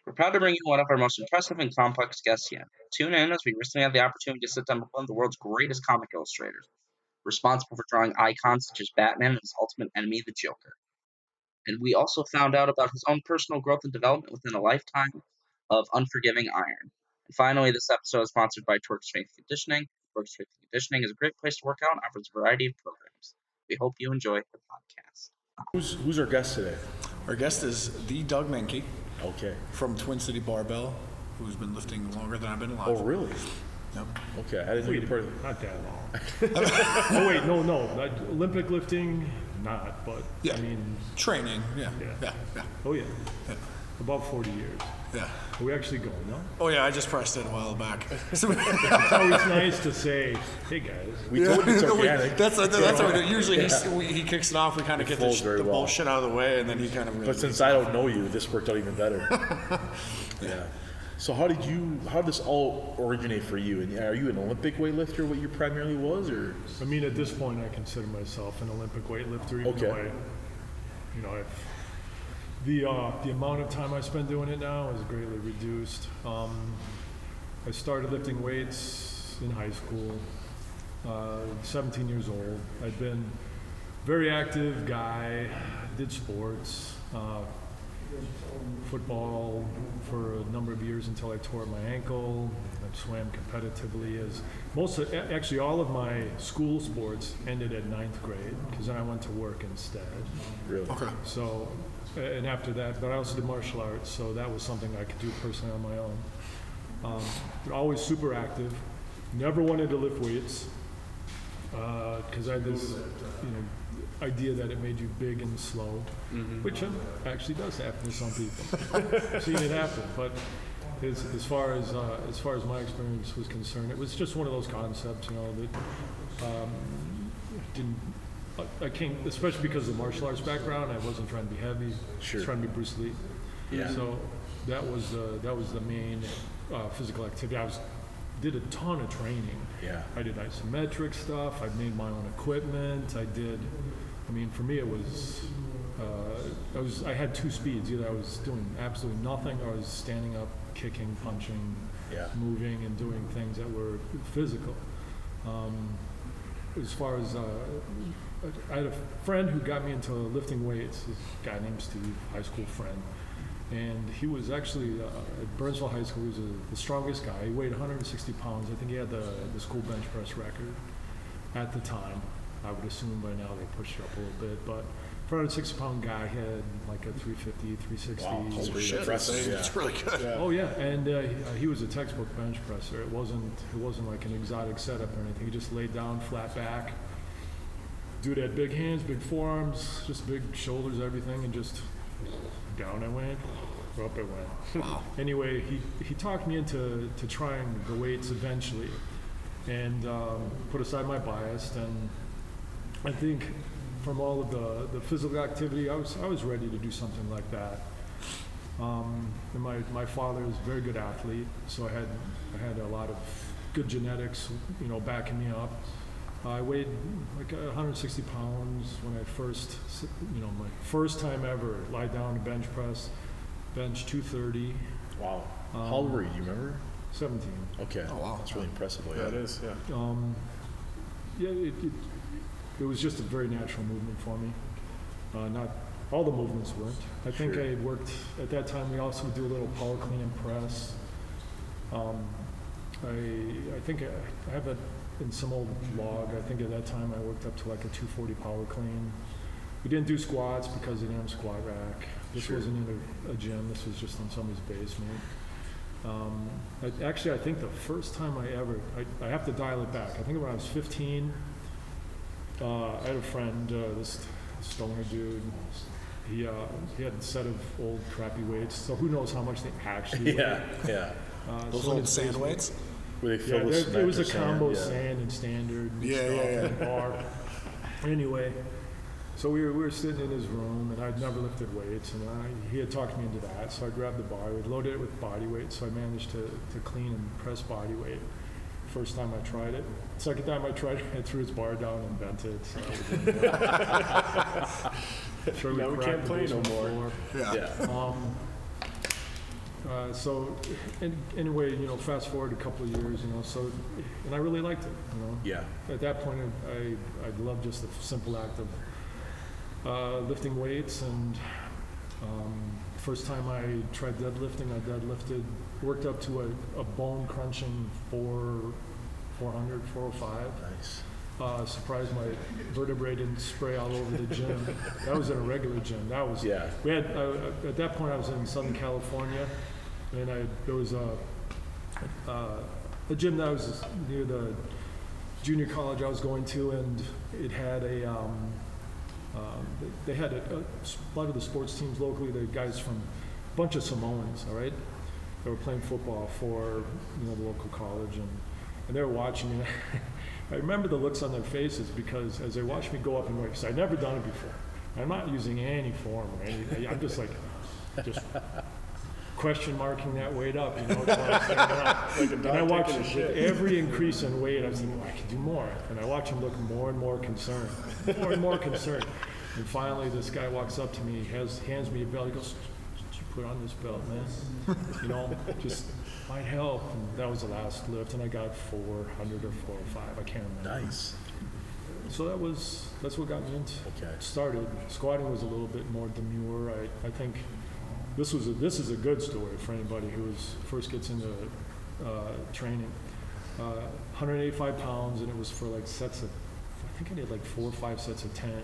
We're proud to bring you one of our most impressive and complex guests yet. Tune in as we recently had the opportunity to sit down with one of the world's greatest comic illustrators, responsible for drawing icons such as Batman and his ultimate enemy, the Joker. And we also found out about his own personal growth and development within a lifetime of unforgiving iron. And finally, this episode is sponsored by Twerk Strength Conditioning. Twerk Strength Conditioning is a great place to work out and offers a variety of programs. We hope you enjoy the podcast. Who's our guest today? Our guest is the Doug Mahnke. Okay. From Twin City Barbell, who's been lifting longer than I've been alive. Oh, really? Yep. Okay, I didn't think part of Not that long. Oh, wait, no. Not Olympic lifting, not, but Yeah. I mean, Training, yeah. oh yeah. Yeah. About 40 years. Yeah. Are we actually going, no? Oh, yeah, I just pressed it a while back. It's always nice to say, hey guys. we told you it's organic. That's what we do. Usually he kicks it off, we kind of get the well. bullshit out of the way, and then he kind of really... But since I don't know you, this worked out even better. Yeah. So how did this all originate for you? And are you an Olympic weightlifter, what you primarily was, or? I mean, at this point, I consider myself an Olympic weightlifter, even though the amount of time I spend doing it now is greatly reduced. I started lifting weights in high school, 17 years old. I'd been a very active guy, did sports, football for a number of years until I tore my ankle. I swam competitively actually all of my school sports ended at 9th grade because then I went to work instead. Really? Okay. So, and after that, but I also did martial arts, so that was something I could do personally on my own. But always super active. Never wanted to lift weights because I had this, idea that it made you big and slow, which actually does happen to some people. I've seen it happen, but as far as my experience was concerned, it was just one of those concepts, that didn't. I came, especially because of the martial arts background. I wasn't trying to be heavy. Sure. I was trying to be Bruce Lee. Yeah. So that was the main physical activity. Did a ton of training. Yeah. I did isometric stuff. I made my own equipment. For me, it was. I had two speeds. Either I was doing absolutely nothing, or I was standing up, kicking, punching, moving, and doing things that were physical. As far as I had a friend who got me into lifting weights, this guy named Steve, high school friend, and he was actually at Burnsville High School. He was the strongest guy. He weighed 160 pounds. I think he had the school bench press record at the time. I would assume by now they pushed it up a little bit, but for a 160-pound guy, he had like a 350, 360. Wow, holy shit, It's really good. Yeah. Oh yeah, and he was a textbook bench presser. It wasn't like an exotic setup or anything. He just laid down flat back. Dude had big hands, big forearms, just big shoulders, everything, and just down I went, up I went. Wow. Anyway, he talked me into trying the weights eventually, and put aside my bias. And I think from all of the physical activity, I was ready to do something like that. And my father is a very good athlete, so I had a lot of good genetics, backing me up. I weighed like 160 pounds when I my first time ever lie down to bench press, bench 230. Wow. How old were you? Do you remember? 17. Okay. Oh, wow. That's really impressive. Yeah, it is. Yeah. It was just a very natural movement for me. Not all the movements weren't. I think Sure. I had worked at that time. We also would do a little power clean and press. I think I have it in some old log. I think at that time I worked up to like a 240 power clean. We didn't do squats because they didn't have a squat rack. This wasn't in a gym. This was just in somebody's basement. I think the first time I have to dial it back. I think when I was 15, I had a friend, this stoner dude. He had a set of old crappy weights. So who knows how much they actually weigh. Yeah. Those old sand weights? Were they filled with cement it was or a combo sand? sand and standard and Yeah, stuff yeah, yeah. and bar. Anyway, so we were sitting in his room, and I'd never lifted weights, and he had talked me into that. So I grabbed the bar, we loaded it with body weight, so I managed to clean and press body weight. First time I tried it. Second time I tried it, I threw his bar down and bent it. So Now we can't play no more. Yeah. So anyway, fast forward a couple of years, so, and I really liked it, Yeah. At that point, I loved just the simple act of lifting weights, and first time I tried deadlifting, I deadlifted, worked up to a bone crunching 400, 405. Nice. Surprised my vertebrae didn't spray all over the gym. That was in a regular gym. That was, Yeah. we had, at that point I was in Southern California, and there was a gym that was near the junior college I was going to, and it had they had a lot of the sports teams locally, the guys from a bunch of Samoans, all right? They were playing football for, the local college, and they were watching me. I remember the looks on their faces, because as they watched me go up in weight, because I'd never done it before. I'm not using any form or anything. I'm just question marking that weight up, until I stand up. And I watched every increase in weight. I was thinking, I could do more. And I watch him look more and more concerned, more and more concerned. And finally, this guy walks up to me, hands me a belt. He goes, "Did you put on this belt, man? Just might help." And that was the last lift, and I got 400 or 405. I can't remember. Nice. So that's what got me into started. Squatting was a little bit more demure. I think this is a good story for anybody who first gets into training. 185 pounds, and it was for like sets of, I think I did like 4 or 5 sets of 10.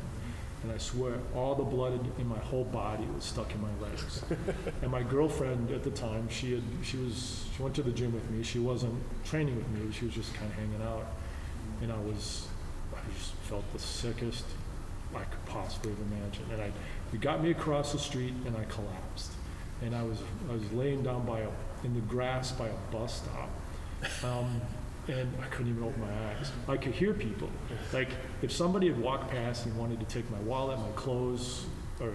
And I swear, all the blood in my whole body was stuck in my legs. And my girlfriend at the time, she went to the gym with me. She wasn't training with me. She was just kind of hanging out. And I just felt the sickest I could possibly have imagined. And it got me across the street, and I collapsed. And I was laying down in the grass by a bus stop. And I couldn't even open my eyes. I could hear people. Like, if somebody had walked past and wanted to take my wallet, my clothes, or,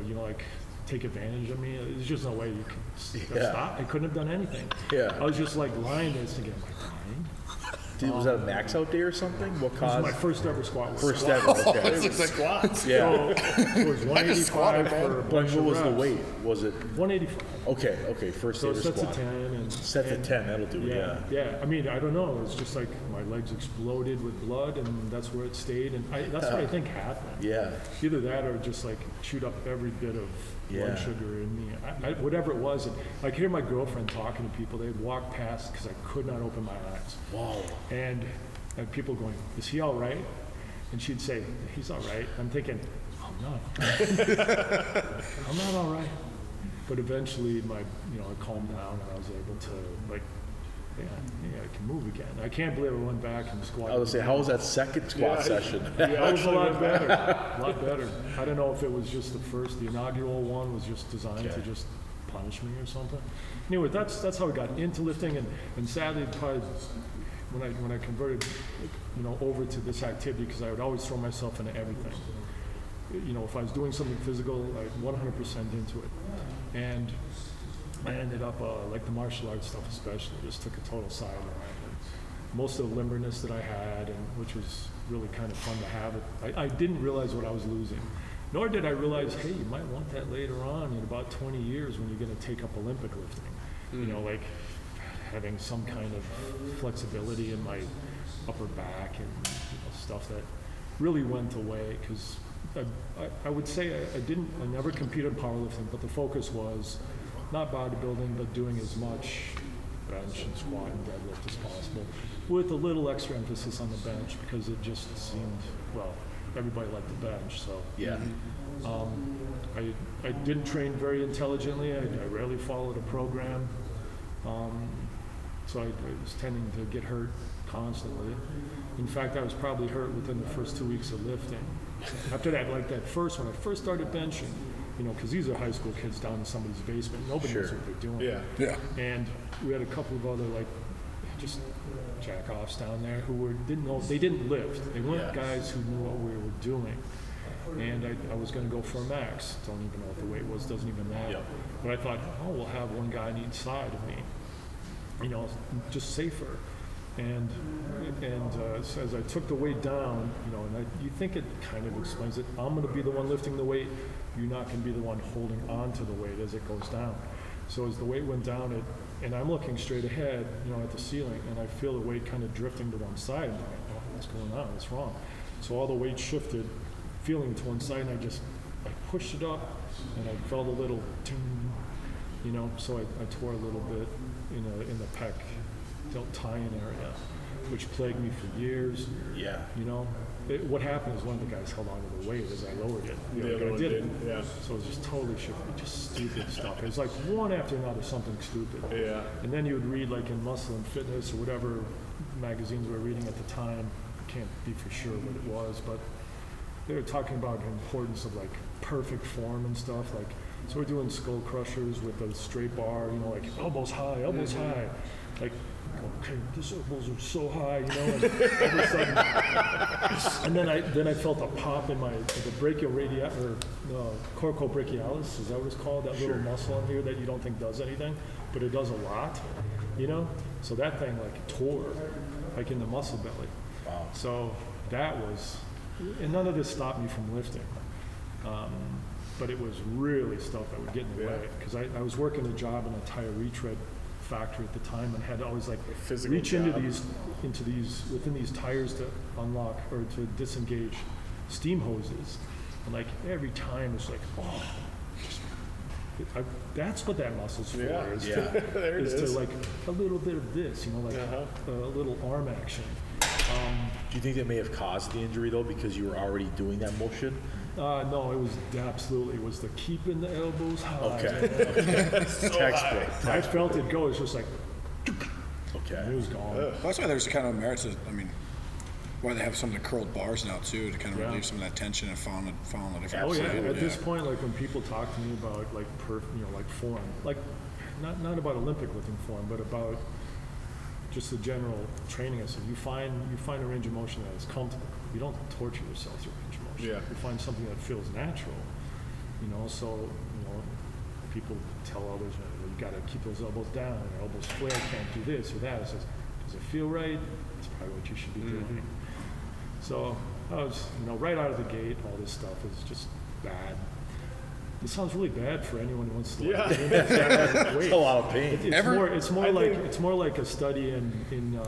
take advantage of me, there's just no way you could stop. I couldn't have done anything. Yeah. I was just like lying there thinking, am I dying? Was that a max out day or something? What This caused? was my first ever squat. First ever, okay. It's like squats. Yeah. So it was 185 for a But bunch what of was the reps. weight? Was it? 185. Okay, first So ever sets squat. of 10. And Sets of 10, that'll do it, Yeah. I mean, I don't know. It's just like my legs exploded with blood, and that's where it stayed. And that's what I think happened. Yeah. Either that or just like chewed up every bit of blood sugar in me. Whatever it was. And I could hear my girlfriend talking to people. They'd walk past because I could not open my eyes. Wow. And people going, "Is he all right?" And she'd say, "He's all right." I'm thinking, I'm not. I'm not all right. But eventually, I calmed down, and I was able to, I can move again. I can't believe I went back and squatted. I would say, how was that second squat session? Yeah, it was a lot better. A lot better. I don't know if it was just the inaugural one was just designed to just punish me or something. Anyway, that's how I got into lifting, and sadly, probably when I converted, over to this activity, because I would always throw myself into everything. If I was doing something physical, I 100% into it, and I ended up like the martial arts stuff, especially, just took a total sideline. Most of the limberness that I had, and which was really kind of fun to have it. I didn't realize what I was losing, nor did I realize, hey, you might want that later on in about 20 years when you're going to take up Olympic lifting. Like having some kind of flexibility in my upper back and stuff that really went away, because I would say I never competed in powerlifting, but the focus was not bodybuilding, but doing as much bench and squat and deadlift as possible, with a little extra emphasis on the bench, because it just seemed, everybody liked the bench. So I didn't train very intelligently. I rarely followed a program. So I was tending to get hurt constantly. In fact, I was probably hurt within the first 2 weeks of lifting. After that, when I first started benching, because these are high school kids down in somebody's basement. Nobody knows what they're doing. Yeah. And we had a couple of other, just jack-offs down there who didn't know, they didn't lift. They weren't guys who knew what we were doing. And I was going to go for a max. Don't even know what the weight was, doesn't even matter. Yep. But I thought, we'll have one guy on each side of me, just safer. And so as I took the weight down, and you think it kind of explains it. I'm going to be the one lifting the weight. You're not going to be the one holding on to the weight as it goes down. So as the weight went down, and I'm looking straight ahead, at the ceiling, and I feel the weight kind of drifting to one side. And I'm like, oh, what's going on? What's wrong? So all the weight shifted, feeling to one side, and I pushed it up, and I felt a little ting, so I tore a little bit in the pec tie-in area, which plagued me for years. Yeah. What happened is one of the guys held on to the weight as I lowered it. I did it. Yeah. So it was just totally shifting, just stupid stuff. It was like one after another, something stupid. Yeah. And then you would read like in Muscle and Fitness or whatever magazines we were reading at the time. I can't be for sure what it was, but they were talking about the importance of like perfect form and stuff. Like, so we're doing skull crushers with a straight bar, like elbows high, high. Like, okay, these elbows are so high, and all of a sudden, and then I felt a pop in the brachioradialis, or coracobrachialis, is that what it's called? That little muscle in here that you don't think does anything, but it does a lot, So that thing like tore, like in the muscle belly. Wow. So that was, and none of this stopped me from lifting, but it was really stuff that would get in the way, because I was working a job in a tire retread factory at the time, and had to always like reach into these within these tires to unlock or to disengage steam hoses, and like every time it's like, oh, that's what that muscle's for. Is to like a little bit of this, a little arm action. Do you think that may have caused the injury though, because you were already doing that motion? No, it was absolutely. It was the keeping the elbows high. Okay. Textbook. I felt it go. It's just like, okay. It was gone. Well, that's why there's kind of merit to, why they have some of the curled bars now too, to kind of relieve some of that tension and found a different. Oh yeah. At this point, like when people talk to me about like like form, like not about Olympic lifting form, but about just the general training. I said you find a range of motion that is comfortable. You don't torture yourself through range of motion. Yeah. You find something that feels natural. So people tell others, you got to keep those elbows down. Your elbows flare. Can't do this or that. I says, does it feel right? That's probably what you should be doing. So I was, right out of the gate, all this stuff is just bad. This sounds really bad for anyone who wants to. It's a lot of pain. It's more like a study in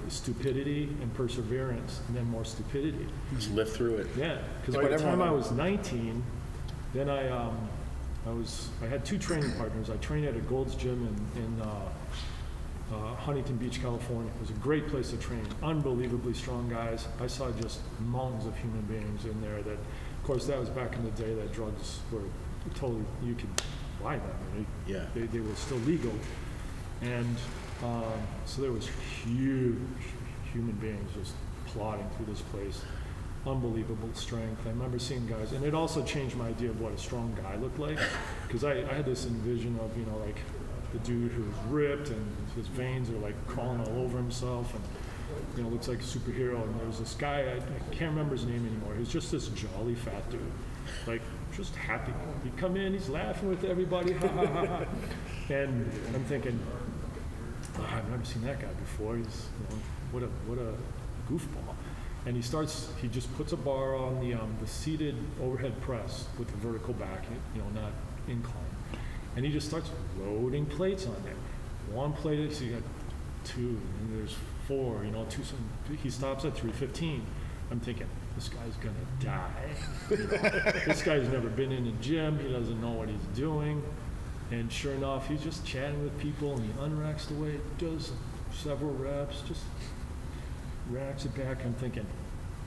stupidity and perseverance, and then more stupidity. Just live through it. Yeah, because by the time I was 19, then I had two training partners. I trained at a Gold's Gym in Huntington Beach, California. It was a great place to train. Unbelievably strong guys. I saw just mountains of human beings in there. That, of course, that was back in the day that drugs were totally, you could buy them. They were still legal. And so there was huge human beings just plodding through this place. Unbelievable strength. I remember seeing guys, and it also changed my idea of what a strong guy looked like, because I had this envision of, like the dude who was ripped and his veins are like crawling all over himself, and looks like a superhero. And there was this guy, I can't remember his name anymore. He was just this jolly fat dude, like just happy. He'd come in, he's laughing with everybody, ha ha ha ha. And I'm thinking, I've never seen that guy before. He's, what a goofball. And he just puts a bar on the seated overhead press with the vertical back, not incline. And he just starts loading plates on there. One plate, so you got two, and there's four, he stops at 315. I'm thinking, this guy's gonna die. This guy's never been in a gym, he doesn't know what he's doing. And sure enough, he's just chatting with people, and he unracks the weight, does several reps, just racks it back. I'm thinking,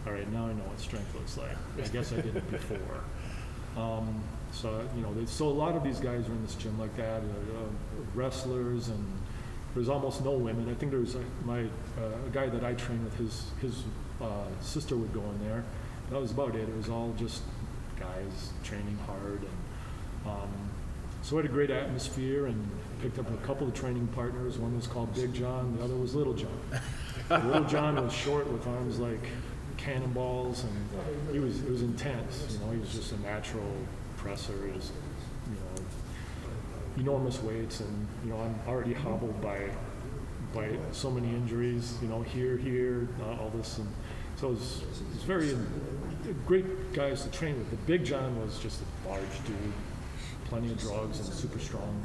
all right, now I know what strength looks like. I guess I did it before. So a lot of these guys are in this gym like that, wrestlers, and there's almost no women. I think there's a guy that I trained with, his sister would go in there. That was about it. It was all just guys training hard, and so I had a great atmosphere, and picked up a couple of training partners. One was called Big John, the other was Little John. Little John was short with arms like cannonballs, and it was intense. He was just a natural presser, just enormous weights, and I'm already hobbled by so many injuries. Here, all this, and so it's very great guys to train with. The Big John was just a large dude, plenty of drugs, and super strong.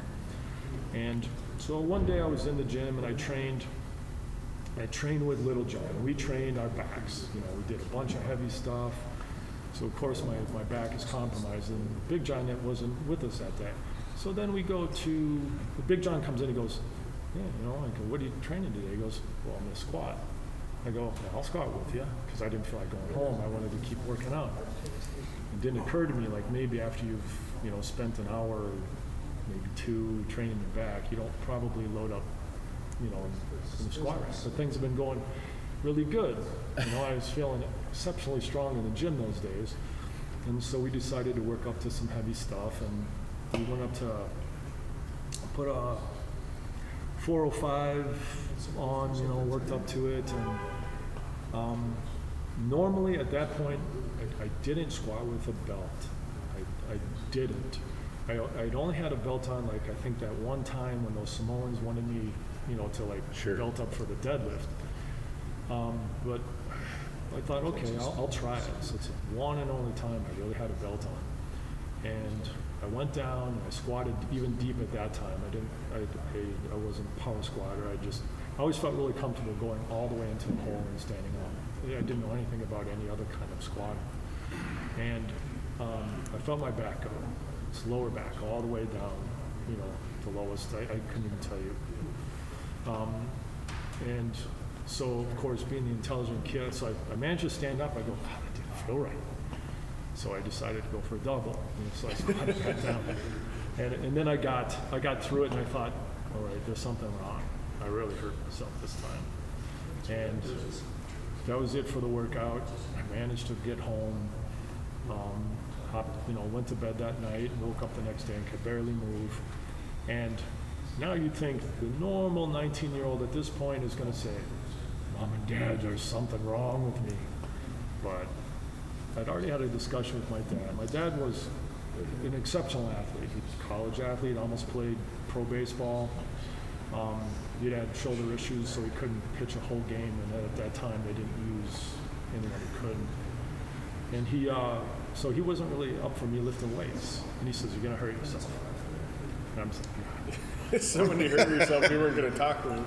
And so one day I was in the gym and I trained with Little John. We trained our backs. You know, we did a bunch of heavy stuff. So of course my back is compromised, and Big John wasn't with us that day. So then we go to, Big John comes in, he goes, yeah, you know, I go, what are you training today? He goes, well, I'm gonna squat. I go, well, I'll squat with you, because I didn't feel like going home. I wanted to keep working out. It didn't occur to me, like maybe after you've, you know, spent an hour, maybe 2 training your back, you don't probably load up, you know, in the squat rack. But things have been going really good. You know, I was feeling exceptionally strong in the gym those days. And so we decided to work up to some heavy stuff, and we went up to put a 405 on, you know, worked up to it. And normally at that point, I didn't squat with a belt. I didn't. I'd only had a belt on, like, I think that one time when those Samoans wanted me, you know, to like belt up for the deadlift. But I thought, okay, I'll try it. So it's one and only time I really had a belt on. And I went down and I squatted even deep at that time. I wasn't a power squatter. I always felt really comfortable going all the way into the hole and standing up. I didn't know anything about any other kind of squatting. And I felt my back go. It's lower back all the way down, you know, the lowest. I couldn't even tell you. And so, of course, being the intelligent kid, so I managed to stand up. I go, God, that didn't feel right. So I decided to go for a double. And so I squatted back down. And then I got through it, and I thought, all right, there's something wrong. I really hurt myself this time. And that was it for the workout. I managed to get home. Went to bed that night, woke up the next day and could barely move. And now you'd think the normal 19-year-old at this point is going to say, Mom and Dad, there's something wrong with me. But I'd already had a discussion with my dad. My dad was an exceptional athlete. He was a college athlete, almost played pro baseball. He'd had shoulder issues, so he couldn't pitch a whole game. And at that time, they didn't use anyone who couldn't. And so he wasn't really up for me lifting weights. And he says, you're going to hurt yourself. And I'm saying, So when you hurt yourself, you weren't going to talk to him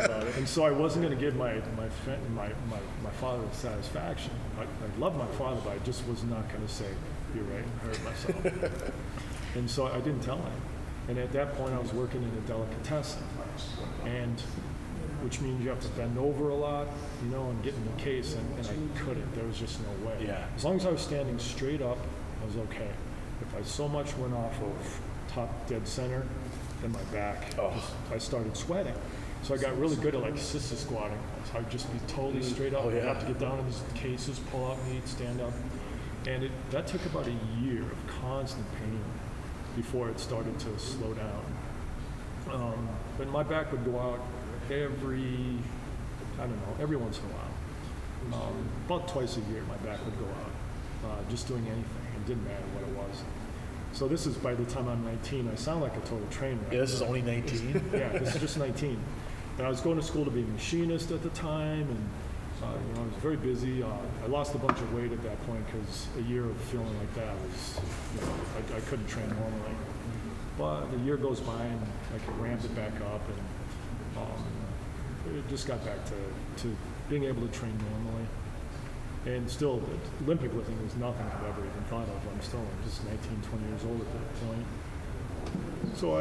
about it. And so I wasn't going to give my father satisfaction. I love my father, but I just was not going to say, you're right, I hurt myself. And so I didn't tell him. And at that point, I was working in a delicatessen, and which means you have to bend over a lot, you know, and get in the case, and I couldn't. There was just no way. Yeah. As long as I was standing straight up, I was okay. If I so much went off of top dead center, then my back, I started sweating. So I got really good at like sister squatting. So I'd just be totally straight up. I'd have to get down in these cases, pull out meat, stand up. And that took about a year of constant pain before it started to slow down. But my back would go out every once in a while. About twice a year, my back would go out, just doing anything. It didn't matter what it was. So this is, by the time I'm 19, I sound like a total train wreck. Yeah, this is only 19? Yeah, this is just 19. And I was going to school to be a machinist at the time, and I was very busy. I lost a bunch of weight at that point because a year of feeling like that was, I couldn't train normally. But a year goes by and I could ramp it back up, and it just got back to being able to train normally. And still, Olympic lifting was nothing I've ever even thought of. I'm still just 19, 20 years old at that point. So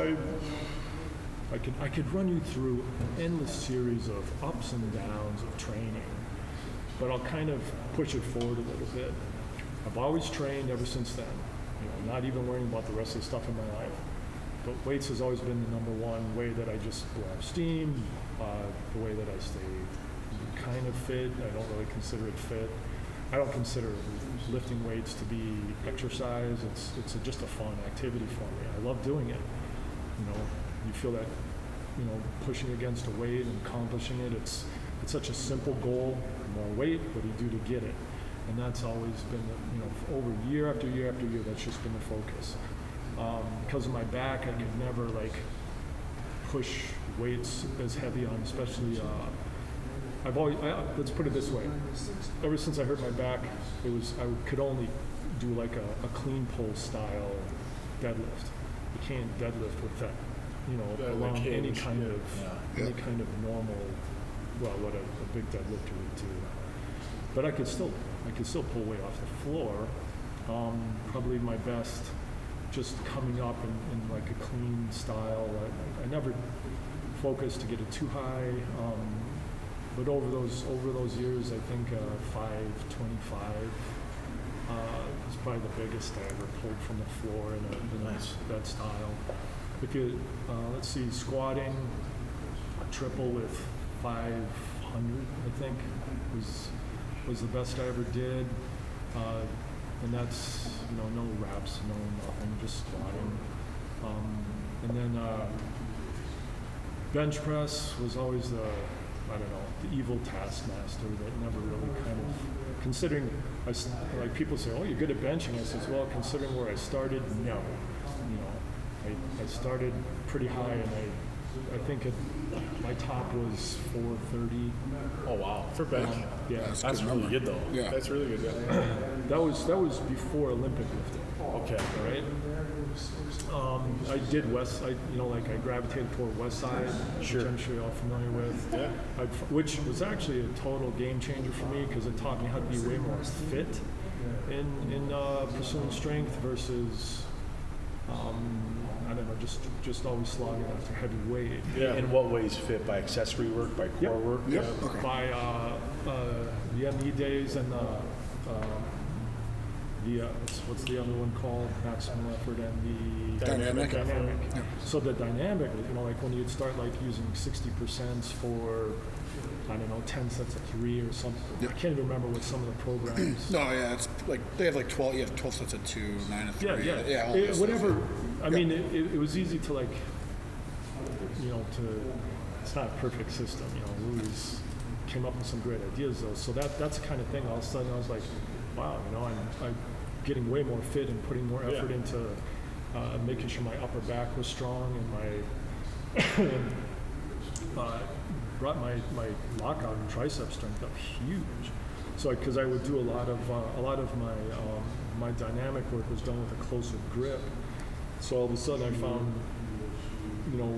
I could run you through an endless series of ups and downs of training, but I'll kind of push it forward a little bit. I've always trained ever since then, not even worrying about the rest of the stuff in my life. But weights has always been the number one way that I just blow off steam, the way that I stay kind of fit. I don't really consider it fit. I don't consider lifting weights to be exercise. It's just a fun activity for me. I love doing it. You feel that, pushing against a weight and accomplishing it. It's such a simple goal. The more weight, what do you do to get it? And that's always been, over year after year after year, that's just been the focus. Because of my back, I could never push weights as heavy on, especially. Let's put it this way. Ever since I hurt my back, I could only do like a clean pull style deadlift. You can't deadlift with that along like any hinge, kind yeah. of any kind of normal, well, what a big deadlifter would do. But I could still pull weight off the floor. Probably my best, just coming up in like a clean style. I never focused to get it too high. But over those years, I think 525 is probably the biggest I ever pulled from the floor in that style. If you let's see, squatting triple with 500, I think was the best I ever did, and that's no reps, no nothing, just squatting, and then bench press was always the evil taskmaster that never really kind of, considering, like people say, oh, you're good at benching. I says, well, considering where I started, no. I started pretty high, and I think my top was 430. Oh wow, for bench. Yeah, that's really good though. Yeah, that's really good. That was before Olympic lifting. Okay, all right. I did I gravitated toward West Side, sure. Which I'm sure you're all familiar with. Yeah. Which was actually a total game changer for me, because it taught me how to be way more fit in pursuing strength versus just always slogging after heavy weight. Yeah. In what ways fit? By accessory work, by core work? Yep. Okay. By the ME days and what's the other one called? Maximal effort and the Dynamic. Yeah. So the dynamic, like when you'd start like using 60% for 10 sets of 3 or something. Yep. I can't even remember what some of the programs. No, yeah, it's like they have like 12. You have 12 sets of 2, 9 of 3. Yeah. All this Whatever. stuff. I mean, it was easy to like, it's not a perfect system. Louis came up with some great ideas though. So that's the kind of thing. All of a sudden, I was like, wow, I'm getting way more fit and putting more effort into making sure my upper back was strong, and my brought my lockout and tricep strength up huge. So because I would do a lot of my dynamic work was done with a closer grip. So all of a sudden I found,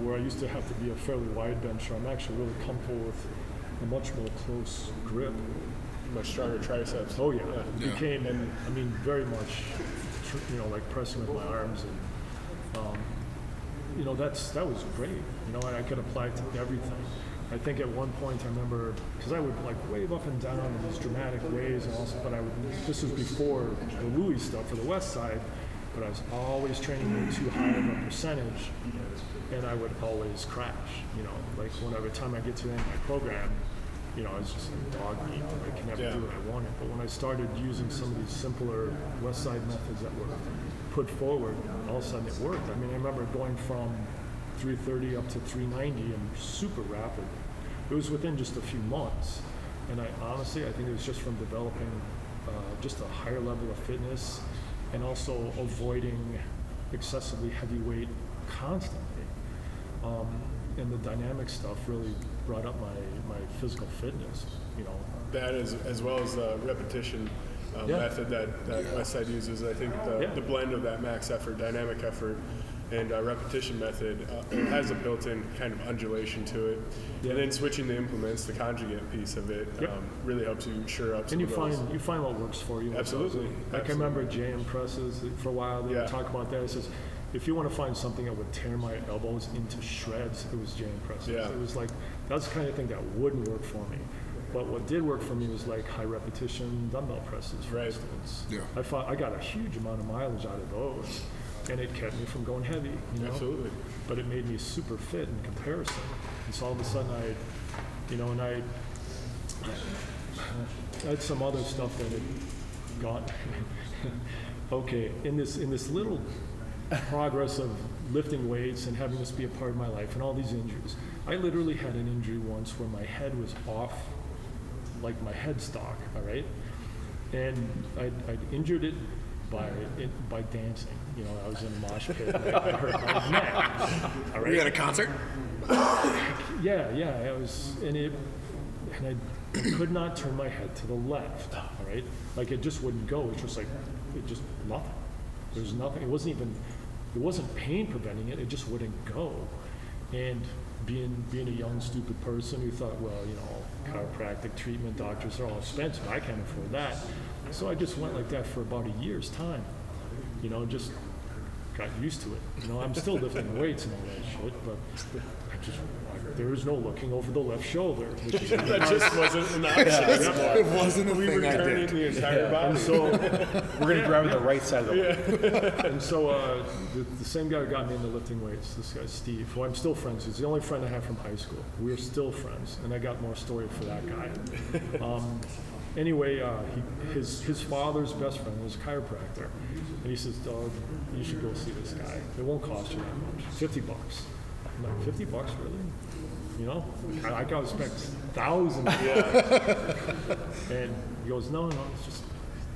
where I used to have to be a fairly wide bencher, I'm actually really comfortable with a much more close grip. Much stronger triceps. Oh yeah, it became, very much, like pressing with my arms, and that was great. And I could apply it to everything. I think at one point I remember, because I would like wave up and down in these dramatic ways, and also, but this was before the Louis stuff for the West Side, but I was always training way too high of a percentage, and I would always crash. Like whenever time I get to the end of my program, I was just like dog meat. I could never do what I wanted. But when I started using some of these simpler West Side methods that were put forward, all of a sudden it worked. I remember going from 330 up to 390 and super rapid. It was within just a few months. And I think it was just from developing just a higher level of fitness, and also avoiding excessively heavy weight constantly. And the dynamic stuff really brought up my physical fitness, That is, as well as the repetition method that West Side uses. I think the blend of that max effort, dynamic effort, and repetition method has a built-in kind of undulation to it. And then switching the implements, the conjugate piece of it, really helps you shore up some and of those. you find what works for you. Absolutely. Like I remember JM presses for a while. They would talk about that. It says, if you want to find something that would tear my elbows into shreds, it was JM presses. Yeah. It was like, that's the kind of thing that wouldn't work for me. But what did work for me was like high repetition dumbbell presses, for instance. Yeah. I got a huge amount of mileage out of those, and it kept me from going heavy. Absolutely. But it made me super fit in comparison. And so all of a sudden I had some other stuff that had gone. Okay, in this little progress of lifting weights and having this be a part of my life and all these injuries, I literally had an injury once where my head was off, like my headstock, all right? And I'd injured it by dancing. I was in a mosh pit and I hurt my neck. All right? Were you at a concert? Yeah, I was, and I could not turn my head to the left, all right? Like it just wouldn't go. It's just like, nothing. There's nothing. It wasn't pain preventing it. It just wouldn't go. And being a young, stupid person who thought, well, chiropractic treatment, doctors are all expensive. I can't afford that. So I just went like that for about a year's time. Just got used to it. I'm still lifting weights and all that shit, but there was no looking over the left shoulder. Which is that just wasn't an option. It wasn't a we thing were I turning did. the entire body. And so We're going to drive on the right side of the way. And so the same guy who got me into lifting weights, this guy Steve, who I'm still friends with, he's the only friend I have from high school. We're still friends, and I got more story for that guy. Anyway, his father's best friend was a chiropractor, and he says, "Dog, you should go see this guy. It won't cost you that much. $50." I'm like, $50 really? I got to spend thousands. And he goes, no, it's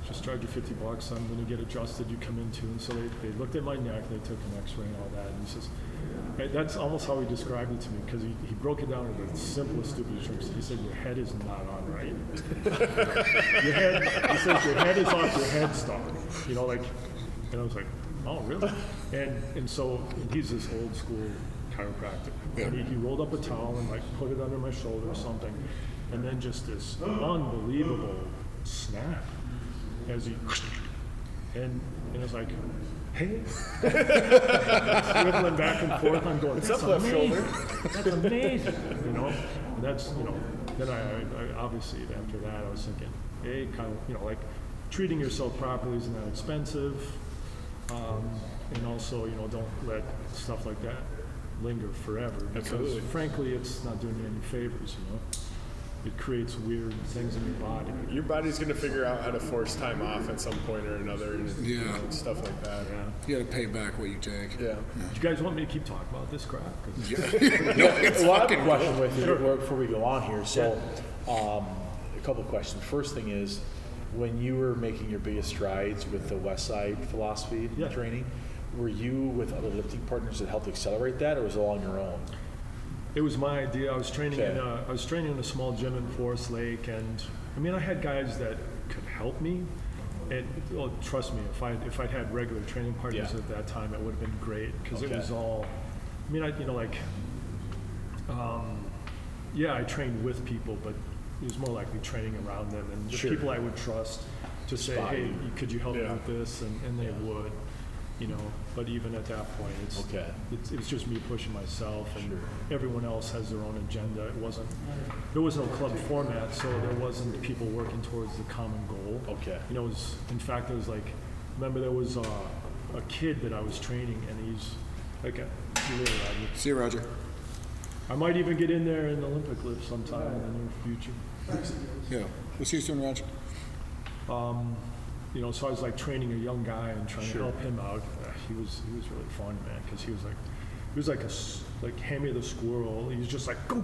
just charge you $50. I'm going to get adjusted. You come in too. And so they looked at my neck. They took an X-ray and all that. And he says, that's almost how he described it to me, because he broke it down into the simplest, stupidest terms. He said, your head is not on right. He says, your head is off your headstock. And I was like, oh, really? And so he's this old school chiropractor. Yeah. And he rolled up a towel and put it under my shoulder or something. And then just this unbelievable snap as he, and it was like, hey, swiveling back and forth. I'm going, that's amazing. That's amazing. And that's, then I obviously after that I was thinking, hey, kind of, treating yourself properly isn't that expensive. And also, don't let stuff like that linger forever, because Absolutely. frankly, it's not doing you any favors, It creates weird things in your body. Your body's going to figure out how to force time off at some point or another, and stuff like that. Yeah. You got to pay back what you take. Yeah. Do you guys want me to keep talking about this crap? 'Cause Well, I have a question with you before we go on here. So, a couple of questions. First thing is, when you were making your biggest strides with the West Side philosophy training, were you with other lifting partners that helped accelerate that, or was it all on your own? It was my idea. I was training in a small gym in Forest Lake, and I had guys that could help me. And trust me, if I'd had regular training partners at that time, it would have been great, because it was all. I trained with people, but it was more likely training around them and the people I would trust to say, hey, could you help me with this? And they would. But even at that point, it's just me pushing myself, and everyone else has their own agenda. There was no club format, so there wasn't people working towards the common goal. Okay. In fact, there was remember there was a kid that I was training, and he's See you, Roger. I might even get in there in the Olympic lift sometime in the near future. Yeah. We'll see you soon, Roger. So I was training a young guy and trying to help him out. He was really fun, man, because he was like Hammy the squirrel. He was just like go,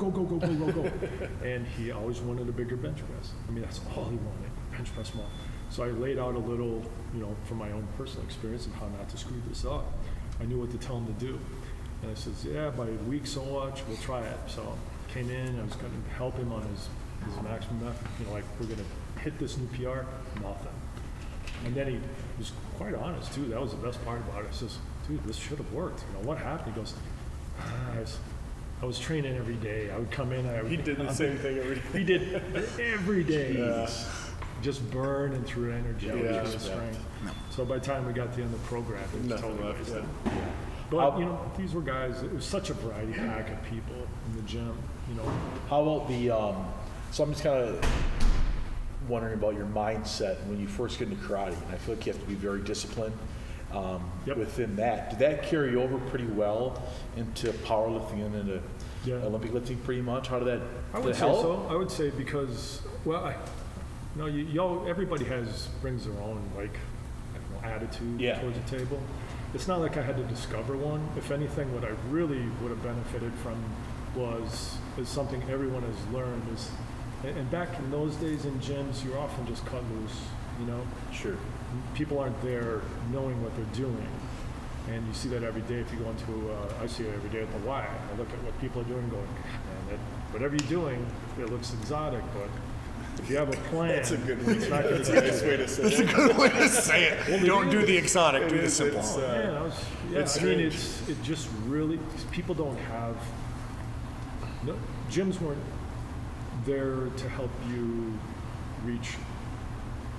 and he always wanted a bigger bench press. That's all he wanted, bench press more. So I laid out a little, from my own personal experience of how not to screw this up. I knew what to tell him to do, and I says, by a week so much, we'll try it. So I came in, I was going to help him on his maximum effort. We're going to hit this new PR, nothing. And then he was quite honest, too. That was the best part about it. He says, dude, this should have worked. What happened? He goes, I was training every day. I would come in. He did the same thing every day. He did every day. Just burn and through energy, through strength. No. So by the time we got to the end of the program, it was totally wasted. But, these were guys, it was such a variety pack of people in the gym, How about so I'm just kind of wondering about your mindset when you first get into karate, and I feel like you have to be very disciplined within that. Did that carry over pretty well into powerlifting and into Olympic lifting pretty much? How did that I would say help? so. I would say because, everybody brings their own attitude towards the table. It's not like I had to discover one. If anything, what I really would have benefited from is something everyone has learned is. And back in those days in gyms, you're often just cut loose, Sure. People aren't there knowing what they're doing. And you see that every day if you go into, I see it every day at the Y. I look at what people are doing going, man, whatever you're doing, it looks exotic, but If you have a plan, That's a good way. it's not going That's to a nice way to say That's a it. good way to say it. Don't do the exotic, do the simple. It's I mean, strange. it just really, people don't have, no, gyms weren't there to help you reach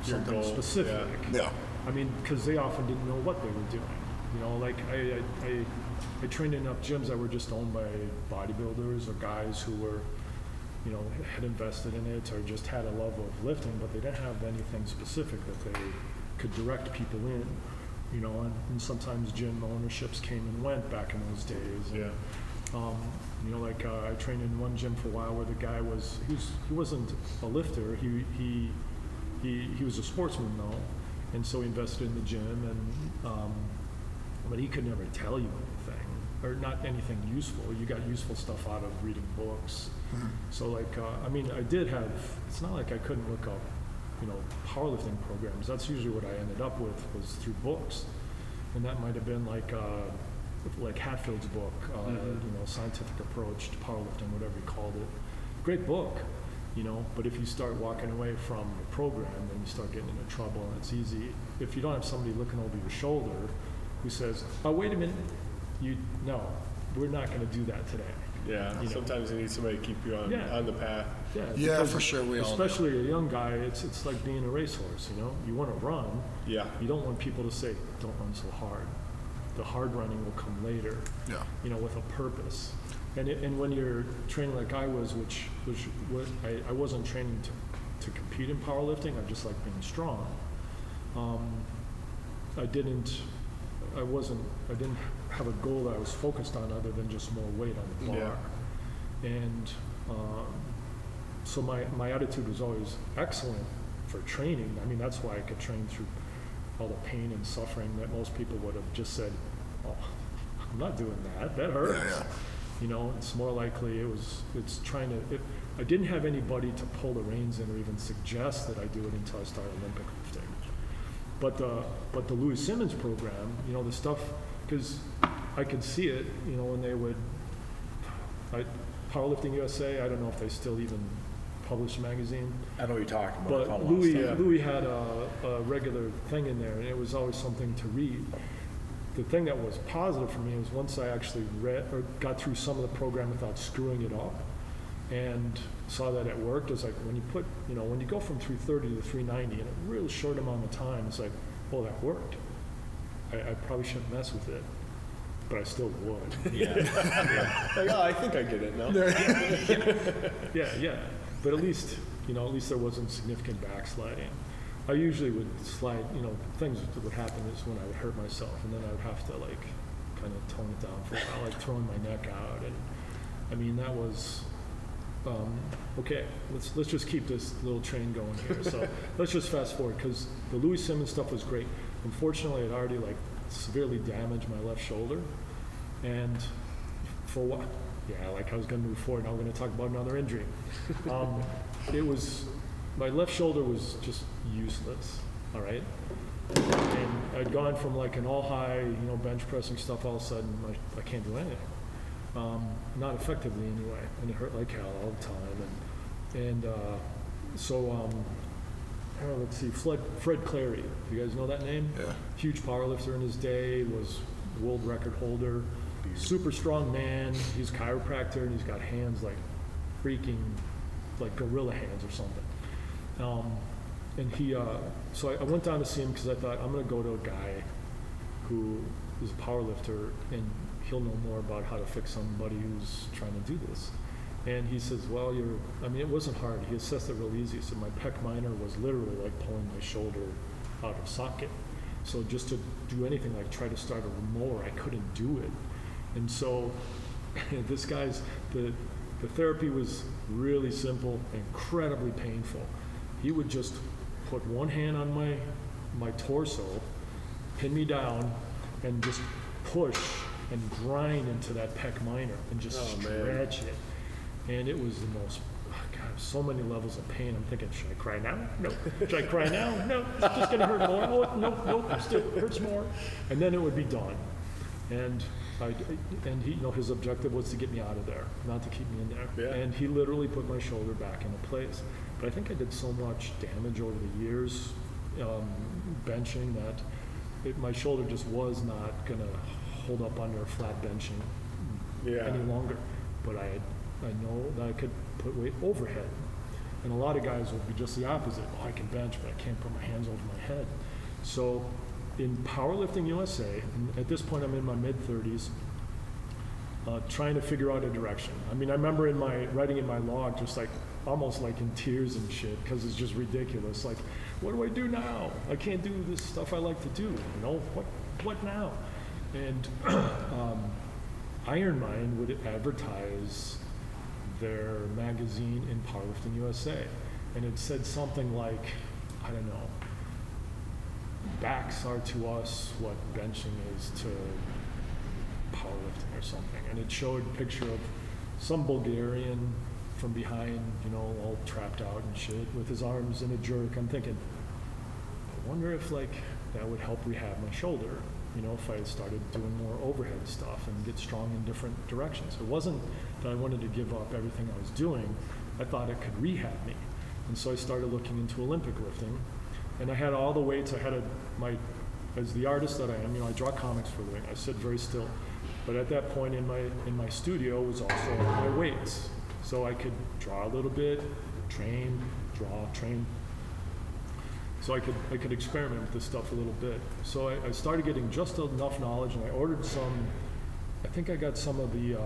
Your something goal, specific. Yeah. I mean, because they often didn't know what they were doing. You know, like I trained in enough gyms that were just owned by bodybuilders or guys who were, you know, had invested in it or just had a love of lifting, but they didn't have anything specific that they could direct people in. You know, and sometimes gym ownerships came and went back in those days. And, Yeah. you know, like I trained in one gym for a while where the guy he wasn't a lifter. He was a sportsman though, and so he invested in the gym, and but he could never tell you anything or not anything useful. You got useful stuff out of reading books. So like I mean, I did have. It's not like I couldn't look up, you know, powerlifting programs. That's usually what I ended up with was through books, and that might have been like Hatfield's book, you know, Scientific Approach to Powerlifting, whatever he called it. Great book, you know, but if you start walking away from the program, then you start getting into trouble, and it's easy. If you don't have somebody looking over your shoulder who says, oh, wait a minute, no, we're not going to do that today. Yeah. You know. Sometimes you need somebody to keep you on the path. Yeah, Yeah, because for sure, we all do. especially a young guy, it's like being a racehorse, you know? You want to run. Yeah. You don't want people to say, don't run so hard. The hard running will come later, Yeah. you know, with a purpose. And when you're training like I was, which what I wasn't training to compete in powerlifting, I just like being strong. I didn't have a goal that I was focused on other than just more weight on the bar. Yeah. And so my attitude was always excellent for training. I mean, that's why I could train through all the pain and suffering that most people would have just said, oh, I'm not doing that. That hurts. Yeah. You know, it's more likely I didn't have anybody to pull the reins in or even suggest that I do it until I started Olympic lifting. But the Louis Simmons program, you know, the stuff, because I could see it, you know, when they would, Powerlifting USA, I don't know if they still even publish a magazine. I know what you're talking about. But Louis had a regular thing in there, and it was always something to read. The thing that was positive for me was once I actually read or got through some of the program without screwing it up, and saw that it worked. It's like when you go from 330 to 390 in a real short amount of time, it's like, well, that worked. I probably shouldn't mess with it, but I still would. Yeah. Like, oh, I think I get it now. Yeah. But at least there wasn't significant backsliding. I usually would slide, you know, things that would happen is when I would hurt myself, and then I would have to like kind of tone it down for a while, like throwing my neck out. And I mean, that was, okay, let's just keep this little train going here. So let's just fast forward, because the Louis Simmons stuff was great. Unfortunately, it already like severely damaged my left shoulder. And for what? Yeah, like I was going to move forward, now we're going to talk about another injury. My left shoulder was just useless, all right? And I'd gone from like an all high, you know, bench pressing stuff, all of a sudden I can't do anything. Not effectively anyway, and it hurt like hell all the time. Let's see, Fred Clary, you guys know that name? Yeah. Huge powerlifter in his day, was world record holder, super strong man. He's a chiropractor, and he's got hands like freaking, like gorilla hands or something. So I went down to see him because I thought, I'm going to go to a guy who is a powerlifter, and he'll know more about how to fix somebody who's trying to do this. And he says, well, it wasn't hard. He assessed it real easy. He said my pec minor was literally like pulling my shoulder out of socket. So just to do anything, like try to start a mower, I couldn't do it. And so this guy's, the therapy was really simple, incredibly painful. He would just put one hand on my torso, pin me down, and just push and grind into that pec minor and just stretch it. And it was the most, so many levels of pain. I'm thinking, should I cry now? No. Should I cry now? No. It's just gonna hurt more. Oh, nope, still hurts more. And then it would be done. And he, you know, his objective was to get me out of there, not to keep me in there. Yeah. And he literally put my shoulder back into place. But I think I did so much damage over the years benching that my shoulder just was not going to hold up under flat benching any longer. But I know that I could put weight overhead. And a lot of guys would be just the opposite. Oh, I can bench, but I can't put my hands over my head. So in Powerlifting USA, and at this point I'm in my mid-30s, trying to figure out a direction. I mean, I remember writing in my log, just like almost like in tears and shit, because it's just ridiculous. Like, what do I do now? I can't do this stuff I like to do. You know, what now? And Iron Mind would advertise their magazine in Powerlifting USA, and it said something like, I don't know, backs are to us what benching is to powerlifting or something. And it showed a picture of some Bulgarian from behind, you know, all trapped out and shit, with his arms in a jerk. I'm thinking, I wonder if like that would help rehab my shoulder, you know, if I started doing more overhead stuff and get strong in different directions. It wasn't that I wanted to give up everything I was doing. I thought it could rehab me. And so I started looking into Olympic lifting. And I had all the weights. I had as the artist that I am, you know, I draw comics for a living. I sit very still. But at that point in my studio was also my weights. So I could draw a little bit, train, draw, train. So I could experiment with this stuff a little bit. So I started getting just enough knowledge, and I ordered some. I think I got some of the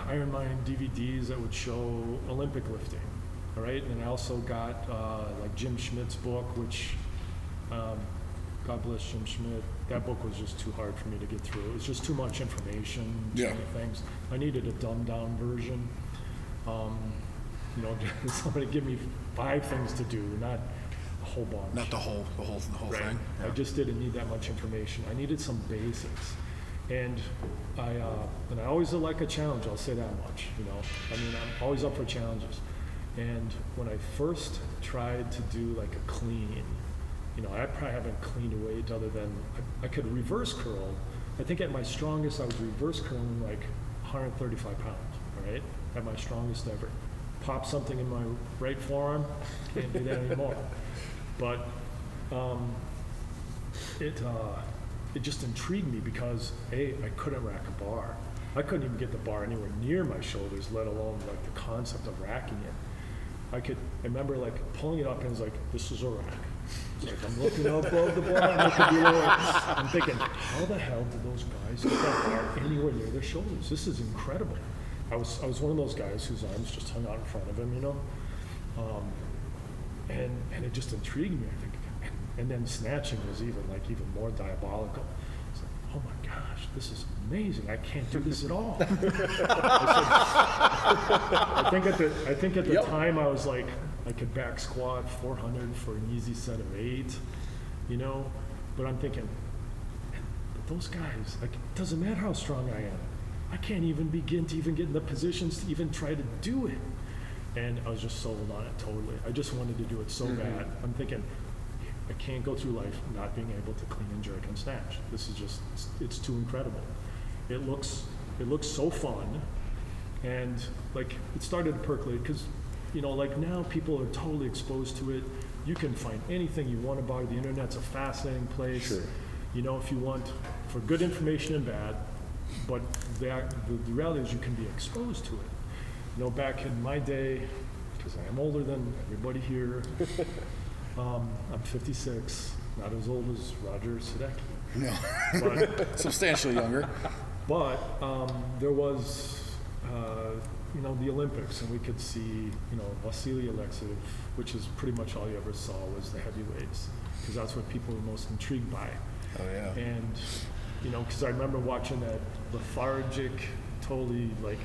Iron Mind DVDs that would show Olympic lifting. All right, and I also got like Jim Schmidt's book, which God bless Jim Schmidt. That book was just too hard for me to get through. It was just too much information, too many things. I needed a dumbed down version. You know, somebody give me 5 things to do, not a whole bunch. Not the whole right. thing. Yeah. I just didn't need that much information. I needed some basics. And I always like a challenge, I'll say that much, you know. I mean, I'm always up for challenges. And when I first tried to do like a clean, you know, I probably haven't cleaned a weight other than I could reverse curl. I think at my strongest, I was reverse curling like 135 pounds, right? At my strongest ever. Pop something in my right forearm, can't do that anymore. But it just intrigued me because I couldn't rack a bar. I couldn't even get the bar anywhere near my shoulders, let alone like the concept of racking it. I remember like pulling it up and it's like, this is a rack. It's like I'm looking above the bar and looking below it. I'm thinking, how the hell did those guys get that bar anywhere near their shoulders? This is incredible. I was one of those guys whose arms just hung out in front of him, you know? And it just intrigued me, I think. And then snatching was even more diabolical. It's like, oh my gosh, this is amazing. I can't do this at all. I think at the time I was like, I could back squat 400 for an easy set of 8, you know? But I'm thinking, those guys, like, it doesn't matter how strong I am. I can't even begin to even get in the positions to even try to do it. And I was just sold on it totally. I just wanted to do it so bad. I'm thinking, I can't go through life not being able to clean and jerk and snatch. This is just, it's too incredible. It looks so fun. And like, it started to percolate because, you know, like now people are totally exposed to it. You can find anything you want about it. The internet's a fascinating place. Sure. You know, if you want for good information and bad, but the reality is you can be exposed to it. You know, back in my day, because I am older than everybody here, I'm 56, not as old as Roger Sadecki. No, but, substantially younger. But there was, you know, the Olympics, and we could see, you know, Vasily Alexeyev, which is pretty much all you ever saw was the heavyweights, because that's what people were most intrigued by. Oh yeah. And, you know, because I remember watching that lethargic, totally like,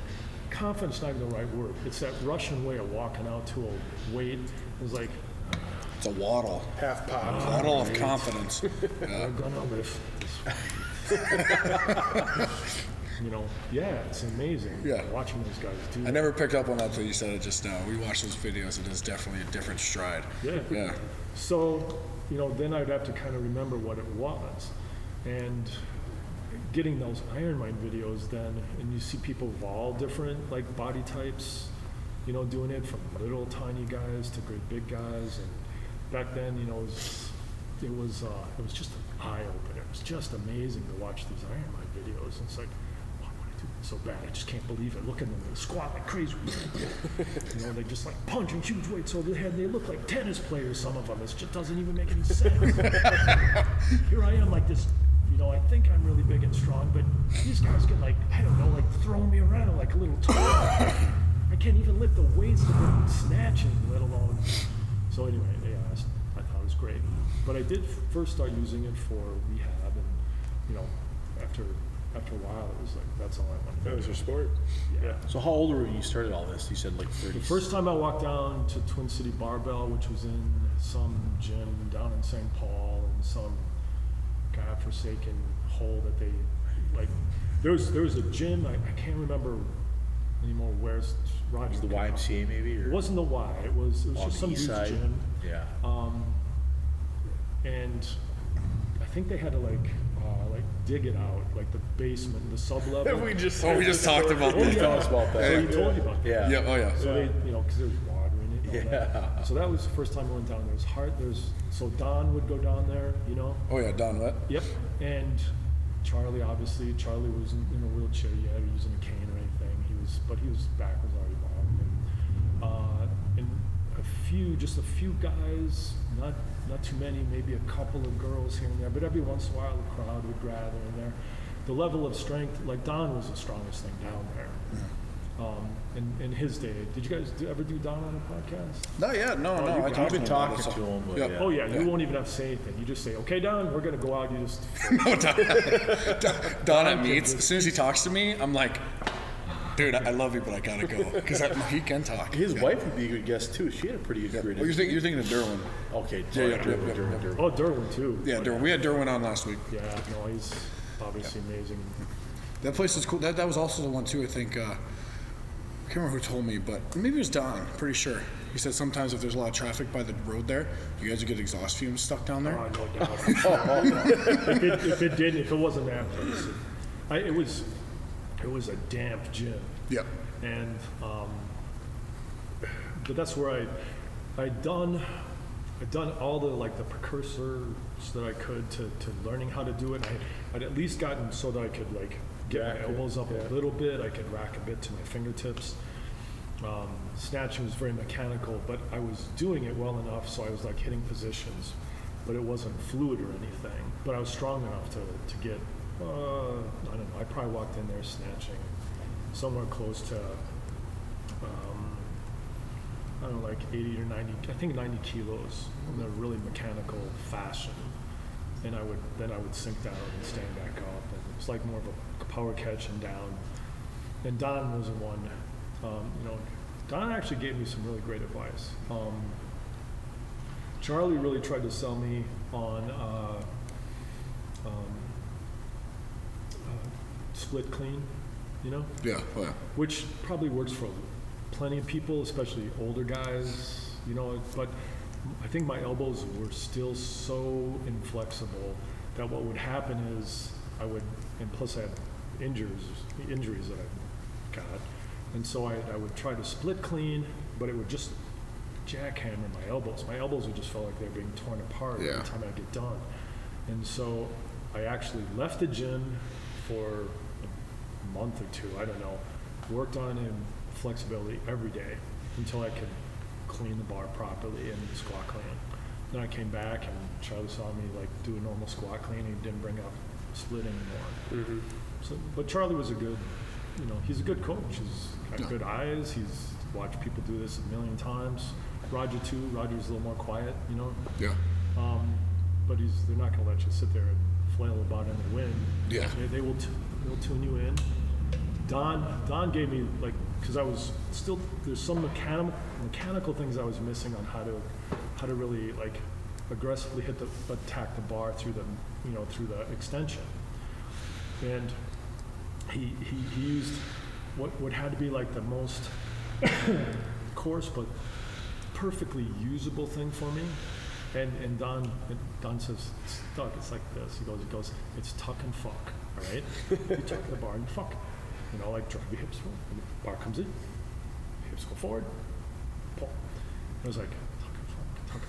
confidence not even the right word. It's that Russian way of walking out to a weight. It was like, it's a waddle. Half pop. Waddle of confidence. I'm gonna lift this. You know, yeah, it's amazing. Yeah. Watching those guys do. I never picked up on that until you said it just now. We watched those videos. It is definitely a different stride. Yeah. Yeah. So, you know, then I'd have to kind of remember what it was, and getting those Iron Mind videos then, and you see people of all different like body types, doing it from little tiny guys to great big guys. And back then, it was just an eye opener. It was just amazing to watch these Ironman videos. And it's like, why would I do this so bad? I just can't believe it. Look at them, they squat like crazy. They just like punching huge weights over the head. They look like tennis players, some of them. It just doesn't even make any sense. Here I am like this, I think I'm really big and strong, but these guys get like, I don't know, like throwing me around like a little toy. I can't even lift the weights that they're snatching, let alone. So anyway, yeah, I thought it was great. But I did first start using it for rehab, and after a while, it was like that's all I wanted. That was your sport. Yeah. So how old were you when you started all this? You said like 30. The first time I walked down to Twin City Barbell, which was in some gym down in St. Paul, and some godforsaken hole that they like. There was a gym. I can't remember anymore. Where's Roger? Was the YMCA maybe? Or It wasn't the Y. It was just some dude's gym. Yeah. And I think they had to like dig it out, like the basement, the sublevel. we just talked about Oh, this. yeah. Tell us about that. So he told you about that. Yeah. Yeah, oh yeah. So they, because there's water in it. And all that. Yeah. So that was the first time I went down there. So Don would go down there, Oh yeah, Don what? Yep. And Charlie, obviously, Charlie was in a wheelchair yet, or using a cane or anything. But his back was already bombed. And just a few guys, not too many, maybe a couple of girls here and there, but every once in a while the crowd would gather in there. The level of strength, like Don was the strongest thing down there. In his day, did you guys ever do Don on a podcast? No, yeah, no. I I've talked been to him about talking it, to him. But Yeah. yeah. Oh yeah, you won't even have to say anything. You just say, "Okay, Don, we're gonna go out." You just No, Don at meets. As soon as he talks to me, I'm like, dude, I love you, but I gotta go because he can talk. His wife would be a good guest too. She had a pretty good career. Well, you're thinking of Derwin. Okay. Yeah, yeah, Derwin. oh Derwin too. Yeah, Derwin. We had Derwin on last week. Yeah, no, he's obviously amazing. That place is cool. That was also the one too. I think I can't remember who told me, but maybe it was Don. Pretty sure. He said sometimes if there's a lot of traffic by the road there, you guys would get exhaust fumes stuck down there. No doubt. If it wasn't that place, it was a damp gym. Yep. And but that's where I'd done all the precursors that I could to learning how to do it. I'd at least gotten so that I could get my elbows up a little bit. I could rack a bit to my fingertips. Snatching was very mechanical, but I was doing it well enough, so I was hitting positions, but it wasn't fluid or anything. But I was strong enough to get. I don't know. I probably walked in there snatching somewhere close to, I don't know, 80 or 90. I think 90 kilos in a really mechanical fashion. And I would sink down and stand back up, and it was more of a power catch and down. And Don was the one. Don actually gave me some really great advice. Charlie really tried to sell me on split clean, Yeah. Oh yeah. which probably works for plenty of people, especially older guys, but I think my elbows were still so inflexible that what would happen is and plus I had injuries that I got, and so I would try to split clean, but it would just jackhammer my elbows. My elbows would just feel like they were being torn apart every time I get done. And so I actually left the gym for a month or two, I don't know, worked on flexibility every day until I could clean the bar properly and squat clean. Then I came back and Charlie saw me do a normal squat clean, and he didn't bring up split anymore. Mm-hmm. So, but Charlie was a good, he's a good coach. He's got good eyes. He's watched people do this a million times. Roger too. Roger's a little more quiet, Yeah. But they're not going to let you sit there and flail about in the wind. Yeah. They will they'll tune you in. Don gave me because I was still, there's some mechanical things I was missing on how to really aggressively attack the bar through the extension. And he used what had to be the most coarse but perfectly usable thing for me. And Don says, Doug, it's like this. He goes, it's tuck and fuck, all right? You tuck the bar and fuck. Drive your hips forward. The bar comes in, hips go forward, pull. I was like, tuck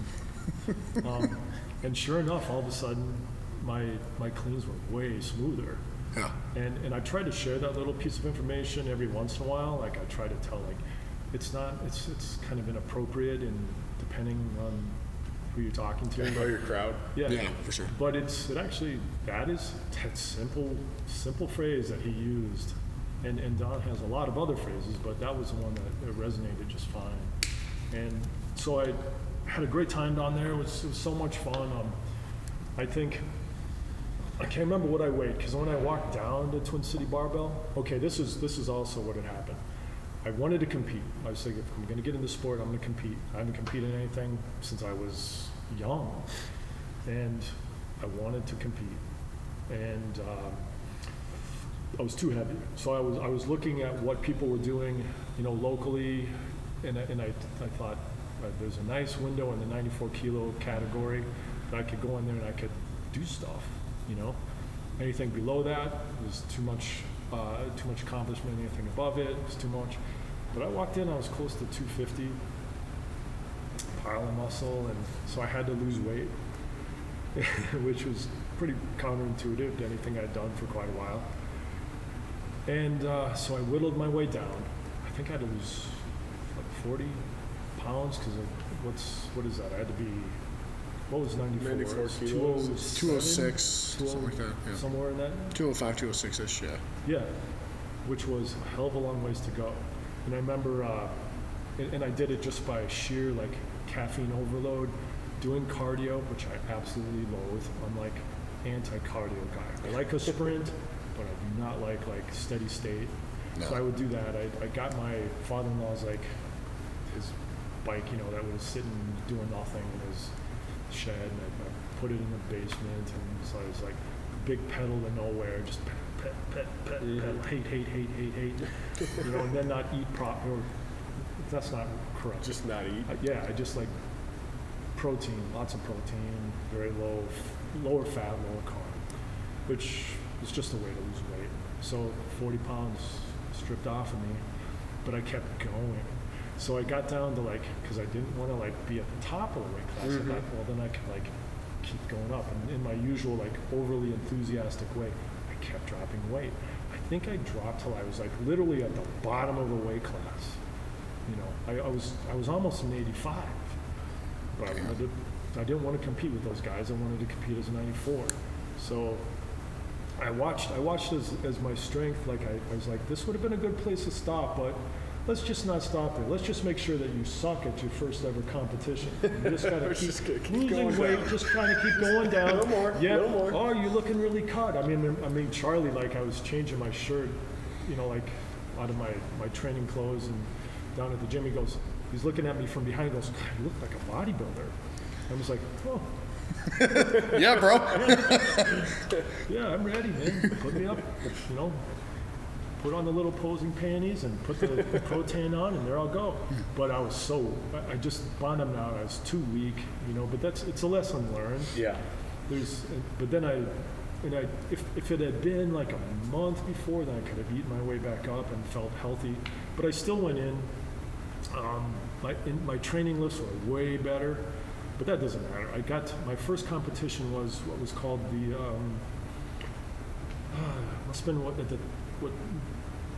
and forward. And sure enough, all of a sudden, my cleans were way smoother. Yeah. And I try to share that little piece of information every once in a while. Like I try to tell, like, it's kind of inappropriate and depending on who you're talking to. Know your crowd. Yeah, for sure. But that simple phrase that he used, and Don has a lot of other phrases, but that was the one that resonated just fine. And so I had a great time down there. It was so much fun. I think, I can't remember what I weighed, because when I walked down to Twin City Barbell, okay, this is also what had happened. I wanted to compete. I was thinking, if I'm going to get into sport, I'm going to compete. I haven't competed in anything since I was young, and I wanted to compete. And I was too heavy. So I was looking at what people were doing, locally, and I thought, there's a nice window in the 94 kilo category that I could go in there and I could do stuff. Anything below that was too much accomplishment. Anything above it was too much. But I walked in, I was close to 250, pile of muscle, and so I had to lose weight, which was pretty counterintuitive to anything I'd done for quite a while. And so I whittled my way down. I think I had to lose like 40 pounds because what is that? I had to be, what was 94? 94 kilos. 206, something like that. Yeah. Somewhere in that? 205, 206-ish, yeah. Yeah, which was a hell of a long ways to go. And I remember, and I did it just by sheer like caffeine overload, doing cardio, which I absolutely loathe. I'm like anti-cardio guy. I like a sprint, but I do not like steady state. No. So I would do that. I got my father-in-law's like his bike, that was sitting doing nothing in his shed, and I put it in the basement, and so I was like big pedal to nowhere, just pedal, hate, and then not eat proper. That's not correct. Just not eat. Yeah, I just like protein, lots of protein, very lower fat, lower carb, which is just a way to lose weight. So 40 pounds stripped off of me, but I kept going. So I got down to because I didn't want to be at the top of the weight class. I thought, well, then I could keep going up. And in my usual overly enthusiastic way, I kept dropping weight. I think I dropped till I was literally at the bottom of the weight class. I was almost an 85, but I didn't want to compete with those guys. I wanted to compete as a 94. So I watched as my strength. I was like, this would have been a good place to stop, but let's just not stop there. Let's just make sure that you suck at your first ever competition. You just gotta keep losing weight, just trying to keep going down. No more. Yeah. No more. Oh, you're looking really cut. I mean, Charlie, I was changing my shirt, out of my training clothes, and down at the gym, he's looking at me from behind, goes, God, you look like a bodybuilder. I was like, oh. Yeah, bro. Yeah, I'm ready, man. Put me up, put on the little posing panties and put the protein on, and there I'll go. But I just bottomed out. I was too weak, but it's a lesson learned. Yeah. But then if it had been a month before, then I could have eaten my way back up and felt healthy. But I still went in. My training lifts were way better, but that doesn't matter. My first competition was what was called the must have been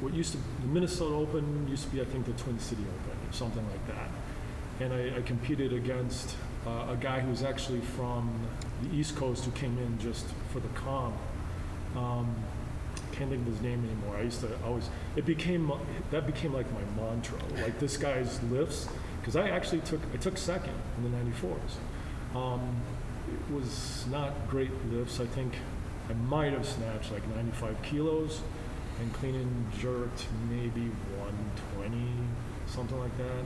what used to, the Minnesota Open used to be, I think, the Twin City Open or something like that. And I competed against a guy who was actually from the East Coast who came in just for the comp. Can't think of his name anymore. I used to always, that became like my mantra, this guy's lifts, because I took second in the 94s. It was not great lifts. I think I might have snatched 95 kilos and clean and jerked maybe 120, something like that.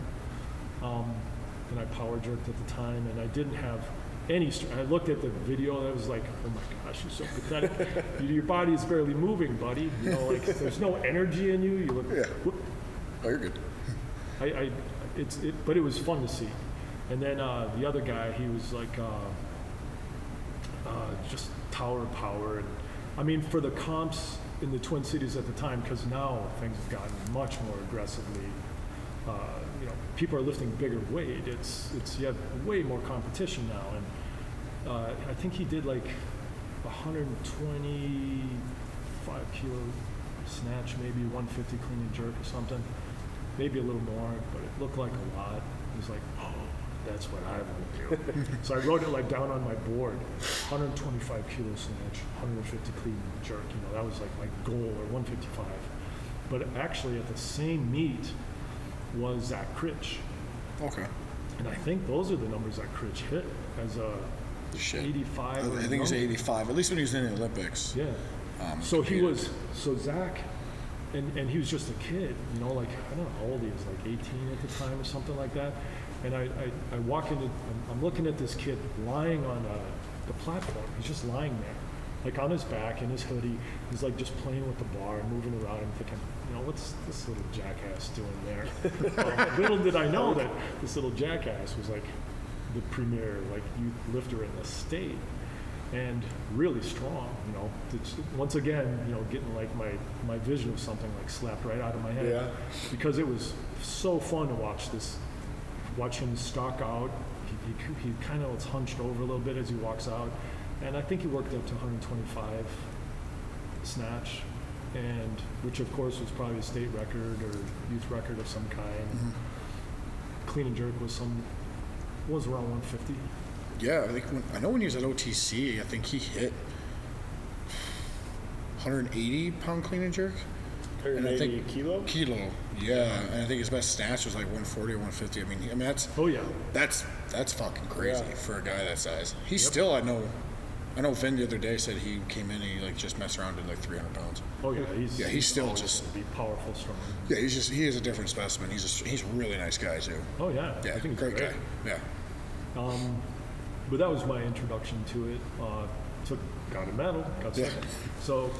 And I power jerked at the time, and I didn't have any I looked at the video, and I was like, oh my gosh, you're so pathetic. Your body is barely moving, buddy. There's no energy in you. You look. Yeah. Oh, you're good. But it was fun to see. And then the other guy, he was just tower of power. And I mean, for the comps in the Twin Cities at the time, because now things have gotten much more aggressively people are lifting bigger weight. You have way more competition now, and I think he did like 125 kilo snatch, maybe 150 clean and jerk or something, maybe a little more, but it looked like a lot. He was like, oh, that's what I want to do. So I wrote it like down on my board, 125 kilo snatch, 150 clean and jerk. That was like my goal, or 155. But actually at the same meet was Zach Critch. Okay. And I think those are the numbers that Critch hit as a 85. I think he's 85, at least when he was in the Olympics. Yeah. So Zach, and he was just a kid, like, I don't know how old he was, like 18 at the time or something like that. And I walk into, I'm looking at this kid lying on the platform. He's just lying there, like on his back in his hoodie. He's like just playing with the bar, moving around. I'm thinking, what's this little jackass doing there? Little did I know that this little jackass was like the premier like youth lifter in the state, and really strong. Once again, getting like my vision of something like slapped right out of my head, because it was so fun to watch him stalk out. He kind of was hunched over a little bit as he walks out, and I think he worked up to 125 snatch, and which of course was probably a state record or youth record of some kind. Mm-hmm. Clean and jerk was around 150. Yeah, I know when he was at OTC, I think he hit 180 pound clean and jerk. 180 kilo? Kilo, yeah. And I think his best snatch was like 140 or 150. I mean that's. Oh yeah. That's fucking crazy for a guy that size. He's still, I know Vin the other day said he came in and he like just messed around at like 300 pounds. Oh yeah, he's still just be powerful, strong. Yeah, he is a different specimen. He's a really nice guy too. Oh yeah, yeah, I think great guy. Yeah. But that was my introduction to it. Got a medal, got second. So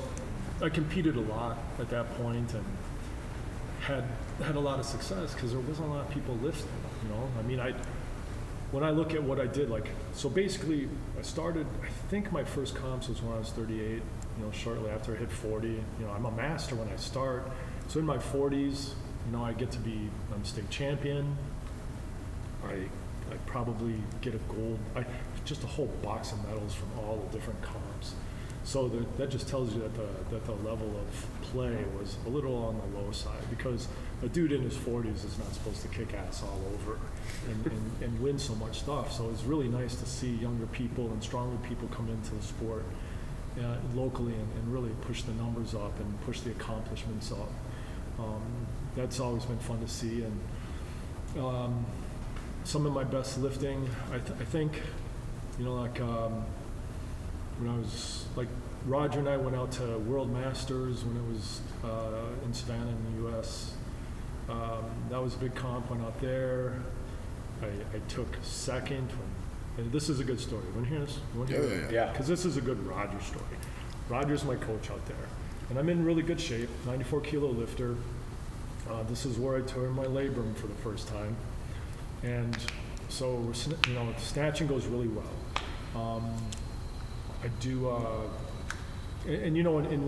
I competed a lot at that point and had a lot of success because there wasn't a lot of people lifting. I mean, when I look at what I did, like, so basically I think my first comps was when I was 38, shortly after I hit 40. I'm a master when I start. So in my 40s, I get to be state champion. I probably get a gold, just a whole box of medals from all the different comps. So that just tells you that the level of play was a little on the low side, because a dude in his 40s is not supposed to kick ass all over and win so much stuff. So it's really nice to see younger people and stronger people come into the sport locally and really push the numbers up and push the accomplishments up. That's always been fun to see. And some of my best lifting, I think, like when I was, like, Roger and I went out to World Masters when it was in Savannah in the U.S. That was a big comp, went out there. I took second. And this is a good story. You want to hear this? Yeah. Because this is a good Roger story. Roger's my coach out there. And I'm in really good shape, 94 kilo lifter. This is where I tore my labrum for the first time. And so, snatching goes really well. I do, and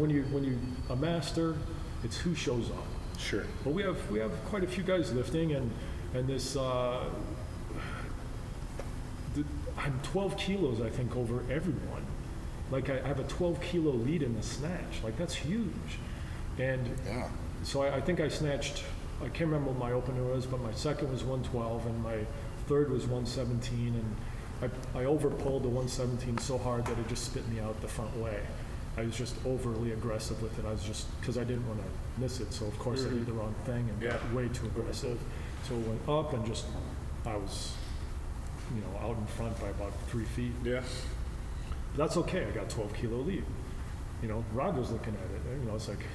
when you a master, it's who shows up. Sure. But we have quite a few guys lifting, and this I'm 12 kilos I think over everyone. Like I have a 12 kilo lead in the snatch. Like that's huge. And so I think I snatched. I can't remember what my opener was, but my second was 112, and my third was 117, and I overpulled the 117 so hard that it just spit me out the front way. I was just overly aggressive with it. I was just, because I didn't want to miss it, so of course I did the wrong thing and got way too aggressive. So it went up and just, I was, out in front by about 3 feet. Yeah. But that's okay, I got 12 kilo lead. Roger's looking at it, it's like,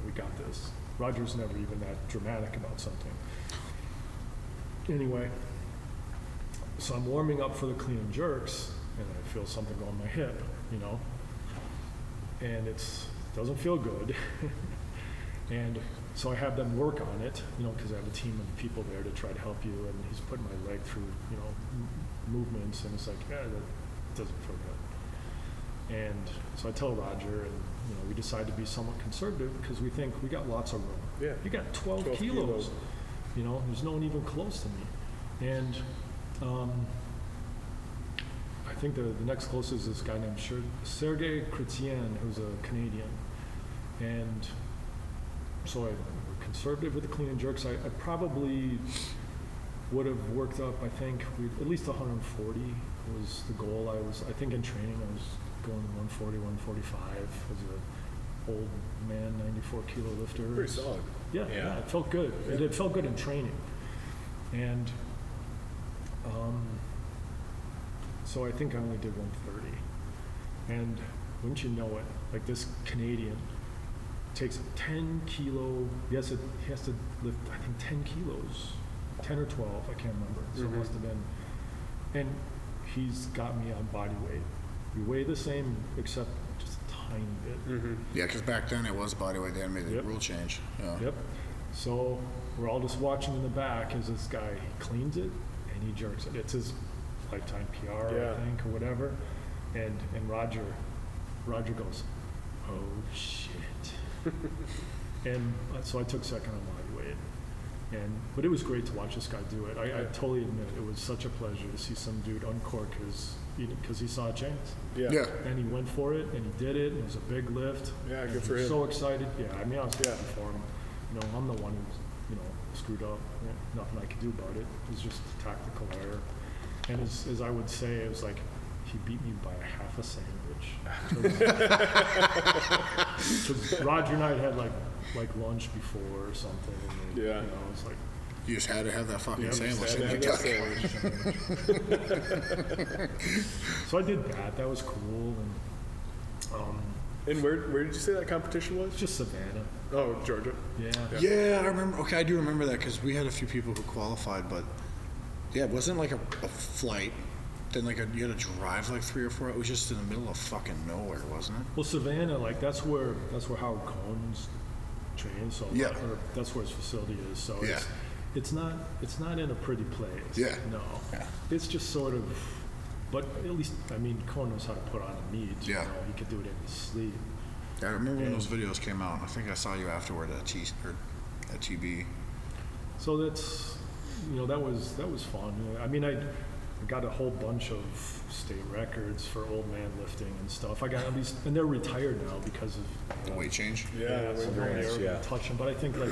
we got this. Roger's never even that dramatic about something. Anyway, so I'm warming up for the clean and jerks, and I feel something go on my hip, and it doesn't feel good. And so I have them work on it, because I have a team of people there to try to help you, and he's putting my leg through, movements, and it's like, that doesn't feel good. And so I tell Roger, and we decide to be somewhat conservative because we think we got lots of room. Yeah. You got 12 kilos. There's no one even close to me. And I think the next closest is this guy named Sergei Chrétien, who's a Canadian. And so we're conservative with the clean and jerks. I probably would have worked up, I think, at least 140 was the goal. I think in training I was going 140, 145 as an old man, 94 kilo lifter. Pretty solid. Yeah, it felt good. Yeah. It felt good in training. And so I think I only did 130. And wouldn't you know it, like this Canadian takes 10 kilo, he has to lift, I think 10 kilos, 10 or 12, I can't remember. So it must have been. And he's got me on body weight. We weigh the same, except just a tiny bit. Yeah, because back then it was body weight. They had made the rule change. Yeah. Yep. So we're all just watching in the back as this guy, he cleans it and he jerks it. It's his lifetime PR, I think, or whatever. And Roger goes, oh shit. And so I took second on body weight. But it was great to watch this guy do it. I totally admit it was such a pleasure to see some dude uncork because he saw a chance. Yeah. And he went for it, and he did it. It was a big lift. Yeah, good for him. So excited. Yeah, I mean, I was happy for him. I'm the one who, screwed up. Yeah, nothing I could do about it. It was just a tactical error. And as I would say, it was like he beat me by a half a sandwich. Because Roger and I had like lunch before or something. And then, Yeah. It's like, You just had to have that fucking sandwich. had to didn't have you? that so I did that. That was cool. And where did you say that competition was? Just Savannah. Oh, Georgia. Yeah. Yeah, I remember. Okay, I do remember that because we had a few people who qualified, but yeah, it wasn't like a flight. Then you had to drive like 3 or 4. It was just in the middle of fucking nowhere, wasn't it? Well, Savannah, that's where Howard Cohn's trained. So Yeah. or that's where his facility is. So Yeah. it's not in a pretty place. Yeah. No. Yeah. It's just sort of. But at least, Cohn knows how to put on a meet. Yeah. He could do it in his sleep. Yeah, I remember when those videos came out. I think I saw you afterward at TB. So that's, that was fun. I got a whole bunch of state records for old man lifting and stuff. I got at least, and they're retired now because of The weight change? Yeah, so very nobody nice, ever gonna touch them. But I think like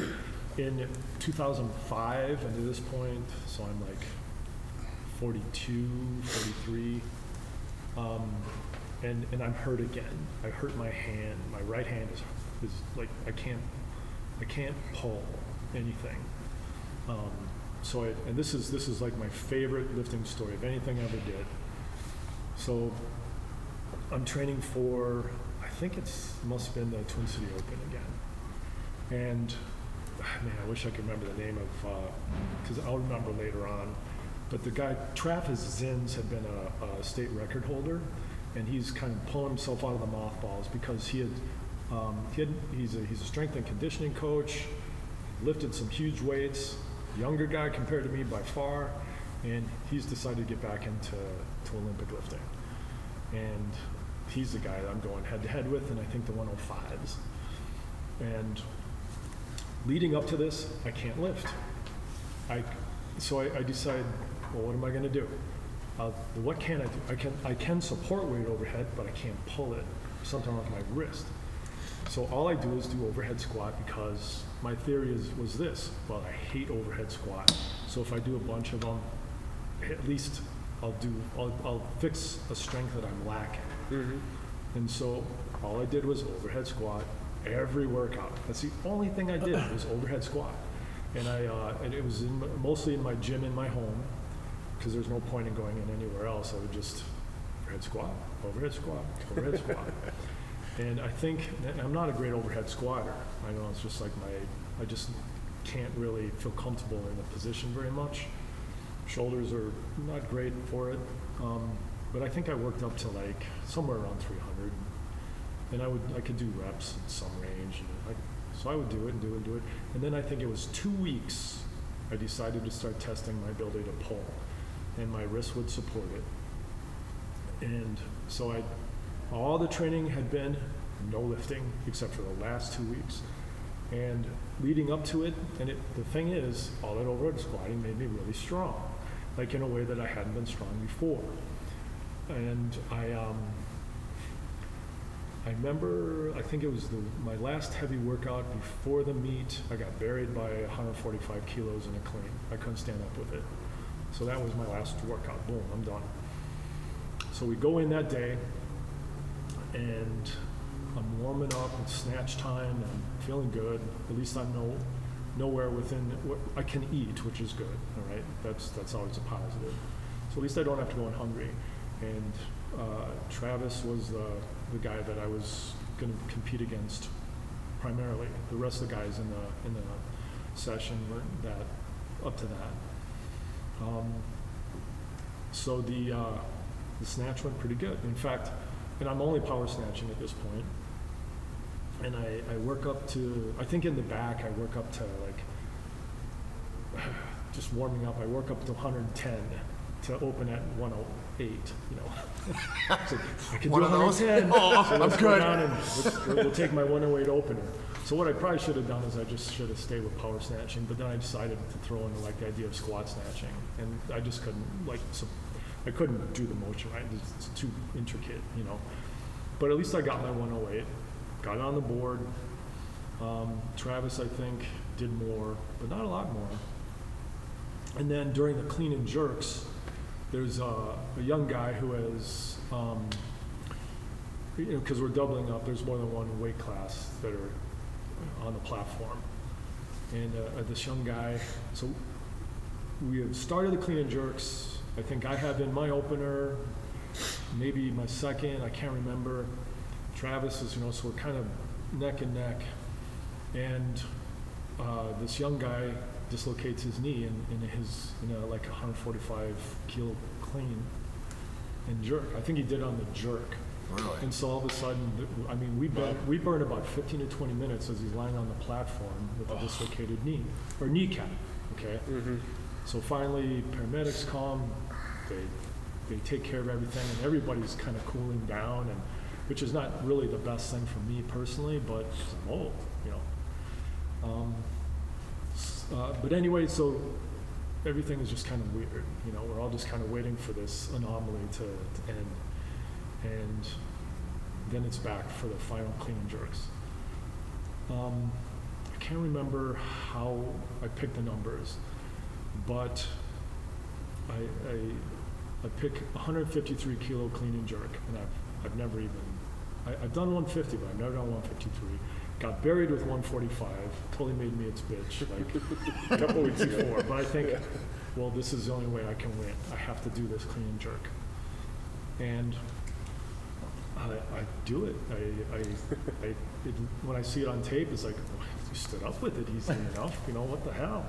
in 2005 and to this point, so I'm like 42, 43, and I'm hurt again. I hurt my hand. My right hand is like I can't pull anything. And this is like my favorite lifting story of anything I ever did. So I'm training for, I think must have been the Twin City Open again. And I wish I could remember the name of, because I'll remember later on. But the guy, Travis Zins, had been a state record holder, and he's kind of pulling himself out of the mothballs because he's a strength and conditioning coach, lifted some huge weights, younger guy compared to me by far, and he's decided to get back into Olympic lifting. And he's the guy that I'm going head to head with, and I think the 105s. And leading up to this, I can't lift. So I decide, well, what am I going to do? What can I do? I can support weight overhead, but I can't pull it. Something wrong with my wrist. So all I do is do overhead squat because my theory was this. Well, I hate overhead squat. So if I do a bunch of them, at least I'll fix a strength that I'm lacking. Mm-hmm. And so all I did was overhead squat every workout. That's the only thing I did was overhead squat. And it was mostly in my gym in my home because there's no point in going in anywhere else. I would just overhead squat, overhead squat, overhead squat. And I think, and I'm not a great overhead squatter. I know it's just like I just can't really feel comfortable in the position very much. Shoulders are not great for it. But I think I worked up to like somewhere around 300. And I could do reps in some range. So I would do it and do it and do it. And then I think it was 2 weeks, I decided to start testing my ability to pull. And my wrist would support it. And so all the training had been no lifting except for the last 2 weeks. And leading up to it, the thing is, all that overhead squatting made me really strong, like in a way that I hadn't been strong before. And I remember, I think it was my last heavy workout before the meet. I got buried by 145 kilos in a clean. I couldn't stand up with it. So that was my last workout. Boom, I'm done. So we go in that day, and I'm warming up. It's snatch time. I'm feeling good. At least I'm nowhere within what I can eat, which is good. All right, that's always a positive. So at least I don't have to go in hungry. And Travis was the guy that I was going to compete against primarily. The rest of the guys in the session weren't that up to that. So the snatch went pretty good. In fact, and I'm only power snatching at this point. And I work up to, I think in the back, I work up to like, just warming up, I work up to 110 to open at 108, you know. So I could do 110. Oh, so let's I'm go good. down and we'll take my 108 opener. So what I probably should have done is I just should have stayed with power snatching, but then I decided to throw in like the idea of squat snatching, and I just couldn't, I couldn't do the motion right. It's too intricate, you know. But at least I got my 108, got it on the board. Travis, I think, did more, but not a lot more. And then during the clean and jerks, there's a young guy who has, you know, because we're doubling up, there's more than one weight class that are on the platform. And this young guy, so we have started the clean and jerks. I think I have in my opener, maybe my second, I can't remember. Travis is, you know, so we're kind of neck and neck. And this young guy dislocates his knee in a like 145 kilo clean and jerk. I think he did on the jerk. Really? And so all of a sudden, I mean, we burn about 15 to 20 minutes as he's lying on the platform with a dislocated knee or kneecap. Okay. Mm-hmm. So finally, paramedics come. They take care of everything, and everybody's kind of cooling down, and which is not really the best thing for me personally, but I'm old, you know. But anyway, so everything is just kind of weird. You know, we're all just kind of waiting for this anomaly to end. And then it's back for the final clean and jerks. I can't remember how I picked the numbers, but I pick 153 kilo clean and jerk, and I've never even, I've done 150, but I've never done 153. Got buried with 145, totally made me its bitch like a couple weeks before. But I think, well, this is the only way I can win. I have to do this clean and jerk. And I do it. When I see it on tape, it's like, oh, you stood up with it easily enough. You know, what the hell?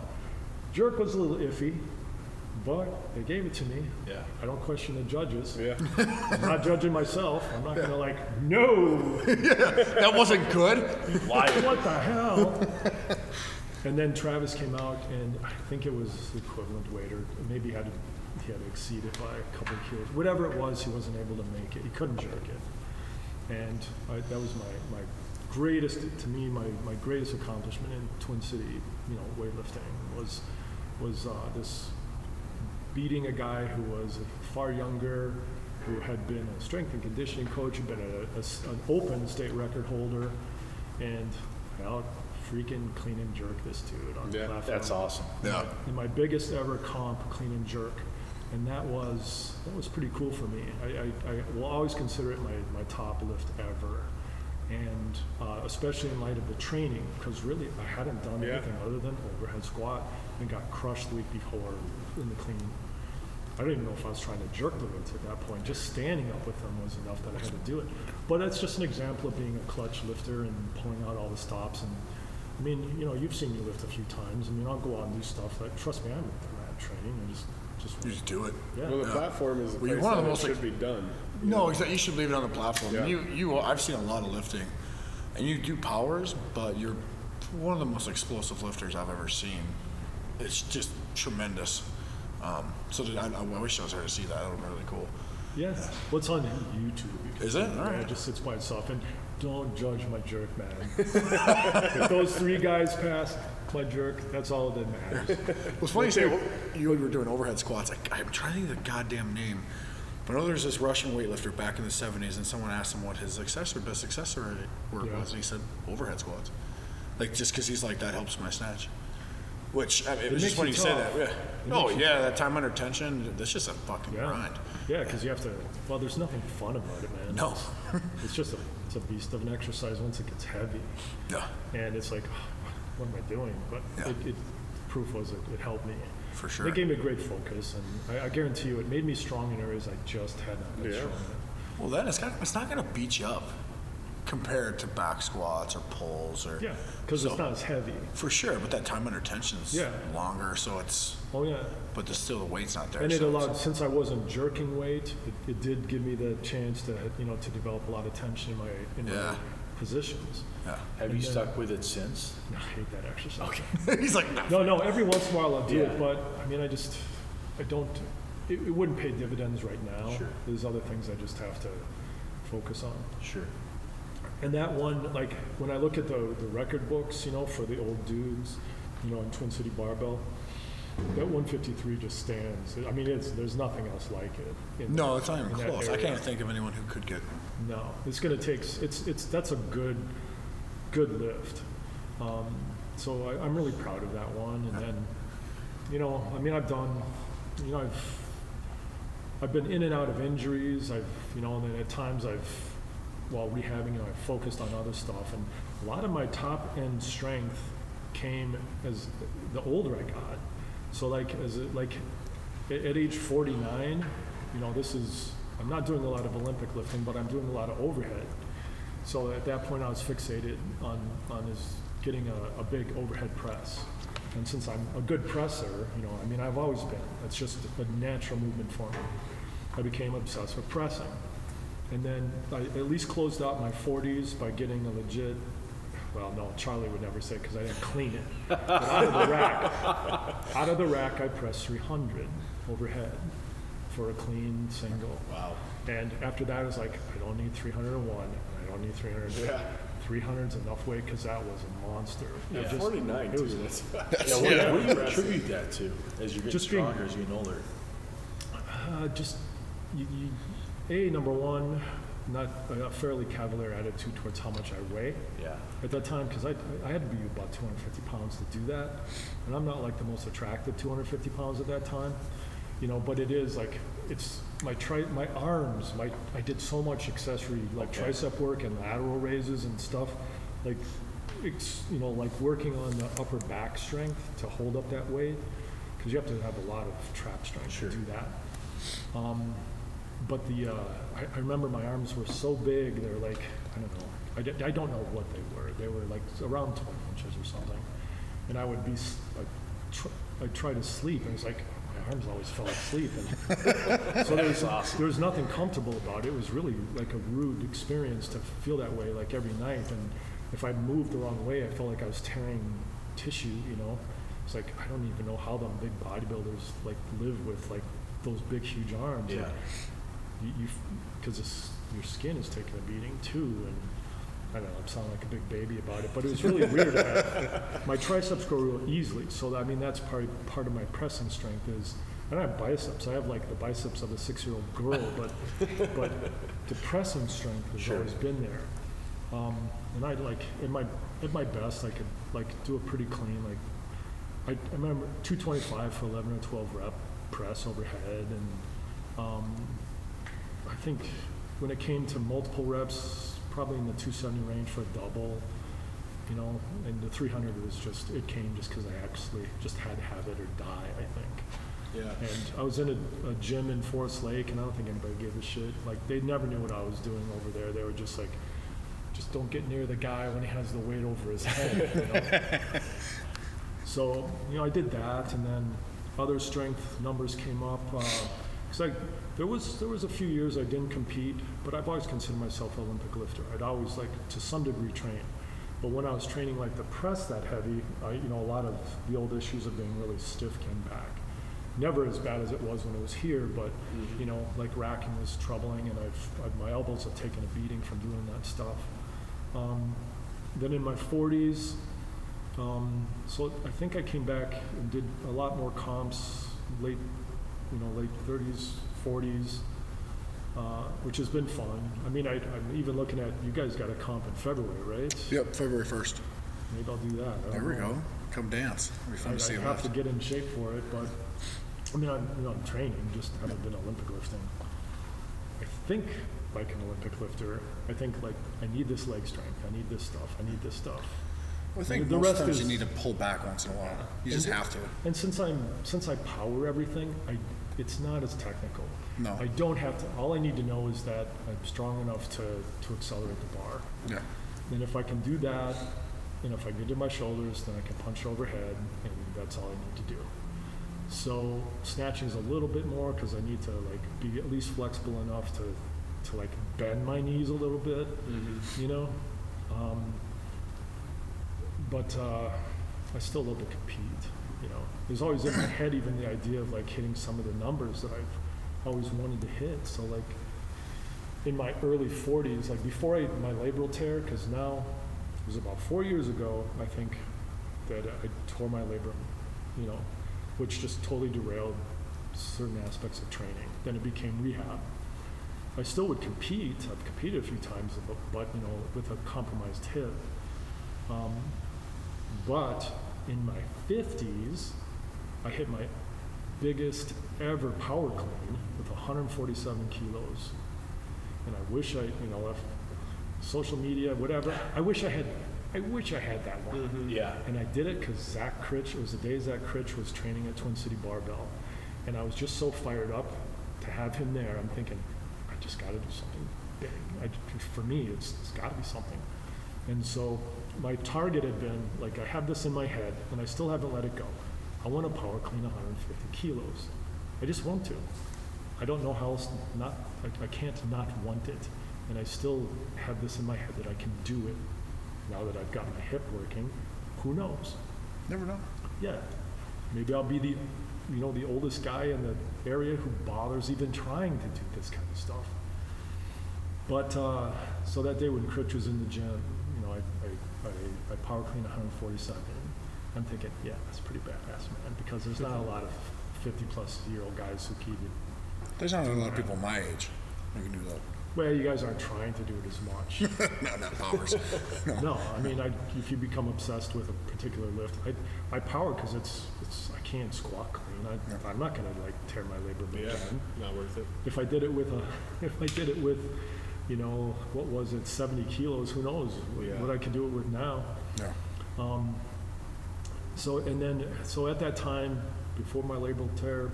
Jerk was a little iffy, but they gave it to me. Yeah. I don't question the judges. Yeah. I'm not judging myself. I'm not going to like, no. That wasn't good. What the hell? And then Travis came out, and I think it was the equivalent weight, or maybe he had to exceed it by a couple of kilos. Whatever it was, he wasn't able to make it. He couldn't jerk it. And that was my greatest, to me, my greatest accomplishment in Twin City, you know, weightlifting was this beating a guy who was far younger, who had been a strength and conditioning coach, had been an open state record holder, and out freaking clean and jerk this dude on the platform. That's awesome. Yeah. And my biggest ever comp, clean and jerk. And that was pretty cool for me. I will always consider it my top lift ever. And especially in light of the training, because really I hadn't done anything other than overhead squat and got crushed the week before in the clean. I don't even know if I was trying to jerk the weights at that point. Just standing up with them was enough that I had to do it. But that's just an example of being a clutch lifter and pulling out all the stops. And I mean, you know, you've seen me lift a few times. I mean, I'll go out and do stuff that, trust me, I'm at training and You just do it. yeah. Well, the platform is the Well, you're place one of that the it most, should be done. No, exactly. You should leave it on the platform. Yeah. I've seen a lot of lifting, and you do powers, but you're one of the most explosive lifters I've ever seen. It's just tremendous. I wish I was there to see that. That would be really cool. Yes. What's on YouTube? Is it? All right. It just sits by itself. And don't judge my jerk, man. If those 3 guys pass my jerk, that's all that matters. It was funny you say you were doing overhead squats. I'm trying to think of the goddamn name. But I know there's this Russian weightlifter back in the 70s, and someone asked him what his best accessory work was, and he said overhead squats. Like, just because he's like, that helps my snatch. Which, I mean, it was just when you say that. Yeah. That time under tension, that's just a fucking grind. Yeah, because you have to, well, there's nothing fun about it, man. No. It's just it's a beast of an exercise once it gets heavy. Yeah. And it's like, what am I doing? But proof was it helped me. For sure. It gave me great focus, and I guarantee you it made me strong in areas I just had not been strong in. Well, then it's not going to beat you up compared to back squats or pulls or... Yeah, because it's not as heavy. For sure, but that time under tension is longer, so it's... Oh, yeah. But still the weight's not there. And it allowed, since I wasn't jerking weight, it did give me the chance to, to develop a lot of tension in my positions. Yeah. Have you stuck with it since? No, I hate that exercise. Okay. He's like, no. No, every once in a while I'll do it, but I mean, I don't, it wouldn't pay dividends right now. Sure. There's other things I just have to focus on. Sure. And that one, like, when I look at the record books, for the old dudes, in Twin City Barbell, that 153 just stands. I mean, there's nothing else like it. No, it's not even close. I can't think of anyone who could get... No, it's going to take, that's a good lift. So I'm really proud of that one. And then, I mean, I've done, I've been in and out of injuries. And then at times while rehabbing, I've focused on other stuff. And a lot of my top end strength came as the older I got. So at age 49, I'm not doing a lot of Olympic lifting, but I'm doing a lot of overhead. So at that point I was fixated on getting a big overhead press. And since I'm a good presser, I mean, I've always been. It's just a natural movement for me. I became obsessed with pressing. And then I at least closed out my 40s by getting a legit, well, no, Charlie would never say because I didn't clean it. But out of the rack, I pressed 300 overhead for a clean single. Wow. And after that, I was like, I don't need 301. I don't need 300. Yeah. 300's enough weight because that was a monster. Yeah, 49 too. What do you attribute that to as you're getting stronger, as you're getting older? Number one, not a fairly cavalier attitude towards how much I weigh. Yeah. At that time, because I had to be about 250 pounds to do that, and I'm not like the most attractive 250 pounds at that time, but it is like, it's my arms, I did so much accessory, like tricep work and lateral raises and stuff, like, it's, like working on the upper back strength to hold up that weight, because you have to have a lot of trap strength to do that. But I remember my arms were so big, they were like, I don't know, I don't know what they were. They were like around 20 inches or something. And I would be, I'd try to sleep, and it's like, my arms always fell asleep. And so there was nothing comfortable about it. It was really like a rude experience to feel that way like every night. And if I moved the wrong way, I felt like I was tearing tissue, It's like, I don't even know how them big bodybuilders like live with like those big, huge arms. Yeah. Like, because your skin is taking a beating too, and I don't know, I'm sounding like a big baby about it, but it was really weird. My triceps grow real easily, so I mean that's part of my pressing strength is I don't have biceps. I have like the biceps of a 6-year-old girl, but the pressing strength has always been there. And I like at my best I could like do a pretty clean I remember 225 for 11 or 12 rep press overhead, and I think when it came to multiple reps, probably in the 270 range for a double, and the 300 it came just because I actually just had to have it or die, I think. Yeah. And I was in a gym in Forest Lake, and I don't think anybody gave a shit. Like, they never knew what I was doing over there. They were just like, just don't get near the guy when he has the weight over his head, So, I did that, and then other strength numbers came up. Because there was a few years I didn't compete, but I've always considered myself an Olympic lifter. I'd always to some degree train. But when I was training the press that heavy, a lot of the old issues of being really stiff came back. Never as bad as it was when it was here, but racking was troubling, and my elbows have taken a beating from doing that stuff. Then in my 40s, so I think I came back and did a lot more comps, late 30s, 40s, which has been fun. I mean, I'm even looking at, you guys got a comp in February, right? Yep, February 1st. Maybe I'll do that. There we go. Come dance. It'll be fun to see you I have lift. to get in shape for it, but I mean, I'm training, just haven't been Olympic lifting. I think like an Olympic lifter, I think like I need this leg strength, I need this stuff, I need this stuff. Well, I think the most rest times is- you need to pull back once in a while. You just have to. And since I power everything, it's not as technical. No. I don't have to. All I need to know is that I'm strong enough to accelerate the bar. Yeah. And if I can do that, and if I get to my shoulders, then I can punch overhead, and that's all I need to do. So snatching is a little bit more because I need to like be at least flexible enough to like bend my knees a little bit, you know. But I still love to compete, you know. There's always in my head even the idea of like hitting some of the numbers that I've always wanted to hit. So like in my early 40s, like before my labral tear, because now it was about 4 years ago, I think, that I tore my labrum, you know, which just totally derailed certain aspects of training. Then it became rehab. I still would compete. I've competed a few times, but you know, with a compromised hip. But in my 50s, I hit my biggest ever power clean with 147 kilos. And I wish if social media, whatever, I wish I had that one. Yeah. And I did it because Zach Critch, it was the day Zach Critch was training at Twin City Barbell. And I was just so fired up to have him there. I'm thinking, I just got to do something big. For me, it's got to be something. And so my target had been, like, I have this in my head, and I still haven't let it go. I want to power clean 150 kilos. I just want to. I don't know how else I can't not want it. And I still have this in my head that I can do it. Now that I've got my hip working, who knows? Never know. Yeah. Maybe I'll be the oldest guy in the area who bothers even trying to do this kind of stuff. But, so that day when Critch was in the gym, you know, I power clean 147. I'm thinking, yeah, that's pretty badass, man, because there's not a lot of 50-plus-year-old guys who keep it. There's not a lot of people my age who can do that. Well, you guys aren't trying to do it as much. No, not powers. No, I mean, if you become obsessed with a particular lift, I power because I can't squat clean. I'm not gonna like tear my labrum again. Not worth it. If I did it with you know, what was it, 70 kilos? Who knows what I can do it with now? Yeah. So at that time, before my labral tear,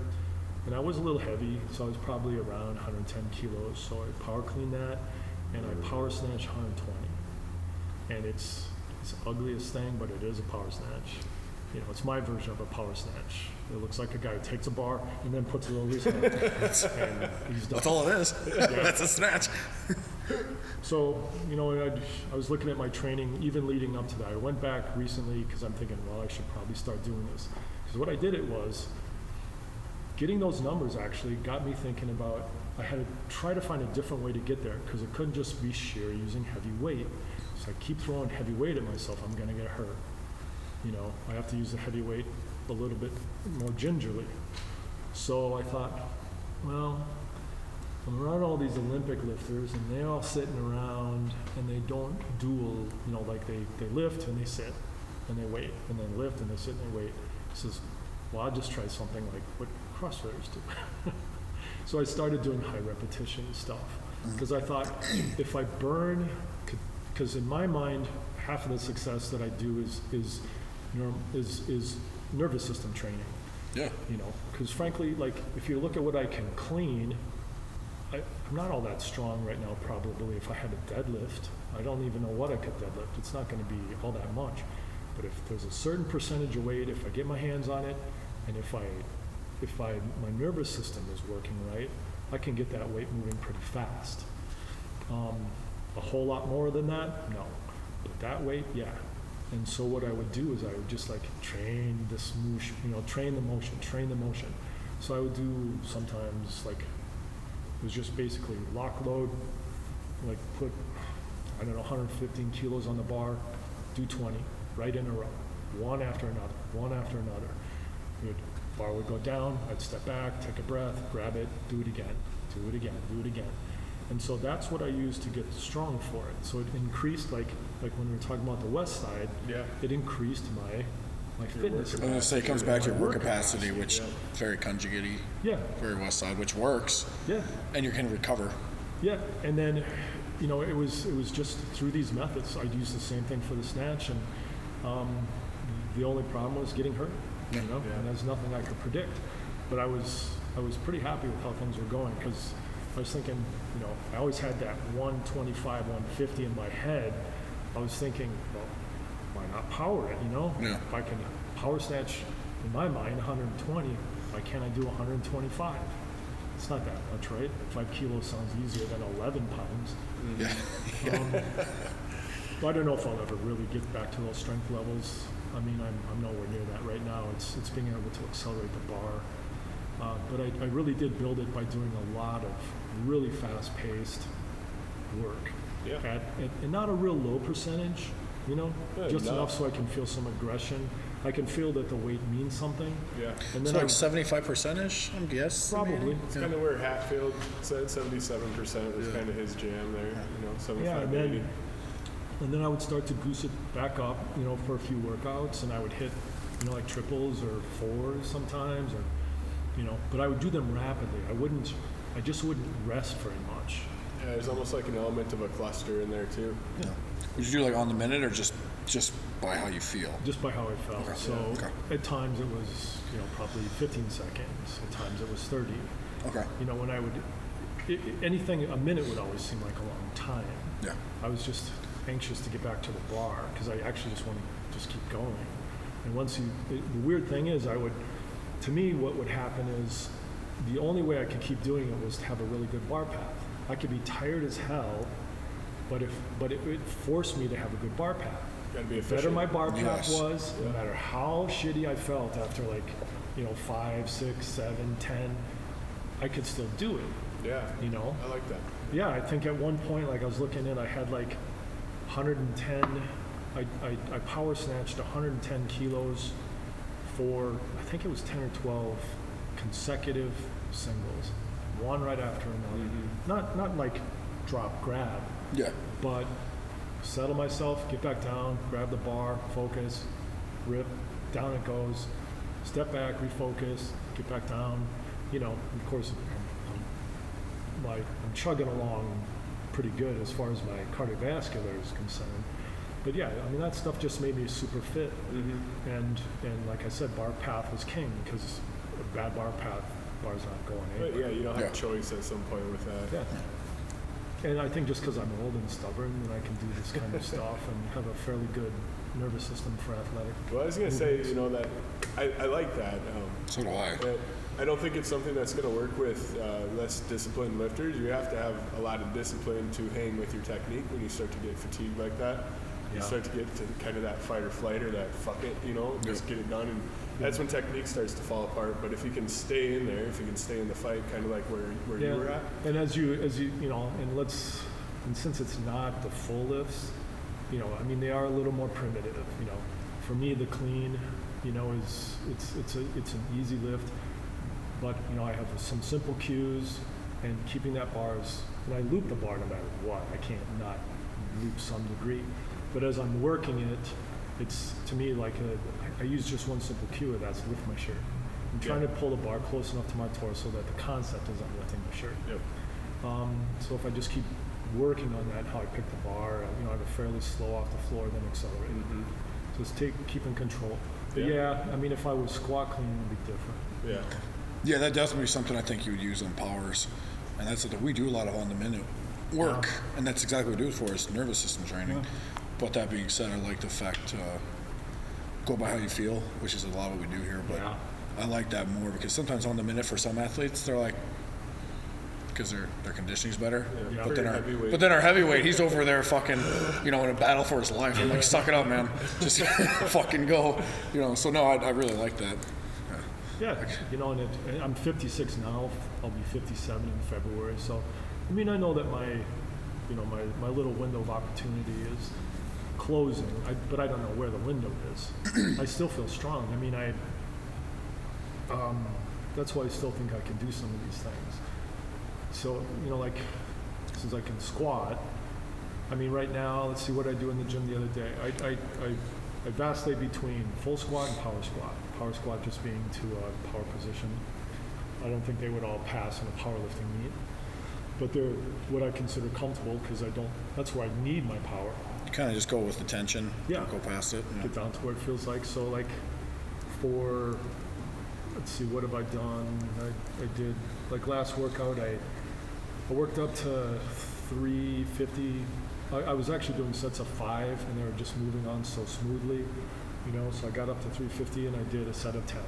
and I was a little heavy, so I was probably around 110 kilos. So I power clean that, and I power snatch 120. And it's the ugliest thing, but it is a power snatch. You know, it's my version of a power snatch. It looks like a guy who takes a bar and then puts a little grease on it, and he's done. That's all it is. That's a snatch. So, you know, I was looking at my training even leading up to that. I went back recently because I'm thinking, well, I should probably start doing this. Because what I did was, getting those numbers actually got me thinking about, I had to try to find a different way to get there because it couldn't just be sheer using heavy weight. So I keep throwing heavy weight at myself, I'm going to get hurt. You know, I have to use the heavy weight a little bit more gingerly. So I thought, well, I'm around all these Olympic lifters and they're all sitting around and they don't dual, you know, like they lift and they sit and they wait and then lift and they sit and they wait. He says, well, I'll just try something like what CrossFitters do. So I started doing high repetition stuff because I thought if I burn, because in my mind, half of the success that I do is nervous system training. Yeah. You know, because frankly, like if you look at what I can clean, I'm not all that strong right now. Probably if I had a deadlift, I don't even know what I could deadlift. It's not going to be all that much. But if there's a certain percentage of weight, if I get my hands on it, and if my nervous system is working right, I can get that weight moving pretty fast. A whole lot more than that, no. But that weight, yeah. And so what I would do is I would just like train this motion, you know, train the motion. So I would do sometimes like, it was just basically lock load, like put, 115 kilos on the bar, do 20, right in a row, one after another. Bar would go down, I'd step back, take a breath, grab it, do it again. And so that's what I used to get strong for it. So it increased, like when we were talking about the west side, it increased my fitness. I was going to say, it comes back to your work capacity, which is very conjugate-y, very west side, which works. Yeah. And you can recover. Yeah, and then, it was just through these methods. I'd use the same thing for the snatch, and the only problem was getting hurt, and there's nothing I could predict. But I was pretty happy with how things were going, because I was thinking, I always had that 125, 150 in my head. I was thinking, well, why not power it, Yeah. If I can power snatch, in my mind, 120, why can't I do 125? It's not that much, right? 5 kilos sounds easier than 11 pounds. Yeah. I don't know if I'll ever really get back to those strength levels. I mean, I'm nowhere near that right now. It's being able to accelerate the bar. But I really did build it by doing a lot of really fast-paced work. Yeah. And not a real low percentage, just enough so I can feel some aggression. I can feel that the weight means something. Yeah. And then so like 75%-ish, I'm guessing? Probably. It's kind of where Hatfield said 77% was kind of his jam there, 75, 80. And then I would start to goose it back up, for a few workouts, and I would hit, like triples or fours sometimes, or, but I would do them rapidly. I just wouldn't rest very much. Yeah, there's almost like an element of a cluster in there too. Yeah. Would you do like on the minute or just by how you feel? Just by how I felt. Okay. So at times it was, probably 15 seconds. At times it was 30. Okay. When I would, anything, a minute would always seem like a long time. Yeah. I was just anxious to get back to the bar because I actually just want to just keep going. And the weird thing is to me, what would happen is the only way I could keep doing it was to have a really good bar path. I could be tired as hell, but it forced me to have a good bar path. Gotta be efficient. The better my bar path was, no matter how shitty I felt after 5, 6, 7, 10, I could still do it. Yeah. I like that. Yeah, I think at one point, I was looking in, I had 110. I power snatched 110 kilos for, I think it was 10 or 12 consecutive singles, one right after another. Mm-hmm. Not like drop, grab. Yeah. But settle myself, get back down, grab the bar, focus, rip, down it goes, step back, refocus, get back down. Of course, I'm chugging along pretty good as far as my cardiovascular is concerned. But yeah, that stuff just made me super fit. Mm-hmm. And like I said, bar path was king, because a bad bar path, bar's not going anywhere. But yeah, you don't have a choice at some point with that. Yeah. And I think just because I'm old and stubborn, and I can do this kind of stuff and have a fairly good nervous system for athletic. Well, I was going to say, that I like that. So do I. I don't think it's something that's going to work with less disciplined lifters. You have to have a lot of discipline to hang with your technique when you start to get fatigued like that. You start to get to kind of that fight or flight or that fuck it, just get it done. And that's when technique starts to fall apart. But if you can stay in there, if you can stay in the fight, kind of like where you were at. And as you and since it's not the full lifts, they are a little more primitive. For me, the clean, is it's an easy lift. But I have some simple cues, and keeping that bar and I loop the bar no matter what. I can't not loop some degree. But as I'm working it, it's to me I use just one simple cue, and that's lift my shirt. I'm trying to pull the bar close enough to my torso that the concept is I'm lifting the shirt. Yep. So if I just keep working on that, how I pick the bar, I have a fairly slow off the floor, then accelerate. Mm-hmm. Just keep in control. But if I was squat clean, it would be different. Yeah. Yeah, that definitely be something I think you would use on powers. And that's something we do a lot of on the minute work. And that's exactly what we do it for, is nervous system training. Yeah. But that being said, I like the fact, go by how you feel, which is a lot of what we do here. But I like that more, because sometimes on the minute for some athletes, they're like, because their conditioning's better. Yeah. But then our heavyweight, he's over there fucking, in a battle for his life. I'm like, suck it up, man. Just fucking go. So no, I really like that. Yeah, and I'm 56 now. I'll be 57 in February. So, I know that my little window of opportunity is closing, but I don't know where the window is. I still feel strong. I mean, that's why I still think I can do some of these things. So, like, since I can squat, I mean, right now, let's see what I do in the gym the other day. I vacillate between full squat and power squat. Power squat just being to a power position. I don't think they would all pass in a powerlifting meet, but they're what I consider comfortable because that's where I need my power. You kind of just go with the tension. Yeah. Go past it. Get down to where it feels like. So, like, let's see, what have I done? I did, like, last workout, I worked up to 350. I was actually doing sets of 5, and they were just moving on so smoothly, so I got up to 350, and I did a set of 10.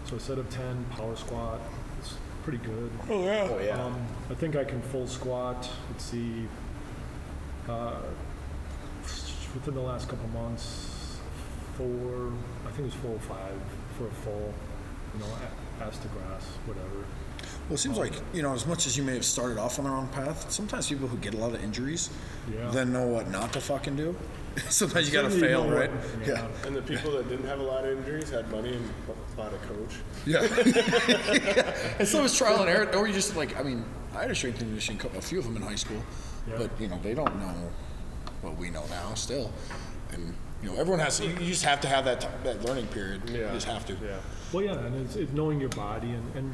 So a set of 10, power squat, it's pretty good. Oh, yeah. I think I can full squat, let's see, within the last couple months, I think it was 405 for a full, ass to grass, whatever. Well, it seems like, as much as you may have started off on the wrong path, sometimes people who get a lot of injuries then know what not to fucking do. Sometimes you got to fail, right? Yeah. And the people that didn't have a lot of injuries had money and bought a coach. Yeah. And so it's trial and error. Or you just I had a strength and conditioning coach, a few of them in high school, but, they don't know what we know now still. And, everyone has to, you just have to have that learning period. Yeah. You just have to. Yeah. Well, yeah, and it's knowing your body and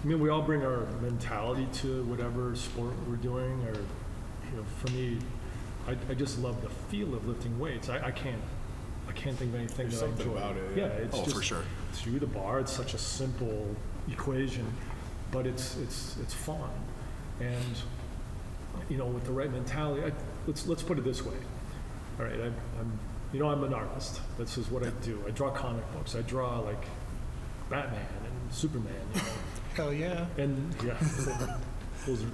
we all bring our mentality to whatever sport we're doing, or, for me, I just love the feel of lifting weights. I can't think of anything There's that I something enjoy. about it. Yeah, it's just, for sure. It's you, the bar. It's such a simple equation, but it's fun, and with the right mentality. Let's put it this way. All right, I'm an artist. This is what I do. I draw comic books. I draw like Batman and Superman. Hell yeah. And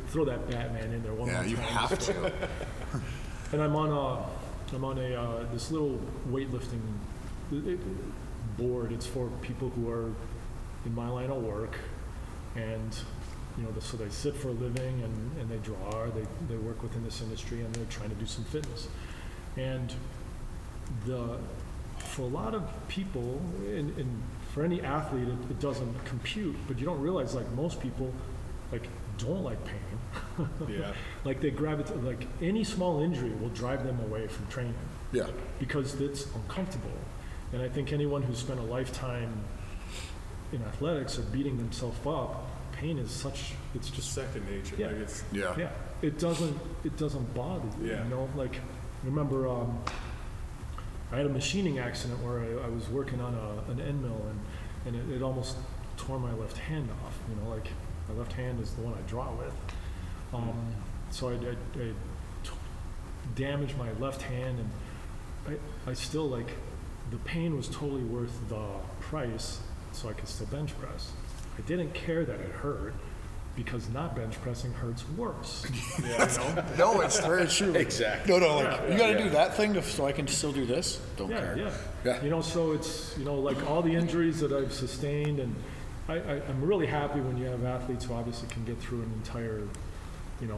throw that Batman in there one more time. Yeah, you have to. And I'm on this little weightlifting board. It's for people who are in my line of work, and so they sit for a living and they draw. They work within this industry, and they're trying to do some fitness. And for a lot of people, and for any athlete, it doesn't compute. But you don't realize, like, most people, like, don't like pain. Yeah. Like, they gravitate, like, any small injury will drive them away from training. Yeah. Because it's uncomfortable. And I think anyone who's spent a lifetime in athletics or beating themselves up, pain is it's just second nature. Yeah. Like it's, yeah. It doesn't bother you. Yeah. Like, remember, I had a machining accident where I was working on an end mill, and it almost tore my left hand off. Like, my left hand is the one I draw with. So I damaged my left hand, and I still, like, the pain was totally worth the price, so I could still bench press. I didn't care that it hurt, because not bench pressing hurts worse. yeah. No, it's very true. Exactly. No, like, you got to do that thing so I can still do this. Don't care. Yeah. So it's, like, all the injuries that I've sustained, and I'm really happy when you have athletes who obviously can get through an entire,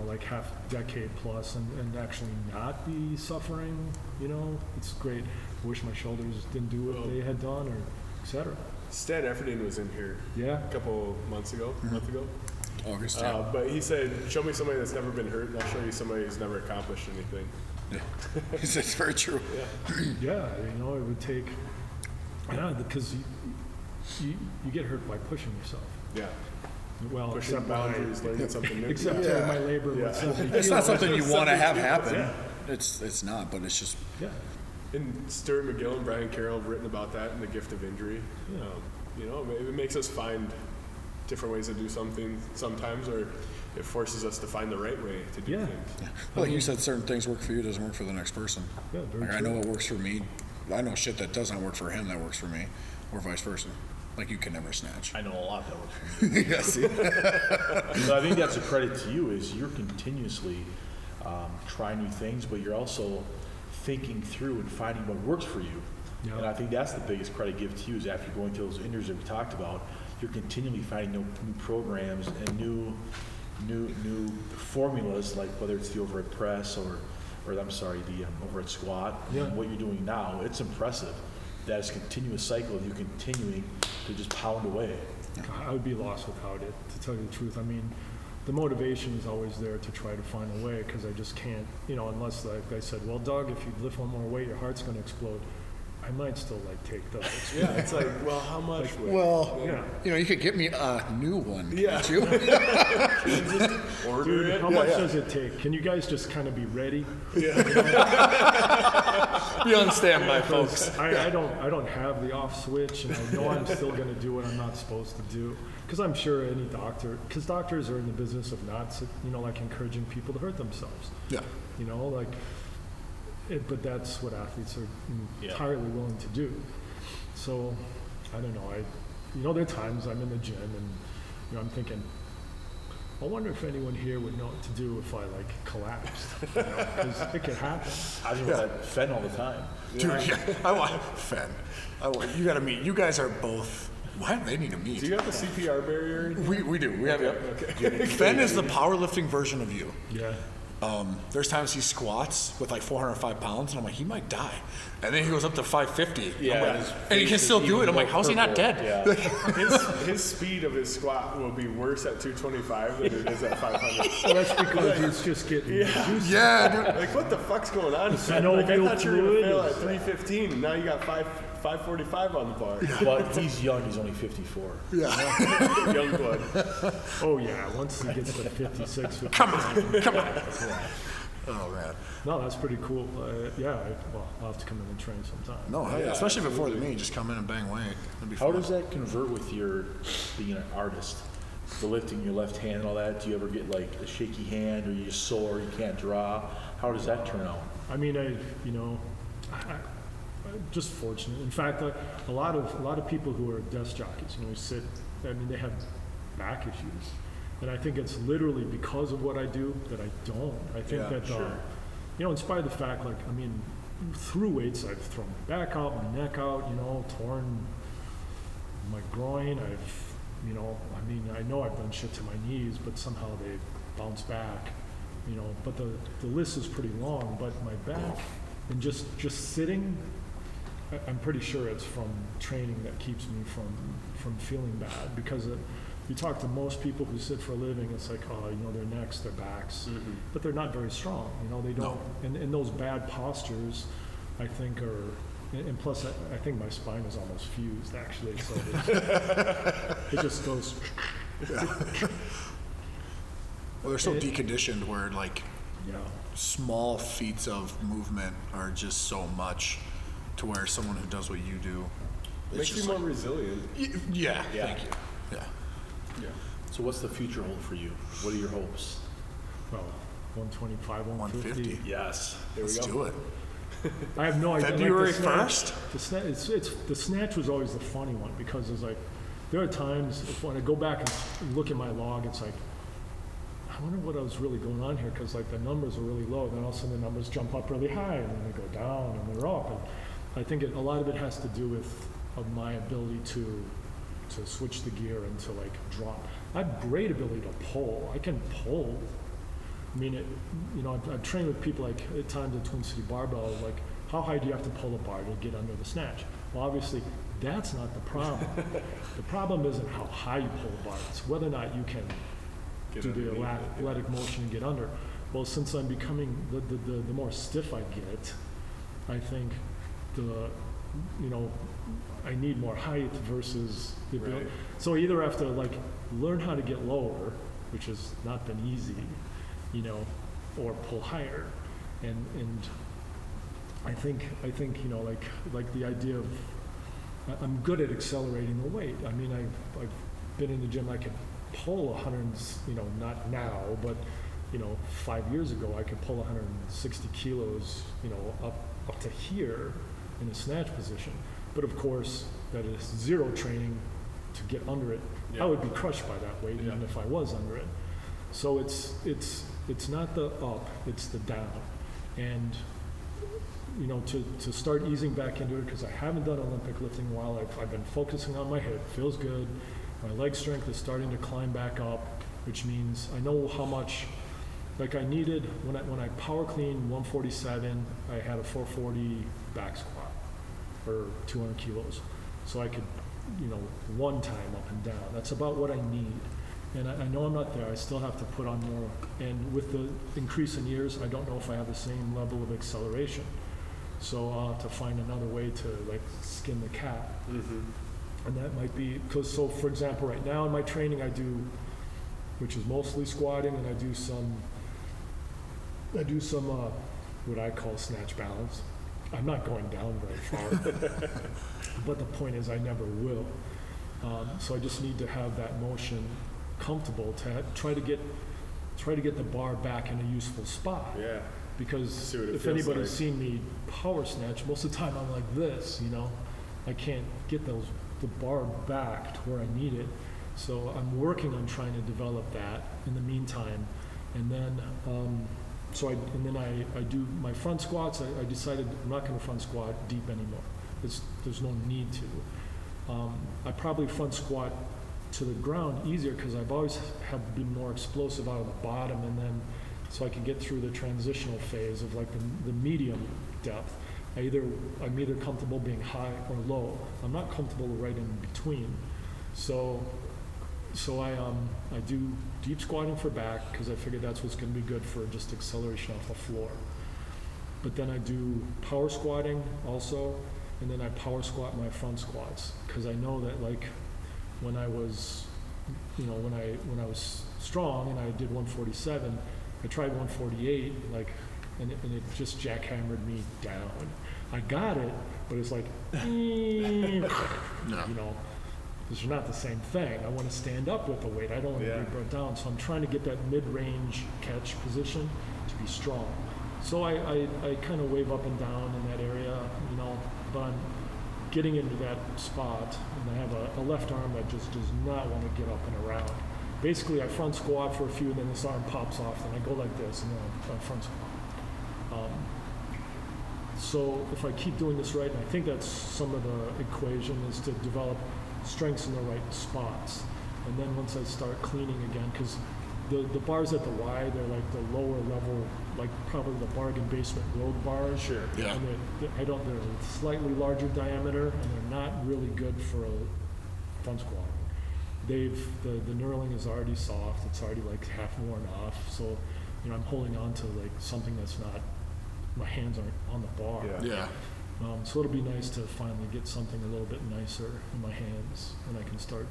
like, half decade plus and actually not be suffering. It's great. I wish my shoulders didn't do what they had done, or et cetera. Stan Efferding was in here a couple months ago, a month ago. August. But he said, show me somebody that's never been hurt, and I'll show you somebody who's never accomplished anything. Yeah. It's very true. Yeah, it would take, because you get hurt by pushing yourself. Yeah. Well, Push some boundaries, learning something new. Except my labor. It's not something you want to have happen. Yeah. It's not, but it's just. Yeah. And Stuart McGill and Brian Carroll have written about that in The Gift of Injury. Yeah. It makes us find different ways to do something sometimes, or it forces us to find the right way to do things. Yeah. Well, like you said, certain things work for you, doesn't work for the next person. Yeah, very I know what works for me. I know shit that does not work for him that works for me, or vice versa. Like, you can never snatch. I know a lot that works for me. Yes. So I think that's a credit to you, is you're continuously trying new things, but you're also thinking through and finding what works for you. Yeah. And I think that's the biggest credit give to you, is after going through those injuries that we talked about, you're continually finding new programs and new new formulas, like whether it's the overhead press or I'm sorry, the overhead squat, what you're doing now, it's impressive. That is a continuous cycle of you continuing to just pound away. I would be lost without it, to tell you the truth. I mean, the motivation is always there to try to find a way, because I just can't, unless, like I said, well, Doug, if you lift one more weight, your heart's going to explode. I might still take those. Yeah, it's like, well, how much? Well, you could get me a new one. Yeah. Can't you? Can you just order Dude, it? how much does it take? Can you guys just kind of be ready? Yeah. You understand, my folks. I don't have the off switch, and I know I'm still going to do what I'm not supposed to do. Because I'm sure any doctor, because doctors are in the business of not, like encouraging people to hurt themselves. Yeah. But that's what athletes are entirely willing to do. So, I don't know. There are times I'm in the gym and, I'm thinking, I wonder if anyone here would know what to do if I collapsed. Because it could happen. I do that Fen all the time. Dude, I want Fen. You got to meet. You guys are both. Why do they need to meet? Do you have the CPR barrier? We do. We have it. Okay. Fen is the powerlifting version of you. Yeah. There's times he squats with 405 pounds, and I'm like, he might die. And then he goes up to 550. Yeah, and he can still do it. I'm like, how's he not dead? Yeah. His speed of his squat will be worse at 225 than it is at 500. Well, that's because he's just getting juicy. Yeah, dude. Like, what the fuck's going on? I thought you were going to fail at 315, and now you got 545 on the bar. But he's young. He's only 54. Yeah. Young blood. Oh, yeah. Once he gets to 56. Come on. Oh, man. No, that's pretty cool. I'll have to come in and train sometime. No, especially before the meet, just come in and bang away. That'd be How fun. does that convert with your being an artist? The lifting your left hand and all that. Do you ever get a shaky hand, or you just sore, you can't draw? How does that turn out? I mean, I'm just fortunate. In fact, a lot of people who are desk jockeys, sit. I mean, they have back issues, and I think it's literally because of what I do that I don't. I think that, in spite of the fact, through weights, I've thrown my back out, my neck out, torn my groin. I know I've done shit to my knees, but somehow they bounce back. But the list is pretty long. But my back and just sitting, I'm pretty sure it's from training that keeps me from feeling bad. Because you talk to most people who sit for a living, it's like, their necks, their backs, but they're not very strong. They don't. No. And those bad postures, I think, are. And plus, I think my spine is almost fused, actually. So it just goes. Well, they're so deconditioned where small feats of movement are just so much to where someone who does what you do makes you more resilient. Yeah. Thank you. Yeah. So what's the future hold for you? What are your hopes? Well, 125, 150. Yes. Let's do it. I have no idea. February 1st? The snatch was always the funny one, because it's there are times when I go back and look at my log, it's I wonder what was really going on here, because the numbers are really low, then all of a sudden the numbers jump up really high, and then they go down, and they're up. And I think a lot of it has to do with my ability to switch the gear and to drop. I have great ability to pull. I can pull. I mean, I've trained with people at times at Twin City Barbell, how high do you have to pull a bar to get under the snatch? Well, obviously, that's not the problem. The problem isn't how high you pull a bar. It's whether or not you can do the athletic motion and get under. Well, since I'm becoming, the more stiff I get, I think I need more height versus the ability. Right. So I either have to learn how to get lower, which has not been easy, or pull higher, and I think the idea of I'm good at accelerating the weight. I mean, I've been in the gym. I could pull 100, not now, but 5 years ago, I could pull 160 kilos, up to here in a snatch position. But of course, that is zero training to get under it. I would be crushed by that weight, even if I was under it. So it's not the up, it's the down. And to start easing back into it, because I haven't done Olympic lifting in a while. I've been focusing on my hip, feels good. My leg strength is starting to climb back up. which means I know how much, like I needed, when I power clean 147, I had a 440 back squat, or 200 kilos. So I could, one time up and down. That's about what I need. And I know I'm not there. I still have to put on more. And with the increase in years, I don't know if I have the same level of acceleration. So I'll have to find another way to like skin the cat. Mm-hmm. And that might be, because so for example, right now in my training I do, which is mostly squatting, and I do some what I call snatch balance. I'm not going down very far, but the point is I never will. So I just need to have that motion comfortable to try to get the bar back in a useful spot. Yeah. Because if anybody's seen me power snatch, most of the time I'm like this, I can't get the bar back to where I need it. So I'm working on trying to develop that in the meantime. And then, I do my front squats. I decided I'm not going to front squat deep anymore. There's no need to. I probably front squat to the ground easier because I've always have been more explosive out of the bottom, and then so I can get through the transitional phase of like the medium depth. I'm either comfortable being high or low. I'm not comfortable right in between. So I do deep squatting for back because I figured that's what's going to be good for just acceleration off the floor. But then I do power squatting also, and then I power squat my front squats because I know that like when I was, when I was strong and I did 147, I tried 148 and it just jackhammered me down. I got it, but it's like, because they're not the same thing. I want to stand up with the weight. I don't want to be brought down. So I'm trying to get that mid-range catch position to be strong. So I kind of wave up and down in that area, but I'm getting into that spot, and I have a left arm that just does not want to get up and around. Basically, I front squat for a few, and then this arm pops off, and I go like this, and then I front squat. So if I keep doing this right, and I think that's some of the equation is to develop strengths in the right spots. And then once I start cleaning again, because the bars at the Y, they're like the lower level, like probably the bargain basement road bars. Sure. Yeah. And they're slightly larger diameter, and they're not really good for a front squat. The knurling is already soft. It's already like half worn off. So, I'm holding on to like something that's not, my hands aren't on the bar. Yeah. So it'll be nice to finally get something a little bit nicer in my hands, and I can start,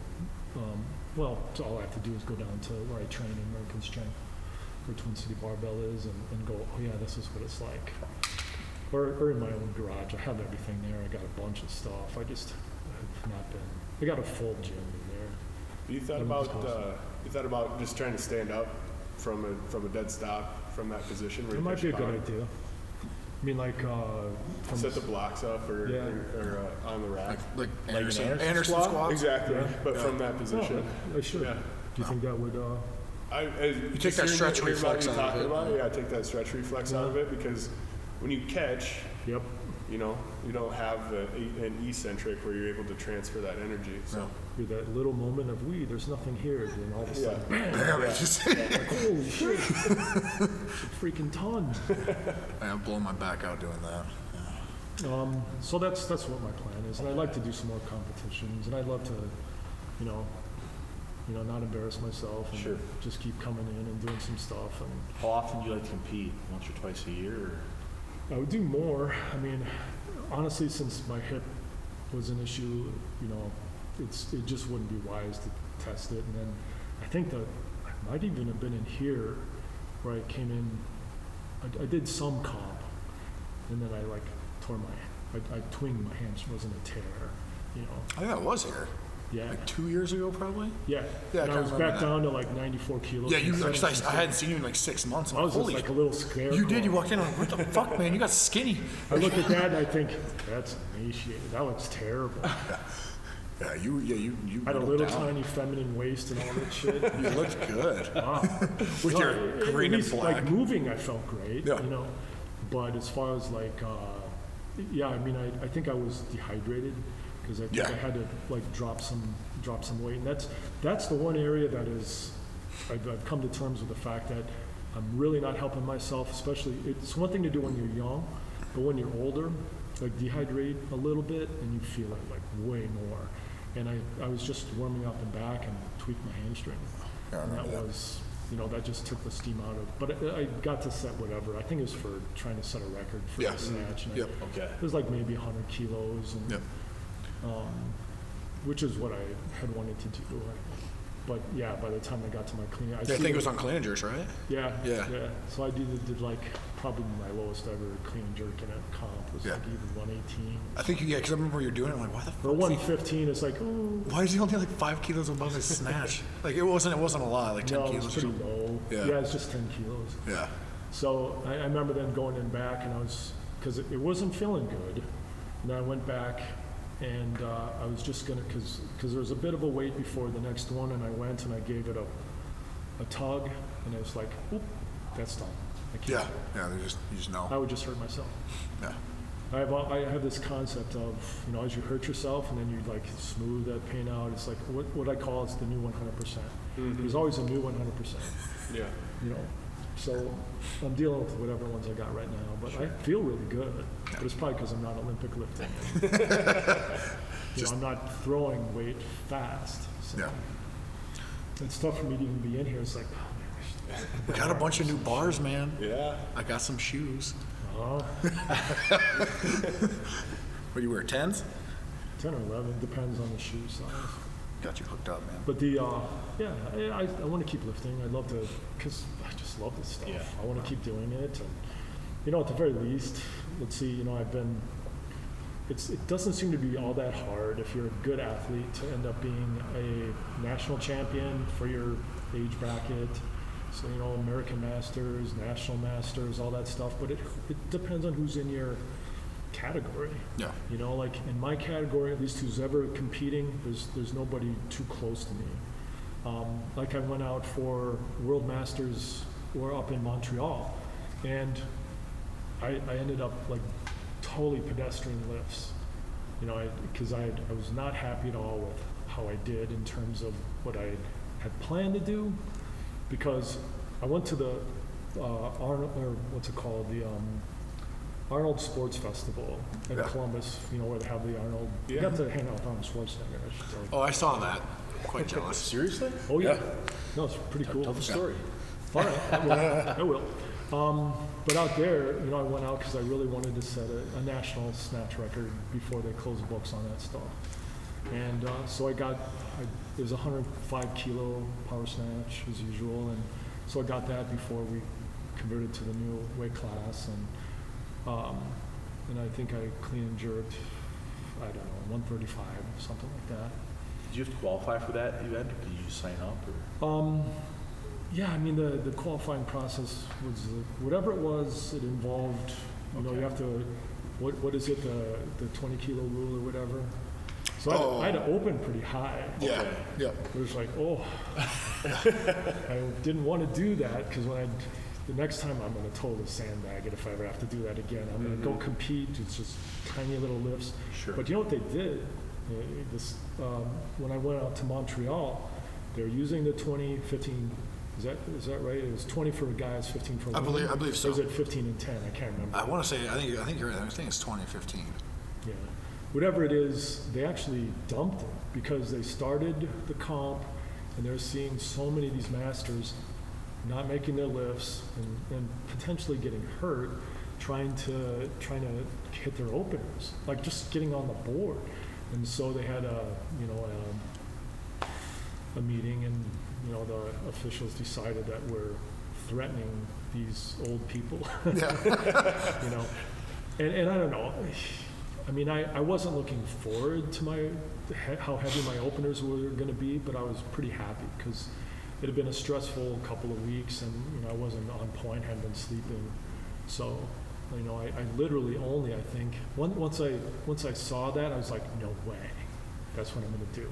so all I have to do is go down to where I train in American Strength, where Twin City Barbell is, and go, oh yeah, this is what it's like. Or in my own garage. I have everything there. I got a bunch of stuff. I just have not been, I got a full gym in there. You thought about just trying to stand up from a dead stop from that position? It might be a good idea. I mean, like set the blocks up or on the rack, like Anderson squat. Exactly, but from that position. I should. Yeah. Do you think that would? You take that stretch reflex out of it. Yeah, take that stretch reflex out of it, because when you catch, Yep. you don't have an eccentric where you're able to transfer that energy. So. With that little moment of there's nothing here, then all of a sudden, Yeah. holy shit, it's a freaking ton. I'm blowing my back out doing that. Yeah. So that's what my plan is, and I'd like to do some more competitions, and I'd love to, not embarrass myself, and just keep coming in and doing some stuff. And how often do you like to compete? Once or twice a year? Or? I would do more. I mean, honestly, since my hip was an issue, it just wouldn't be wise to test it. And then I think that I might even have been in here where I came in, I did some comp, and then I tore I twinged my hamstring, wasn't a tear, I think I was here. Yeah. Like 2 years ago, probably? Yeah. Yeah, And I was back down to like 94 kilos. Yeah, I hadn't seen you in like 6 months. I was just like a little scared. You did. You walked in. I'm like, what the fuck, man? You got skinny. I look at that and I think, that's emaciated. That looks terrible. Yeah, you I had a little tiny feminine waist and all that shit. You looked good. Wow. With your green and black. Like moving, I felt great. Yeah. But as far as I think I was dehydrated because I think I had to drop some weight, and that's the one area that is I've come to terms with the fact that I'm really not helping myself, especially, it's one thing to do when you're young, but when you're older, like dehydrate a little bit and you feel it like way more. And I was just warming up and back and tweaked my hamstring. And that was, that just took the steam out of, but I got to set whatever. I think it was for trying to set a record for the snatch. And Okay. It was like maybe 100 kilos, and which is what I had wanted to do. But yeah, by the time I got to my clean, I think it was on clean and jerks, right? Yeah. So I did like probably my lowest ever clean and jerk in a comp was like either 118. I think because I remember you were doing it. I'm like, why the fuck? Or 115 is like, oh. Why is he only like 5 kilos above his snatch? Like it wasn't a lot, like 10 kilos. No, it was pretty low. Yeah, it's just 10 kilos. Yeah. So I remember then going in back, and I was, because it wasn't feeling good, and I went back. And I was just gonna, cause there was a bit of a wait before the next one, and I went and I gave it a tug, and it was like, oop, that's done. I can't. Yeah. You just know. I would just hurt myself. Yeah. I have this concept of, as you hurt yourself and then you like smooth that pain out. It's like what I call is the new 100%. Mm-hmm. There's always a new 100%. Yeah. So I'm dealing with whatever ones I got right now, but I feel really good. But it's probably because I'm not Olympic lifting. I'm not throwing weight fast. So it's tough for me to even be in here. It's like, oh man, we got a bunch of new bars, man. Yeah. I got some shoes. Oh. What do you wear, 10s? 10 or 11, depends on the shoe size. Got you hooked up, man. But I want to keep lifting. I'd love to, because I just love this stuff. Yeah. I want to keep doing it. And, at the very least, let's see, it doesn't seem to be all that hard if you're a good athlete to end up being a national champion for your age bracket. So, American Masters, National Masters, all that stuff. But it depends on who's in your category. Yeah. Like in my category, at least who's ever competing, there's nobody too close to me. Like I went out for World Masters or up in Montreal, and I ended up like totally pedestrian lifts, because I was not happy at all with how I did in terms of what I had planned to do, because I went to the Arnold, or what's it called, the Arnold Sports Festival in Columbus, where they have the Arnold. You got to hang out with Arnold Schwarzenegger, I should tell you. Oh, I saw that. Quite jealous. Seriously? Oh, yeah. No, it's pretty cool. Tell the story. All right, I will. But out there, I went out because I really wanted to set a national snatch record before they close the books on that stuff. And so it was a 105 kilo power snatch as usual, and so I got that before we converted to the new weight class, and I think I clean and jerked, I don't know, 135, something like that. Did you have to qualify for that event, or did you just sign up? Or? Yeah, I mean, the qualifying process was, whatever it was, it involved, you have to, what is it, the 20 kilo rule or whatever? So I had to open pretty high. Yeah, yeah. It was like, I didn't want to do that, because the next time I'm going to totally sandbag it if I ever have to do that again. I'm going to go compete. It's just tiny little lifts. Sure. But you know what they did? When I went out to Montreal, they were using the 20-15. Is that right? It was 20 for guys, 15 for women. I believe so. Or was it 15 and 10? I can't remember. I want to say, I think you're right. I think it's 20-15. Yeah. Whatever it is, they actually dumped it because they started the comp and they're seeing so many of these masters not making their lifts and potentially getting hurt trying to hit their openers, like just getting on the board. And so they had a meeting, and the officials decided that we're threatening these old people. Yeah. And I don't know. I mean, I wasn't looking forward to how heavy my openers were going to be, but I was pretty happy because it had been a stressful couple of weeks, and I wasn't on point, hadn't been sleeping. So, I literally only, I think, once I saw that, I was like, no way, that's what I'm going to do.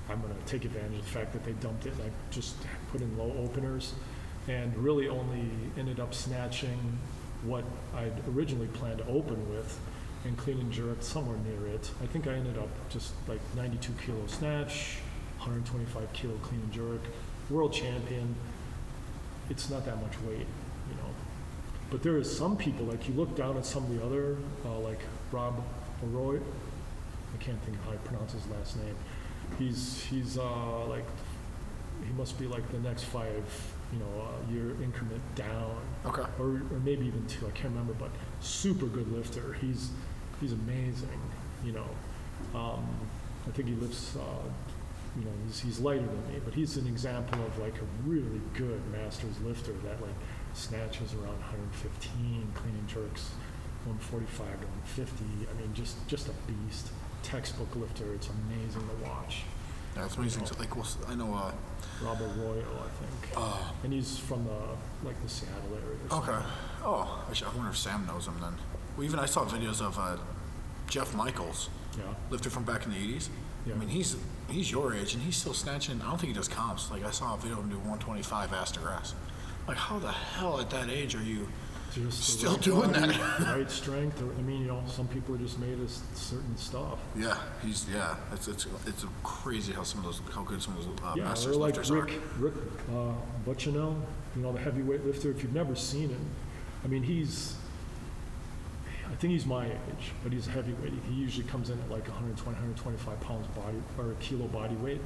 I'm going to take advantage of the fact that they dumped it, and I just put in low openers, and really only ended up snatching what I'd originally planned to open with, and clean and jerk somewhere near it. I think I ended up just like 92 kilo snatch, 125 kilo clean and jerk, world champion. It's not that much weight, you know. But there is some people, like you look down at some of the other, like Rob Roy, I can't think of how I pronounce his last name. He's like, he must be like the next 5, year increment down. Okay. Or maybe even 2, I can't remember, but super good lifter. He's amazing, you know. I think he lifts, he's lighter than me, but he's an example of like a really good masters lifter that like snatches around 115, clean and jerks 145 to 150. I mean, just a beast. Textbook lifter. It's amazing to watch. Yeah, it's amazing. Like, well, I know. Robert Royal, I think. And he's from the Seattle area. Or Okay. Oh, I wonder if Sam knows him then. Well, even I saw videos of Jeff Michaels, lifter from back in the 80s. Yeah. I mean, he's your age and he's still snatching. I don't think he does comps. Like, I saw a video of him do 125 ass to grass. Like, how the hell at that age are you still doing that? Right strength. I mean, some people are just made of certain stuff. Yeah, it's crazy how good some of those masters or like lifters Rick Butchinell, the heavyweight lifter. If you've never seen him, I mean, I think he's my age, but he's a heavyweight. He usually comes in at like 120, 125 pounds body or a kilo body weight,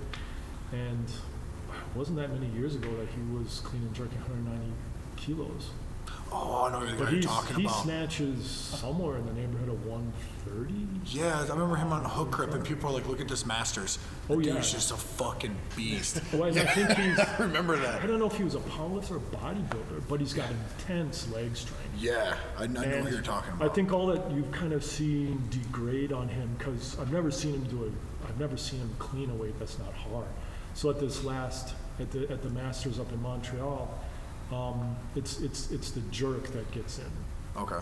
and it wasn't that many years ago that he was clean and jerking 190 kilos. Oh, I know what you're talking about. He snatches somewhere in the neighborhood of 130. Yeah, I remember him on hook grip, and people are like, "Look at this Masters." Dude's just a fucking beast. Well, I think he's. I remember that. I don't know if he was a powerlifter or bodybuilder, but he's got intense leg strength. Yeah, I know what you're talking about. I think all that you've kind of seen degrade on him, because I've never seen him clean a weight that's not hard. So at this at the Masters up in Montreal. It's the jerk that gets in. Okay.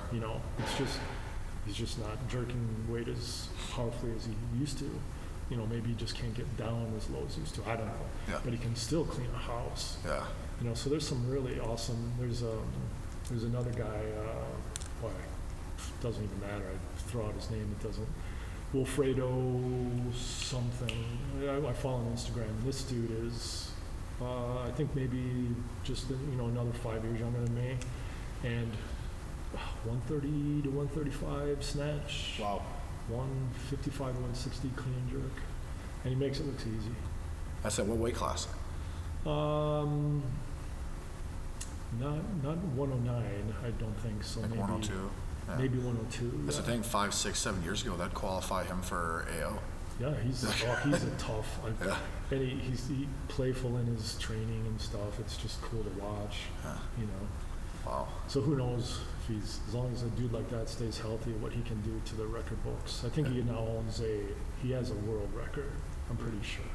He's just not jerking weight as powerfully as he used to. Maybe he just can't get down as low as he used to. I don't know. Yeah. But he can still clean a house. Yeah. So there's some really awesome. There's another guy. It doesn't even matter. I throw out his name. It doesn't. Wilfredo something. I follow on Instagram. This dude is. I think maybe just another 5 years younger than me, and 130 to 135 snatch. Wow. 155 to 160 clean and jerk, and he makes it look easy. That's at what weight class? Not 109. I don't think so. Like maybe 102. Yeah. Maybe 102. That's the thing. 5, 6, 7 years ago, that'd qualify him for AO. Yeah, he's a tough. And he's playful in his training and stuff. It's just cool to watch. Yeah. Wow. So who knows if as long as a dude like that stays healthy, what he can do to the record books. I think he now he has a world record. I'm pretty sure.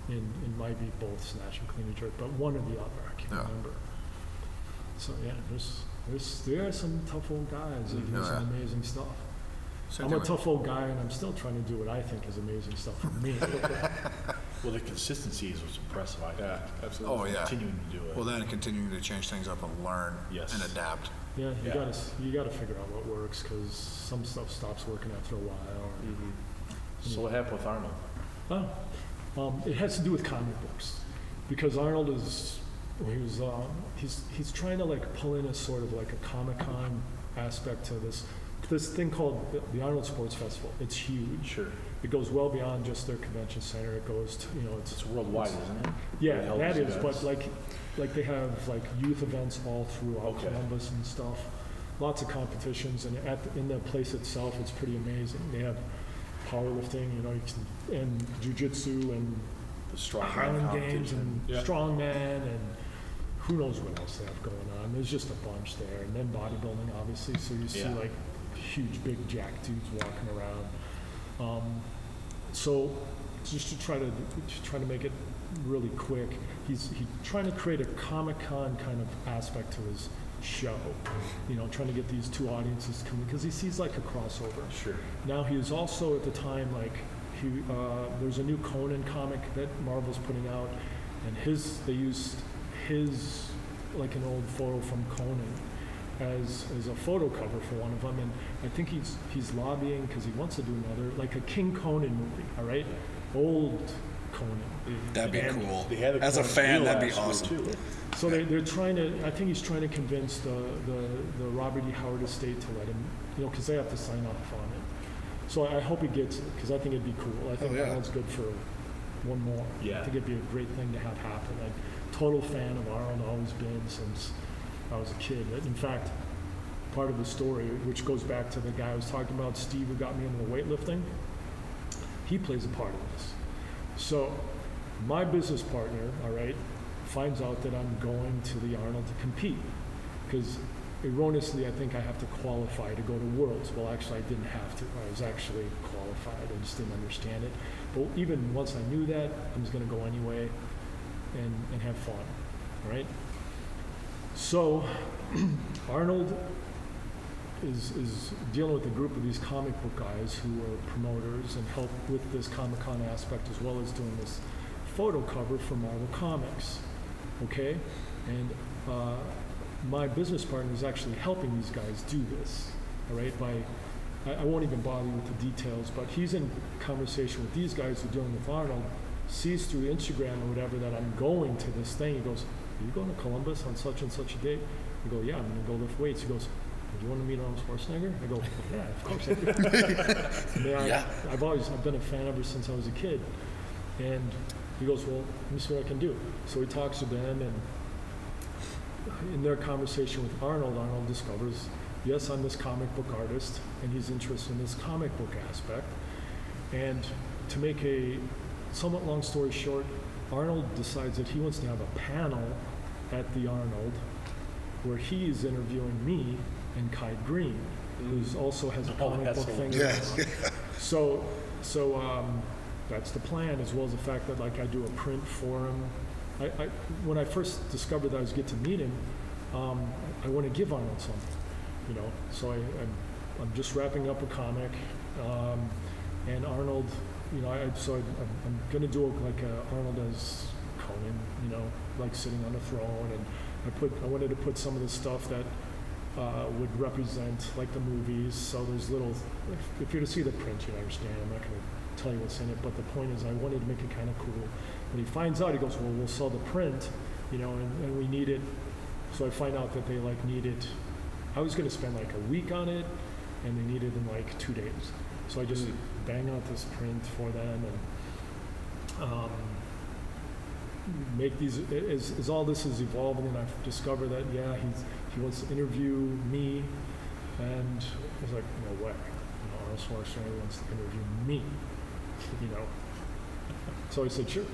It might be both snatch and clean and jerk, but one or the other. I can't remember. So yeah, there are some tough old guys that do some amazing stuff. I'm a tough old guy, and I'm still trying to do what I think is amazing stuff for me. Well, the consistency is what's impressive. Yeah, absolutely. Oh, yeah. Continuing to do it. Well, then continuing to change things up and learn and adapt. Yeah, you gotta figure out what works, because some stuff stops working after a while. So what happened with Arnold? It has to do with comic books, because Arnold he's trying to like pull in a sort of like a Comic-Con aspect to this thing called the Arnold Sports Festival. It's huge. Sure. It goes well beyond just their convention center. It goes to, it's worldwide, isn't it? Yeah, that is. But like they have like youth events all throughout Columbus and stuff. Lots of competitions, and in the place itself, it's pretty amazing. They have powerlifting, and jiu-jitsu and the strongman Highland Games and Yeah. strongman and who knows what else they have going on. There's just a bunch there, and then bodybuilding, obviously. So you see like huge, big jack dudes walking around. So just to try to make it really quick, he's trying to create a Comic-Con kind of aspect to his show. Trying to get these two audiences coming, because he sees like a crossover. Sure. Now he was also at the time there's a new Conan comic that Marvel's putting out, and they used his like an old photo from Conan as a photo cover for one of them, and I think he's lobbying because he wants to do another, like a King Conan movie. All right, old Conan. That'd be cool. They had As a Conan fan, deal that'd be last year, awesome. too. So they're trying to, I think he's trying to convince the Robert E. Howard estate to let him, because they have to sign off on it. So I hope he gets it, because I think it'd be cool. I think Arnold's good for one more. Yeah. I think it'd be a great thing to have happen. I'm total fan of Arnold, always been since I was a kid. In fact, part of the story, which goes back to the guy I was talking about, Steve, who got me into the weightlifting, he plays a part of this. So my business partner, all right, finds out that I'm going to the Arnold to compete, because erroneously I think I have to qualify to go to Worlds. Well, actually I didn't have to. I was actually qualified. I just didn't understand it. But even once I knew that, I was going to go anyway and have fun, all right? So Arnold is dealing with a group of these comic book guys who are promoters and help with this Comic-Con aspect, as well as doing this photo cover for Marvel Comics, okay? And my business partner is actually helping these guys do this, all right? I won't even bother you with the details, but he's in conversation with these guys who are dealing with Arnold, sees through Instagram or whatever that I'm going to this thing. He goes, "Are you going to Columbus on such and such a date?" I go, "Yeah, I'm going to go lift weights." He goes, "Do you want to meet Arnold Schwarzenegger?" I go, "Yeah, of course I do." I've been a fan ever since I was a kid. And he goes, "Well, let me see what I can do." So he talks to them, and in their conversation with Arnold, Arnold discovers, yes, I'm this comic book artist, and he's interested in this comic book aspect. And to make a somewhat long story short, Arnold decides that he wants to have a panel at the Arnold where he is interviewing me and Kai Green, who also has a comic book thing. So that's the plan, as well as the fact that like I do a print for him. When I first discovered that I was get to meet him, I want to give Arnold something, So I'm just wrapping up a comic, and Arnold, I'm going to do like Arnold as Conan, like sitting on a throne, and I wanted to put some of the stuff that would represent like the movies. So there's little, if you're to see the print, you understand. I'm not going to tell you what's in it, but the point is I wanted to make it kind of cool. When he finds out, he goes, "Well, we'll sell the print, and we need it." So I find out that they like need it. I was going to spend like a week on it, and they need it in like 2 days. So I just bang out this print for them, and make these. As all this is evolving, and I've discovered that he wants to interview me, and I was like, no way, Arnold Schwarzenegger wants to interview me, So I said, sure.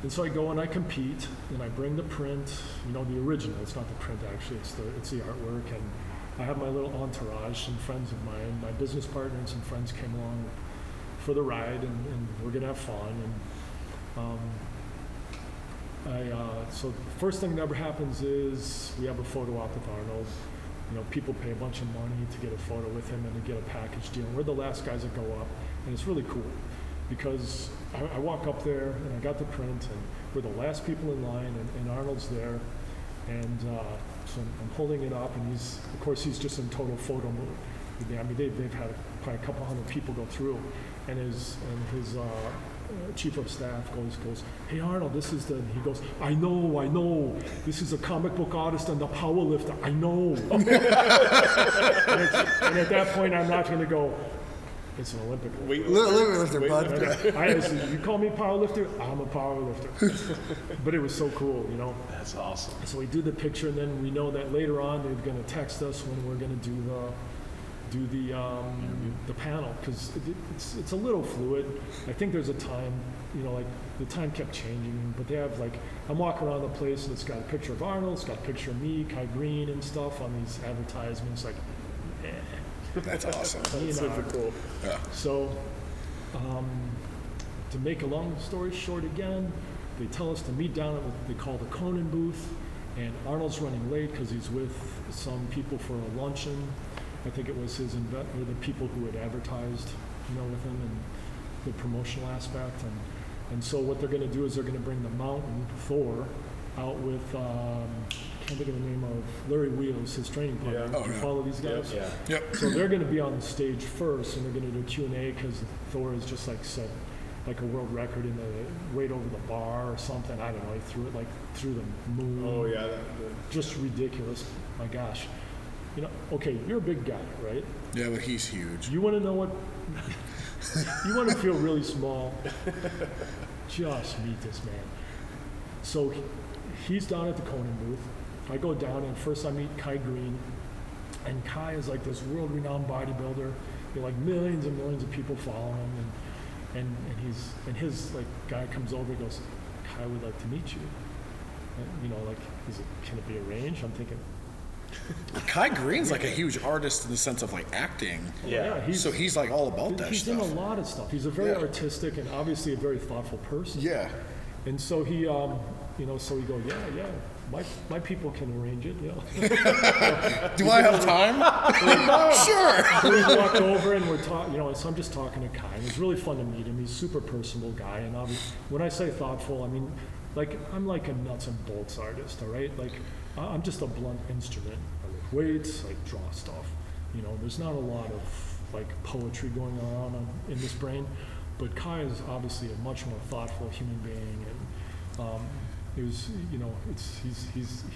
And so I go and I compete, and I bring the print, the original. It's not the print actually; it's the artwork. And I have my little entourage, some friends of mine, my business partner, and some friends came along for the ride, and we're gonna have fun. And so the first thing that ever happens is we have a photo op with Arnold. People pay a bunch of money to get a photo with him and to get a package deal. We're the last guys that go up, and it's really cool because I walk up there and I got the print, and we're the last people in line, and Arnold's there, and so I'm holding it up, and he's just in total photo mode. I mean, they've had probably a couple hundred people go through, and his chief of staff goes, "Hey Arnold, this is the." He goes, I know. This is a comic book artist and the power lifter. I know. and at that point, I'm not going to go. It's an Olympic Lifter, bud. You call me power lifter, I'm a power lifter. But it was so cool, That's awesome. So we do the picture, and then we know that later on they're going to text us when we're going to do the panel, because it's a little fluid. I think there's a time, like the time kept changing, but they have like, I'm walking around the place and it's got a picture of Arnold, it's got a picture of me, Kai Green and stuff on these advertisements, like, That's awesome. That's super cool. Yeah. So, to make a long story short again, they tell us to meet down at what they call the Conan booth, and Arnold's running late because he's with some people for a luncheon. I think it was the people who had advertised, with him, and the promotional aspect. And so what they're going to do is they're going to bring the Mountain, Thor, out with, I can't think of the name of, Larry Wheels, his training partner. Yeah. You follow these guys? Yeah. Yep. So they're going to be on the stage first, and they're going to do Q&A because Thor is just like said. like a world record in the weight over the bar or something. I don't know. He threw it like through the moon. Oh yeah, just ridiculous. My gosh. You know, okay, you're a big guy, right? Yeah, but he's huge. You want to know what? You want to feel really small? Just meet this man. So he's down at the Conan booth. I go down and first I meet Kai Green, and Kai is like this world-renowned bodybuilder. You know, like millions and millions of people follow him, and his like guy comes over and goes, Kai would like to meet you. And, you know, like, can it be arranged? I'm thinking. Kai Green's like a huge artist in the sense of like acting. Yeah, he's like all about that he's stuff. He's in a lot of stuff. He's a very artistic and obviously a very thoughtful person. Yeah. And so he, you know, so we go, yeah, my people can arrange it. Yeah. Do I have time? Sure. So we walked over and we're talking, you know, so I'm just talking to Kai. And it's really fun to meet him. He's a super personable guy. And when I say thoughtful, I mean, like, I'm like a nuts and bolts artist, all right? Like, I'm just a blunt instrument. I lift weights, I draw stuff. You know, there's not a lot of like poetry going on in this brain, but Kai is obviously a much more thoughtful human being, and you know,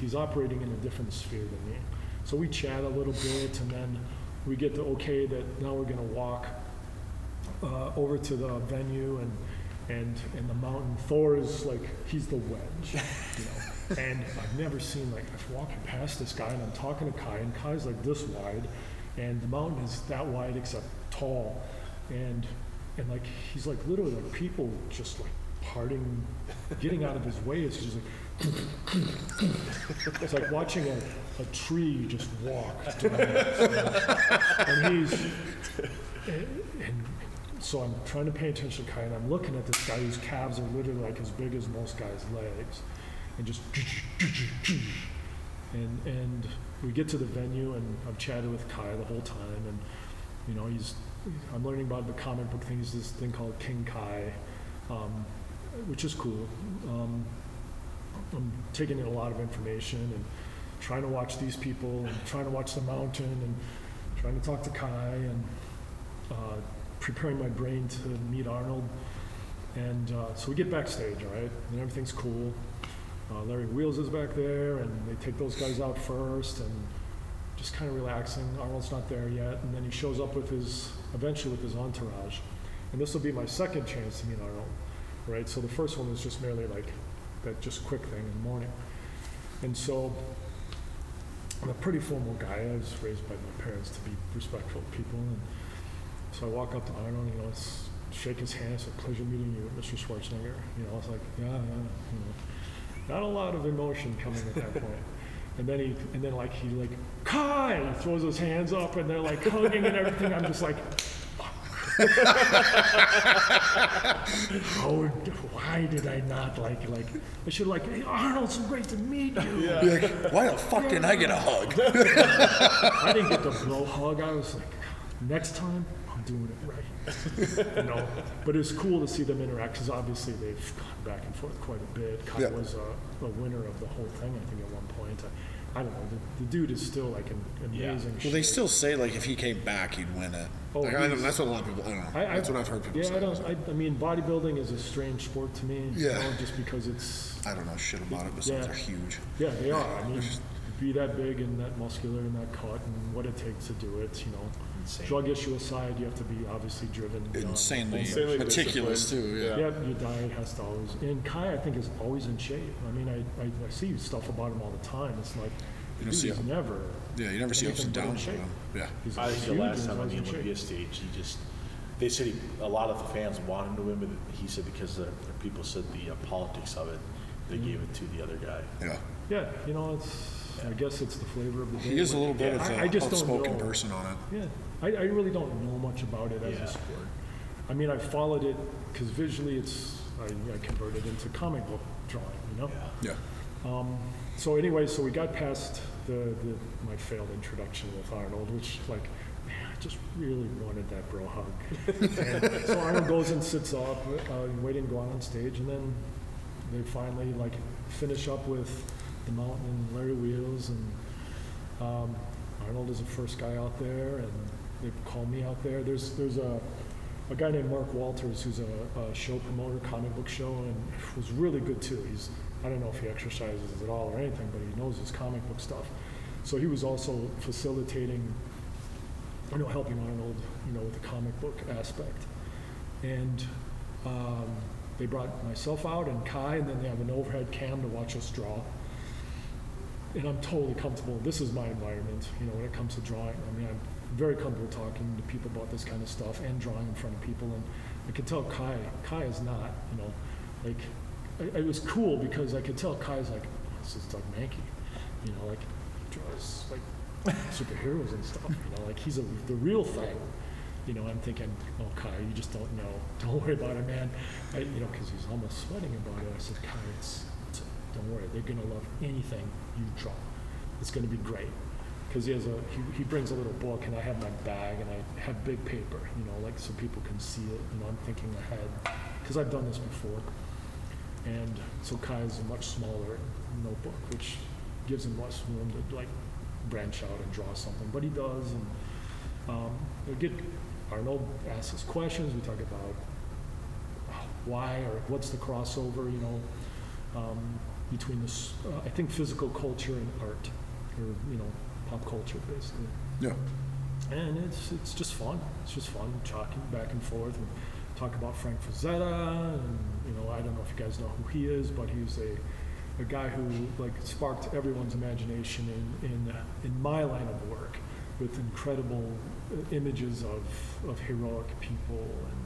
he's operating in a different sphere than me. So we chat a little bit, and then we get to okay that now we're gonna walk over to the venue and the mountain. Thor is like, he's the wedge, you know. And I've never seen, like, I'm walking past this guy and I'm talking to Kai, and Kai's like this wide, and the mountain is that wide except tall, and like he's like literally like people just like parting, getting out of his way. It's just like it's like watching a tree just walk. And so I'm trying to pay attention to Kai, and I'm looking at this guy whose calves are literally like as big as most guys' legs. And just and we get to the venue, and I've chatted with Kai the whole time, and you know, I'm learning about the comic book thing. He's this thing called King Kai, which is cool. I'm taking in a lot of information and trying to watch these people and trying to watch the mountain and trying to talk to Kai and preparing my brain to meet Arnold. And so we get backstage, all right, and everything's cool. Larry Wheels is back there, and they take those guys out first, and just kind of relaxing. Arnold's not there yet, and then he shows up eventually with his entourage. And this will be my second chance to meet Arnold, right? So the first one was just merely like that just quick thing in the morning. And so I'm a pretty formal guy. I was raised by my parents to be respectful of people. And so I walk up to Arnold, you know, shake his hand, say, pleasure meeting you, Mr. Schwarzenegger. You know, I was like, yeah, you know. Not a lot of emotion coming at that point. And then he Kai! He throws his hands up, and they're like hugging and everything. I'm just like, why did I not like I should hey, Arnold, so great to meet you. Yeah. You're like, why the fuck didn't I get a hug? I didn't get the bro hug. I was like, next time I'm doing it right. You know, but it's cool to see them interact, because obviously they've gone back and forth quite a bit. Kai was a winner of the whole thing, I think, at one point. I don't know. The dude is still like an amazing. Well, they still say like if he came back, he'd win it. Oh, like, that's what a lot of people. I don't know. That's what I've heard people say. I mean, bodybuilding is a strange sport to me. Yeah. You know, just because it's. I don't know shit about it, but they're huge. Yeah, they are. I mean, be that big and that muscular and that cut and what it takes to do it. You know. Insane. Drug issue aside, you have to be obviously driven. Insanely meticulous too. Yeah. Your diet has to always. And Kai, I think, is always in shape. I mean, I see stuff about him all the time. It's like you don't see him never. Yeah, you never see ups and downs with him. Yeah. I think the last time on the Olympia stage, they said a lot of the fans wanted to win, but he said because the people said the politics of it, they gave it to the other guy. Yeah. Yeah, you know, I guess it's the flavor of the day. He is a little bit of an outspoken person on it. Yeah. I really don't know much about it as a sport. I mean, I followed it because visually I converted into comic book drawing, you know? Yeah. So anyway, so we got past my failed introduction with Arnold, which man, I just really wanted that bro hug. And so Arnold goes and sits up, waiting to go on stage, and then they finally finish up with the mountain and Larry Wheels, and Arnold is the first guy out there, and they call me out there. There's a a guy named Mark Walters, who's a show promoter, comic book show, and was really good too. I don't know if he exercises at all or anything, but he knows his comic book stuff. So he was also facilitating, helping Arnold, with the comic book aspect. And they brought myself out and Kai, and then they have an overhead cam to watch us draw. And I'm totally comfortable. This is my environment, when it comes to drawing. I mean, I'm very comfortable talking to people about this kind of stuff and drawing in front of people. And I could tell Kai is not, it was cool because I could tell Kai's like, this is Doug Mahnke, he draws like superheroes and stuff, like he's the real thing. I'm thinking, oh, Kai, you just don't know. Don't worry about it, man. Because he's almost sweating about it. I said, Kai, don't worry. They're going to love anything you draw. It's going to be great. Because he brings a little book, and I have my bag, and I have big paper, so people can see it. I'm thinking ahead. Because I've done this before. And so Kai is a much smaller notebook, which gives him less room to, branch out and draw something. But he does, and Arnold asks us questions. We talk about why or what's the crossover, between this, I think, physical culture and art, or pop culture, basically. Yeah. And it's just fun. It's just fun talking back and forth and talk about Frank Frazetta, and I don't know if you guys know who he is, but he's a guy who sparked everyone's imagination in my line of work, with incredible images of heroic people. And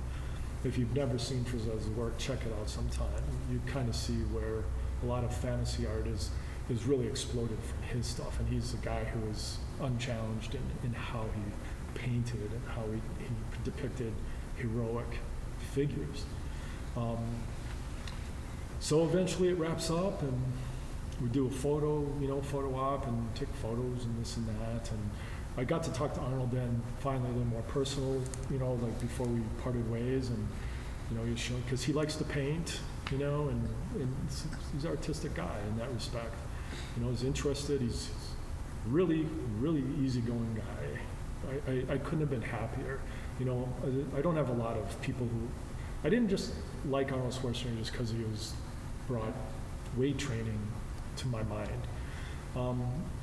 if you've never seen Frazetta's work, check it out sometime. You kind of see where a lot of fantasy art is really exploded from his stuff. And he's a guy who is unchallenged in how he painted and how he depicted heroic figures. So eventually it wraps up, and we do a photo op, and take photos and this and that. And I got to talk to Arnold then, finally, a little more personal, before we parted ways. And, because he likes to paint, and he's an artistic guy in that respect. He's interested. He's really, really easygoing guy. I couldn't have been happier. I don't have a lot of people who, I didn't just like Arnold Schwarzenegger just because he brought weight training to my mind.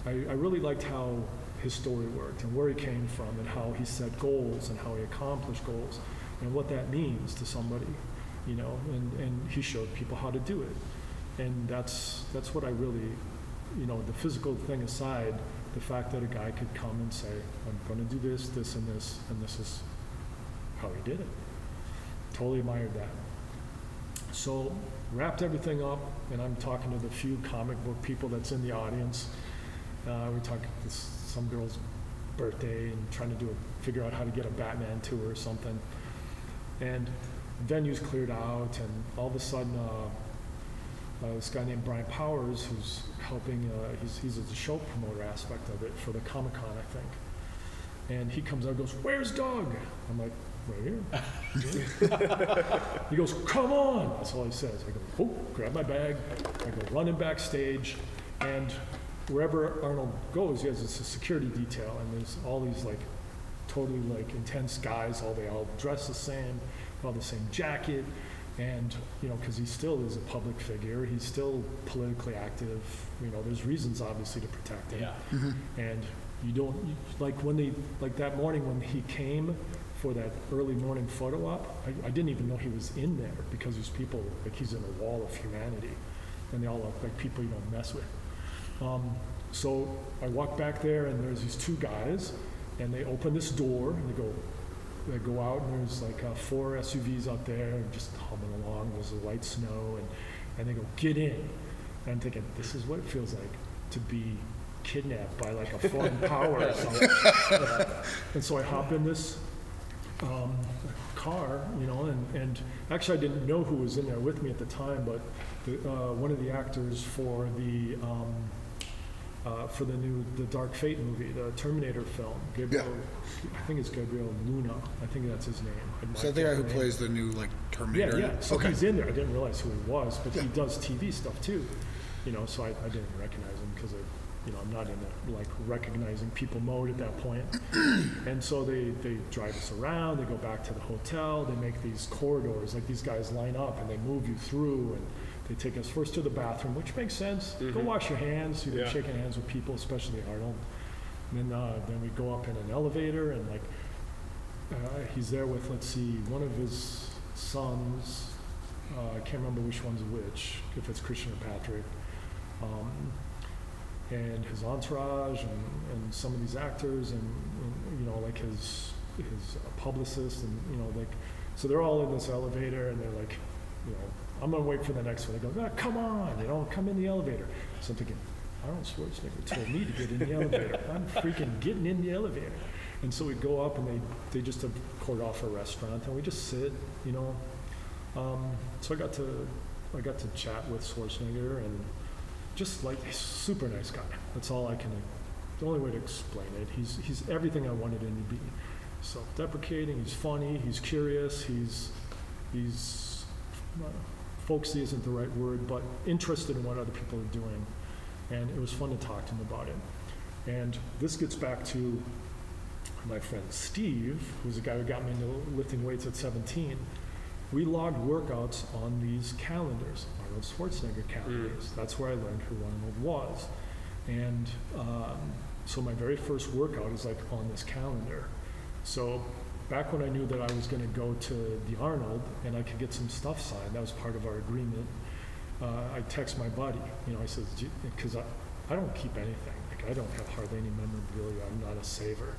I really liked how his story worked and where he came from and how he set goals and how he accomplished goals and what that means to somebody, and he showed people how to do it. And that's what I really, the physical thing aside, the fact that a guy could come and say, I'm going to do this, this, and this is how he did it. Totally admired that. So wrapped everything up, and I'm talking to the few comic book people that's in the audience. We talked some girl's birthday and trying to figure out how to get a Batman tour or something. And venue's cleared out, and all of a sudden, this guy named Brian Powers, who's helping, he's the show promoter aspect of it for the Comic-Con, I think. And he comes out and goes, "Where's Doug?" I'm like, "Right here." He goes, "Come on." That's all he says. I go, "Oh," grab my bag. I go running backstage, and wherever Arnold goes, he has a security detail, and there's all these totally intense guys. They all dress the same, all the same jacket, and because he still is a public figure, he's still politically active. There's reasons obviously to protect him. Yeah. Mm-hmm. And you don't when that morning when he came for that early morning photo op, I didn't even know he was in there because there's people he's in a wall of humanity, and they all look like people you don't mess with. So I walk back there, and there's these two guys, and they open this door, and they go out, and there's 4 SUVs out there just humming along. There's the white snow, and they go, "Get in." And I'm thinking, this is what it feels like to be kidnapped by a foreign power or something. And so I hop in this car, and actually I didn't know who was in there with me at the time, but one of the actors for the Dark Fate movie, the Terminator film, Gabriel, I think it's Gabriel Luna, I think that's his name. So the guy who plays the new Terminator? Yeah. So he's in there. I didn't realize who he was, but he does TV stuff too. So I didn't recognize him because I'm not in a like recognizing people mode at that point. And so they drive us around, they go back to the hotel, they make these corridors, like these guys line up and they move you through, and they take us first to the bathroom, which makes sense. Go wash your hands. You've been shaking hands with people, especially Arnold. And then we go up in an elevator, and like he's there with, let's see, one of his sons. I can't remember which one's which, if it's Christian or Patrick. And his entourage, and some of these actors, and like his publicist, and like, so they're all in this elevator, and they're like, I'm gonna wait for the next one. They go, come on, come in the elevator. So I'm thinking, Arnold Schwarzenegger told me to get in the elevator. I'm freaking getting in the elevator. And so we go up, and they just have cordoned off a restaurant, and we just sit, So I got to chat with Schwarzenegger, and just like, he's a super nice guy. That's all the only way to explain it. He's everything I wanted him to be. Self-deprecating, he's funny, he's curious, he's folksy isn't the right word, but interested in what other people are doing. And it was fun to talk to him about it. And this gets back to my friend Steve, who's the guy who got me into lifting weights at 17. We logged workouts on these calendars, Arnold Schwarzenegger calendars. That's where I learned who Arnold was. And so my very first workout is like on this calendar. So back when I knew that I was going to go to the Arnold and I could get some stuff signed, that was part of our agreement. I text my buddy, I said, because I don't keep anything. Like, I don't have hardly any memorabilia. I'm not a saver.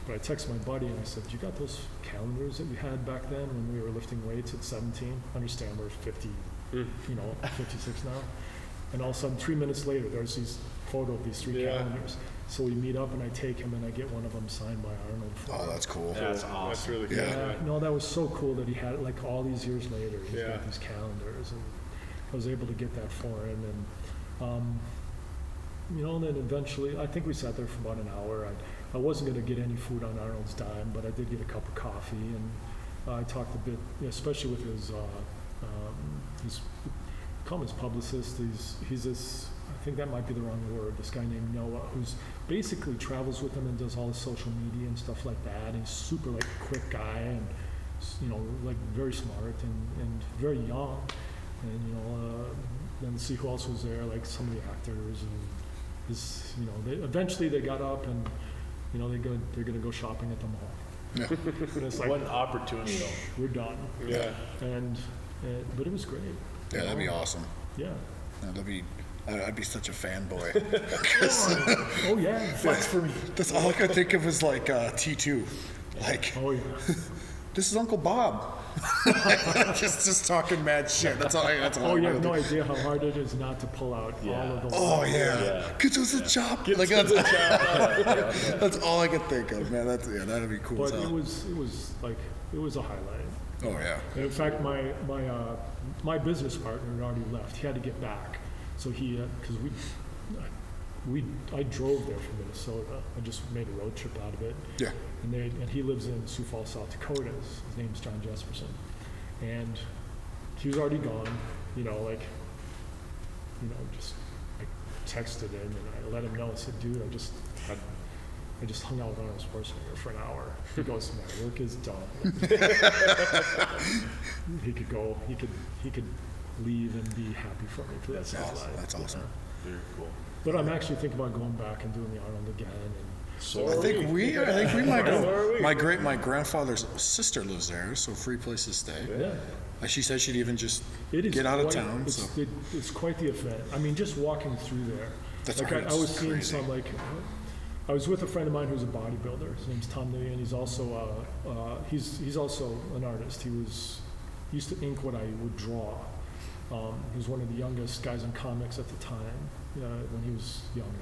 But I text my buddy and I said, you got those calendars that we had back then when we were lifting weights at 17? Understand we're 50, 56 now. And all of a sudden, 3 minutes later, there's these photo of these three calendars. So we meet up, and I take him, and I get one of them signed by Arnold. Oh, that's cool. That's awesome. That's really cool. Yeah. No, that was so cool that he had it, like, all these years later. He's got these calendars, and I was able to get that for him. And, and then eventually, I think we sat there for about an hour. I wasn't going to get any food on Arnold's dime, but I did get a cup of coffee, and I talked a bit, especially with his call him his publicist. He's this, I think that might be the wrong word, this guy named Noah, who's basically travels with him and does all his social media and stuff like that. He's super like quick guy, and like very smart and very young. And then see who else was there, like some of the actors, and this, eventually they got up, and they're gonna go shopping at the mall. Yeah. And it's like, What an opportunity, though. we're done. Yeah. And but it was great. Yeah, that'd be awesome. Yeah. I'd be such a fanboy. Oh yeah. Flex for me. That's all I could think of was like T2. Like, Oh yeah. this is Uncle Bob. just talking mad shit. That's all. Oh, you have no idea how hard it is not to pull out all of those. Oh yeah, because it was a chop. Like that's all I could think of, man. That'd be cool. But it was a highlight. Oh yeah. And in fact, my business partner had already left. He had to get back, so because I drove there from Minnesota. I just made a road trip out of it. Yeah. And he lives in Sioux Falls, South Dakota. His name's John Jesperson, and he was already gone. Just I texted him and I let him know. I said, dude, I just hung out with Arnold Schwarzenegger for an hour. He goes, my work is done. He could go. He could leave and be happy for me for the rest of his life. That's awesome. Very cool. But I'm actually thinking about going back and doing the Arnold again. I think we might go. My grandfather's sister lives there, so free place to stay. Yeah. She said she'd even just It is get out of quite- town. It's quite the event. I mean, just walking through there. That's like right, I was it's seeing crazy. some I was with a friend of mine who's a bodybuilder. His name's Tom Lee, and he's also he's also an artist. He used to ink what I would draw. He was one of the youngest guys in comics at the time. When he was young,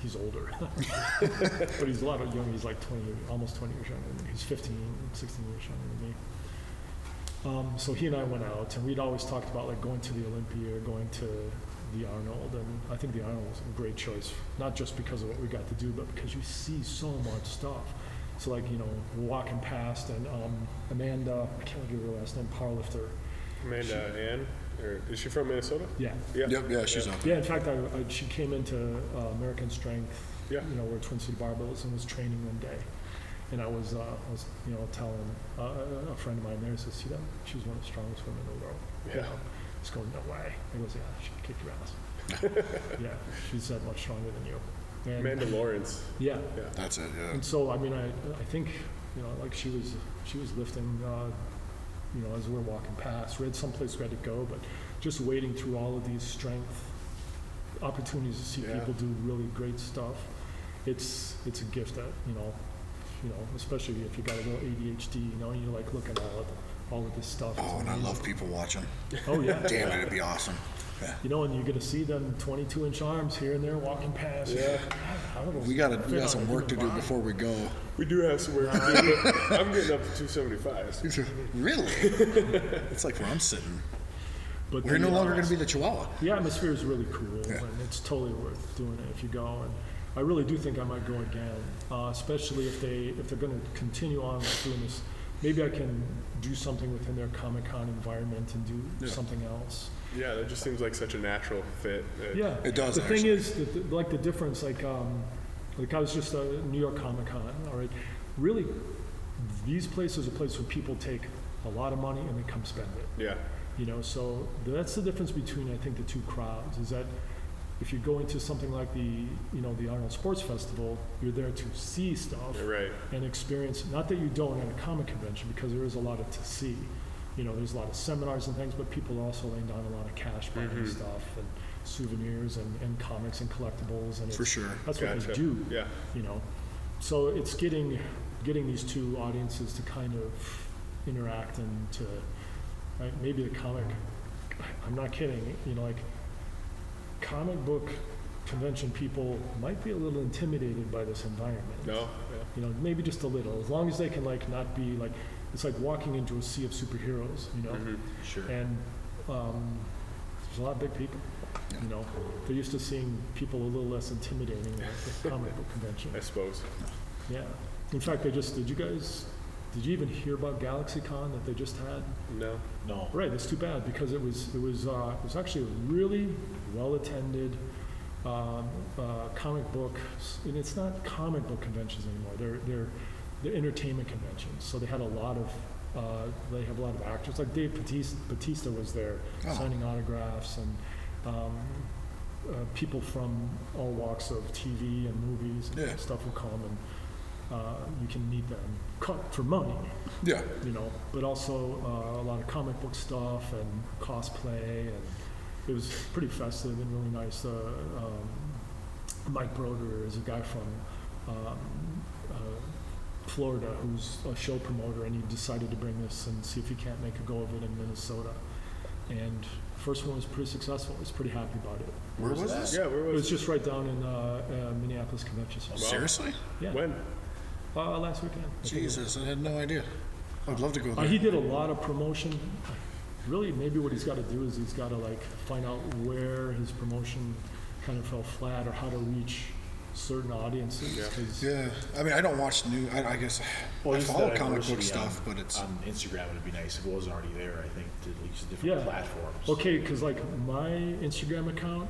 he's older, but he's a lot younger. He's like 20, almost 20 years younger than me. He's 15, 16 years younger than me. So he and I went out, and we'd always talked about like going to the Olympia, going to the Arnold, and I think the Arnold was a great choice, not just because of what we got to do, but because you see so much stuff. So like, we're walking past, and Amanda, I can't give her last name, powerlifter. Amanda Ann? Or is she from Minnesota? Yeah. Yep, yeah, she's up. Yeah, in fact, she came into American Strength, Yeah. where Twin City Barbells, and was training one day. And I was telling a friend of mine there, says, see that? She's one of the strongest women in the world. Yeah. He's going, no way. He goes, yeah, she can kick your ass. Yeah, she's that much stronger than you. And, Amanda Lawrence. Yeah. That's it, yeah. And so, I mean, I think, like she was lifting, as we were walking past. We had someplace we had to go, but just wading through all of these strength opportunities to see people do really great stuff. It's a gift that, especially if you got a little ADHD, you're like looking at all of this stuff. Oh, and I love people watching. Oh, yeah. Damn it, it'd be awesome. Yeah. And you're going to see them 22-inch arms here and there walking past. Yeah. We got some work to do before we go. We do have some work to do, but I'm getting up to 275. Really? It's like where I'm sitting. But We're no longer going to be the Chihuahua. The atmosphere is really cool, and it's totally worth doing it if you go. And I really do think I might go again, especially if they're going to continue on with doing this. Maybe I can do something within their Comic-Con environment and do something else. Yeah, that just seems like such a natural fit. Yeah, it does. The thing is, the difference, like I was just at New York Comic-Con. All right, really, these places are places where people take a lot of money and they come spend it. Yeah. So that's the difference between, I think, the two crowds, is that if you go into something like the Arnold Sports Festival, you're there to see stuff and experience, not that you don't at a comic convention, because there is a lot to see. There's a lot of seminars and things, but people are also laying down a lot of cash buying stuff and souvenirs and comics and collectibles. And for sure. That's what they do. Yeah. So it's getting these two audiences to kind of interact and to, maybe the comic, I'm not kidding, comic book convention people might be a little intimidated by this environment. No. Yeah. Maybe just a little, as long as they can not be it's like walking into a sea of superheroes, Sure. And there's a lot of big people, They're used to seeing people a little less intimidating at the comic book convention. I suppose. Yeah. In fact, did you even hear about GalaxyCon that they just had? No. Right, that's too bad, because it was actually a really well attended comic book, and it's not comic book conventions anymore. They're entertainment conventions. So they had a lot of actors, like Dave Bautista was there signing autographs, and people from all walks of TV and movies and stuff will come, and you can meet them for money. Yeah. But also a lot of comic book stuff and cosplay, and it was pretty festive and really nice. Mike Broder is a guy from Florida who's a show promoter, and he decided to bring this and see if he can't make a go of it in Minnesota. And the first one was pretty successful. I was pretty happy about it. Where was this? Yeah, where was it? It was just right down in Minneapolis Convention Center. Seriously? Yeah. When? Last weekend. Jesus, I had no idea. I'd love to go there. He did a lot of promotion. Really, maybe what he's got to do is he's got to find out where his promotion kind of fell flat, or how to reach certain audiences. Yeah, I mean, I don't watch I guess I follow comic book stuff, but it's on Instagram. It'd be nice if it wasn't already there. I think to reach different platforms. Okay, because my Instagram account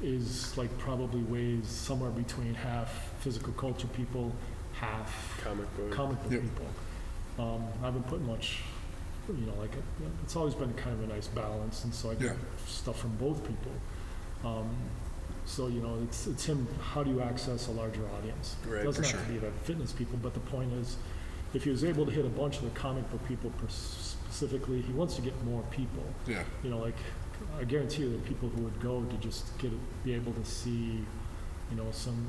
is probably weighs somewhere between half physical culture people, half comic book people. I haven't put much, it's always been kind of a nice balance, and so I get stuff from both people. So, it's him, how do you access a larger audience? Right, it doesn't have to be the fitness people, but the point is, if he was able to hit a bunch of the comic book people specifically, he wants to get more people. Yeah. I guarantee you that people who would go to just be able to see, some,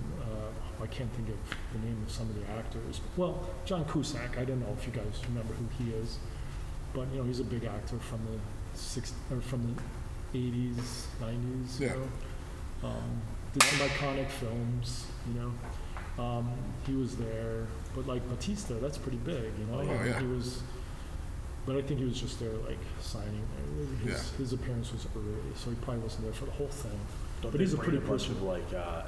I can't think of the name of some of the actors. Well, John Cusack, I don't know if you guys remember who he is, but, he's a big actor from the 80s, 90s, Yeah. Did some iconic films, he was there, but Batista, that's pretty big, yeah. He was, but I think he was just there signing. His appearance was early, so he probably wasn't there for the whole thing. But he's a pretty bunch of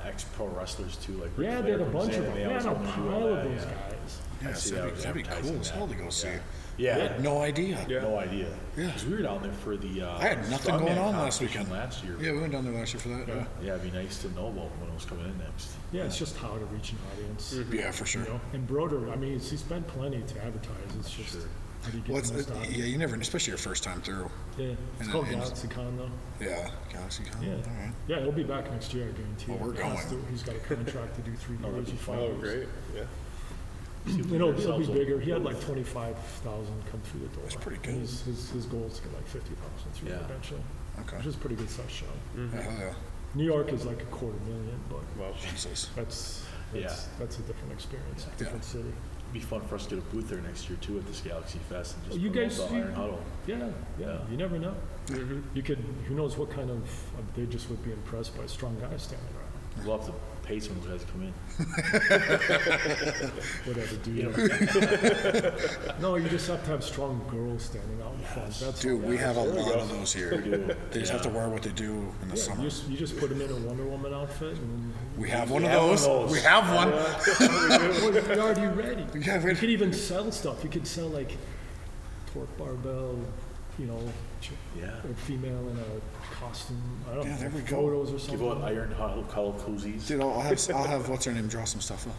ex-pro wrestlers too, they had a bunch of them. They had a pile of those guys. Pass. Yeah, that'd be cool as hell to go see. Yeah. I had no idea. No idea. Yeah. Because we were down there for the. I had nothing going on last weekend. Last year. Yeah, we went down there last year for that. Yeah, it'd be nice to know about when it was coming in next. Yeah, it's just how to reach an audience. Yeah, for sure. You know? And Broder, I mean, he spent plenty to advertise. It's just how do you get the most out of it? Yeah, you never, especially your first time through. Yeah, it's called GalaxyCon though. Yeah, GalaxyCon. Yeah, All right. yeah, he'll be back next year, I guarantee. Well, we're going. He's got a contract to do 3 years. Oh, great. Yeah. You know, it'll be bigger. He had like 25,000 come through the door. That's pretty good. And his goal is to get like 50,000 through eventually. Okay. Which is a pretty good size show. Yeah, hell yeah. New York is like 250,000, but Wow. Jesus. that's a different experience, different city. It'd be fun for us to get a booth there next year too at this Galaxy Fest and just You promote guys, the Iron Huddle. Yeah, you never know. You could, who knows what kind of, they just would be impressed by strong guys standing around. We'll have to pay someone who has to come in. Whatever, dude. No, you just have to have strong girls standing out in front. That's Dude, all. we have a lot of those here. do. They just have to wear what they do in the summer. You just put them in a Wonder Woman outfit and We have one of those. We have one. you're already ready. Yeah, You could even sell stuff. You could sell like torque barbell, you know, a female in a costume. I don't know, there we go. photos or something. Give out Iron Huddle color koozies. Dude, I'll have what's her name draw some stuff up.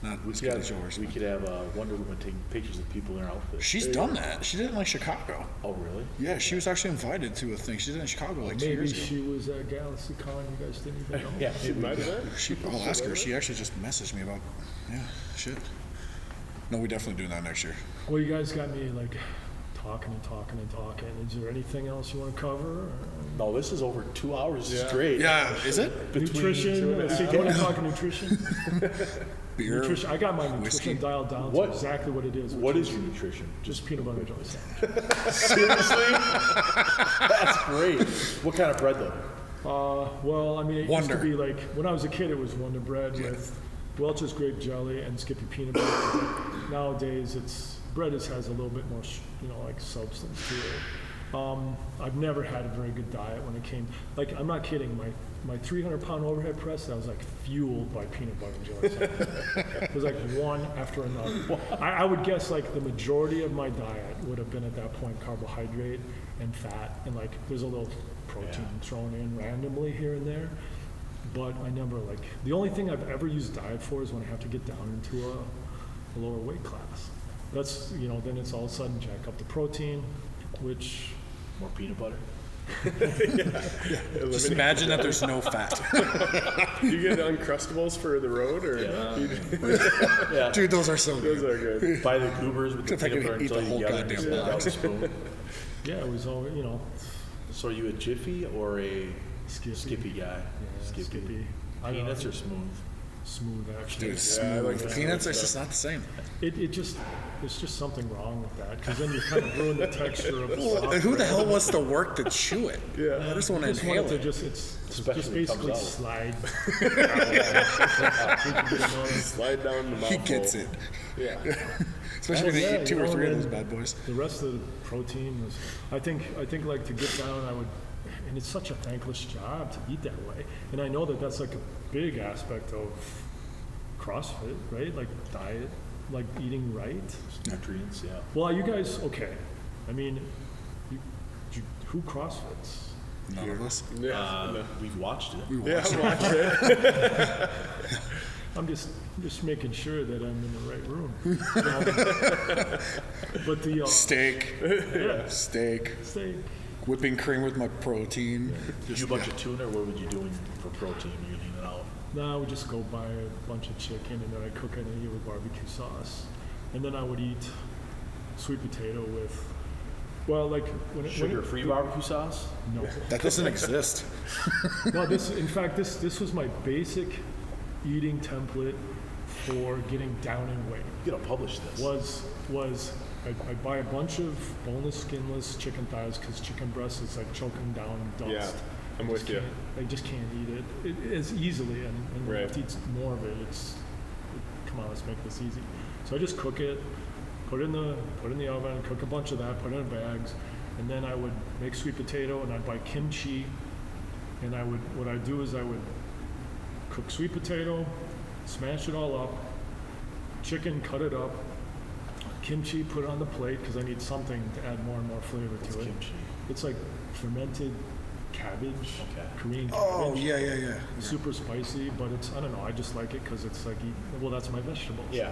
Not as good as yours. We could have Wonder Woman taking pictures of people in her outfit. She's done that. She did it in like Chicago. Oh, really? Yeah, she was actually invited to a thing. She did it in Chicago like 2 Maybe years ago. she was at GalaxyCon. You guys didn't even know. Yeah, It might have been. I'll ask her. She actually just messaged me about, shit. No, we definitely do that next year. Well, you guys got me like talking and talking and talking. Is there anything else you want to cover? Or? No, this is over 2 hours straight. Yeah, is it? Nutrition. See, do you want to talk nutrition? Beer. Nutrition. I got my nutrition whiskey. dialed down to What? exactly what it is. What is your nutrition? Just peanut butter and jelly sandwich. Seriously? That's great. What kind of bread though? Well, I mean, it Wonder. used to be like, when I was a kid, it was Wonder Bread with Welch's grape jelly and Skippy peanut butter. Nowadays, bread has a little bit more, like substance to it. I've never had a very good diet when it came, like, I'm not kidding, my 300-pound overhead press, that was like fueled by peanut butter and jelly sandwich. It was like one after another. I would guess like the majority of my diet would have been at that point carbohydrate and fat, and like there's a little protein thrown in randomly here and there. But I never the only thing I've ever used diet for is when I have to get down into a lower weight class. That's, then it's all of a sudden jack up the protein, which... More peanut butter? Just imagine that there's no fat. You get Uncrustables for the road, or Yeah. Dude, those are so good. those are good. Buy the goobers with the If I peanut could butter eat the until whole you goddamn get it out box. the spoon. Yeah, it was all, So are you a Jiffy or a Skippy guy? Yeah, Skippy. Peanuts or smooth? Smooth, actually. Dude, Yeah, I like smooth. that Peanuts are stuff. just not the same. There's just something wrong with that, because then you kind of ruin the texture of the Well, soft who the bread. hell wants to work to chew it? Yeah. I just want to Just want inhale it to it. it's Especially just when it comes basically out. slide. Slide down the mouth. He gets it. Yeah. Especially when they eat 2 or 3 of and those bad boys. The rest of the protein was, I think like to get down, I would, and it's such a thankless job to eat that way. And I know that that's like a big aspect of CrossFit, right? Like diet, like eating right. Nutrients, yeah. Well, you guys, okay. I mean, who CrossFits? None of us. Yeah. We've watched it. We Yeah, watched it. watch it. I'm just making sure that I'm in the right room. But the Steak. yeah, Steak. steak. Whipping cream with my protein. Did you do a bunch of tuna, or what would you do for protein? You lean it out. No, I would just go buy a bunch of chicken and then I'd cook it and eat with barbecue sauce. And then I would eat sweet potato with, well, like Sugar-free barbecue sauce? No. That doesn't exist. No, in fact, this was my basic eating template for getting down in weight. You gotta publish this. Was I buy a bunch of boneless, skinless chicken thighs because chicken breast is like choking down dust. Yeah, I'm with you. I just can't eat it as easily, and when you have to Right. eat more of it, come on, let's make this easy. So I just cook it, put it in the oven, cook a bunch of that, put it in bags, and then I would make sweet potato, and I'd buy kimchi, and what I'd do is I would cook sweet potato, smash it all up, chicken, cut it up. Kimchi, put it on the plate because I need something to add more and more flavor to it. Kimchi. It's like fermented cabbage, Korean cabbage. Oh, yeah. Super spicy, but it's, I don't know, I just like it because it's like, well, that's my vegetables. Yeah.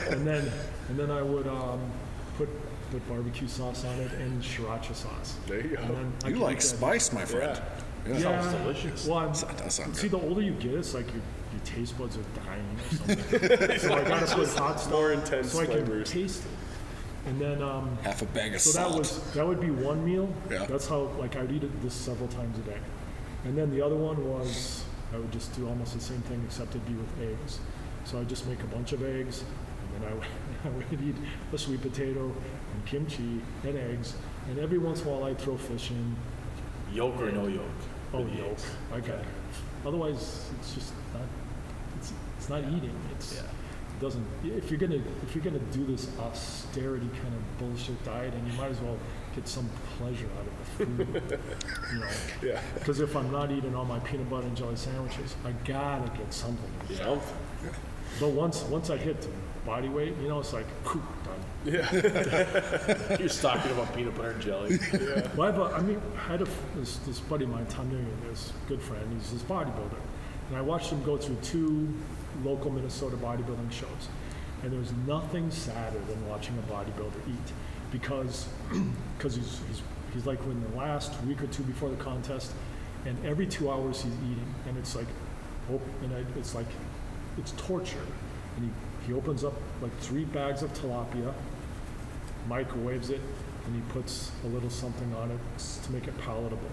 and then I would put barbecue sauce on it and sriracha sauce. There you go. And then You like spice, my friend. Yeah. Sounds delicious. Well, That does sound see, good. the older you get, it's like your taste buds are dying or something. So I gotta put hot stuff More intense so I can flavors. taste it. And then Half a bag of so salt. that would be one meal. Yeah. That's how, like, I would eat this several times a day. And then the other one was I would just do almost the same thing except it'd be with eggs. So I'd just make a bunch of eggs, and then I would eat a sweet potato and kimchi and eggs. And every once in a while I'd throw fish in. Yolk or no yolk? Oh, yolk. Okay. Otherwise, it's just not. It's not eating. It doesn't. If you're gonna do this austerity kind of bullshit diet, and you might as well get some pleasure out of the food. Yeah. Because if I'm not eating all my peanut butter and jelly sandwiches, I gotta get something. Yeah. But once I hit body weight, it's like, whew, done. Yeah. You're talking about peanut butter and jelly. Well, I had this buddy of mine, Tom Newman, this good friend. He's this bodybuilder, and I watched him go through 2 local Minnesota bodybuilding shows, and there's nothing sadder than watching a bodybuilder eat, because he's like in the last week or 2 before the contest, and every 2 hours he's eating, and it's like, it's like it's torture, and he opens up like 3 bags of tilapia, microwaves it, and he puts a little something on it to make it palatable.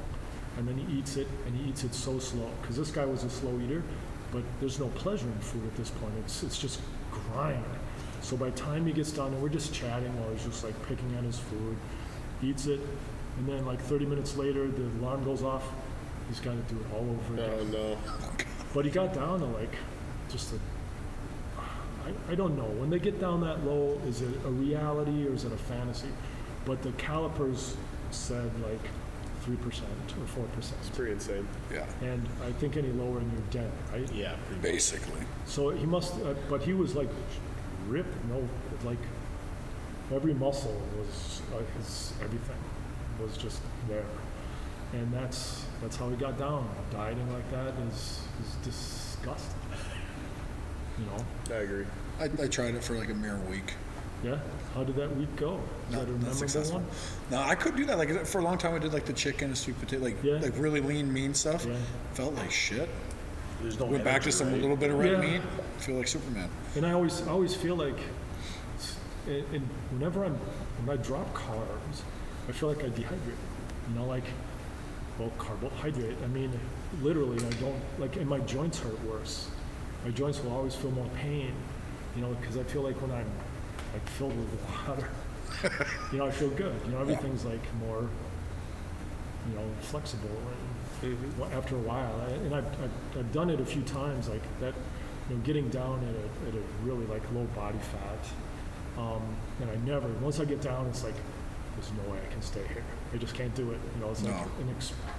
And then he eats it, and he eats it so slow. Because this guy was a slow eater, but there's no pleasure in food at this point. It's just grind. So by the time he gets done, and we're just chatting while he's just like picking at his food, eats it, and then like 30 minutes later, the alarm goes off. He's got to do it all over again. Oh no. But he got down to like just I don't know. When they get down that low, is it a reality or is it a fantasy? But the calipers said like 3% or 4%. It's pretty insane. Yeah, And I think any lower and you're dead, right? Yeah, pretty much. basically. So he must, but he was like ripped, like every muscle was, everything was just there. And that's how he got down. Dieting like that is disgusting. I agree. I tried it for like a mere week. Yeah? How did that week go? Is that a Not memorable successful. one? No, I could do that. Like for a long time, I did like the chicken, sweet potato, like really lean, mean stuff. Yeah. Felt like shit. There's no Went back to energy, some right? little bit of red Yeah. meat. Feel like Superman. And I always feel like, and when I drop carbs, I feel like I dehydrate. Well, carbohydrate. I mean, literally, I don't and my joints hurt worse. My joints will always feel more pain, because I feel like when I'm like filled with water, I feel good. Everything's like more, flexible. And after a while, and I've done it a few times, like that, getting down at a really like low body fat, and I never. Once I get down, it's like there's no way I can stay here. I just can't do it. It's like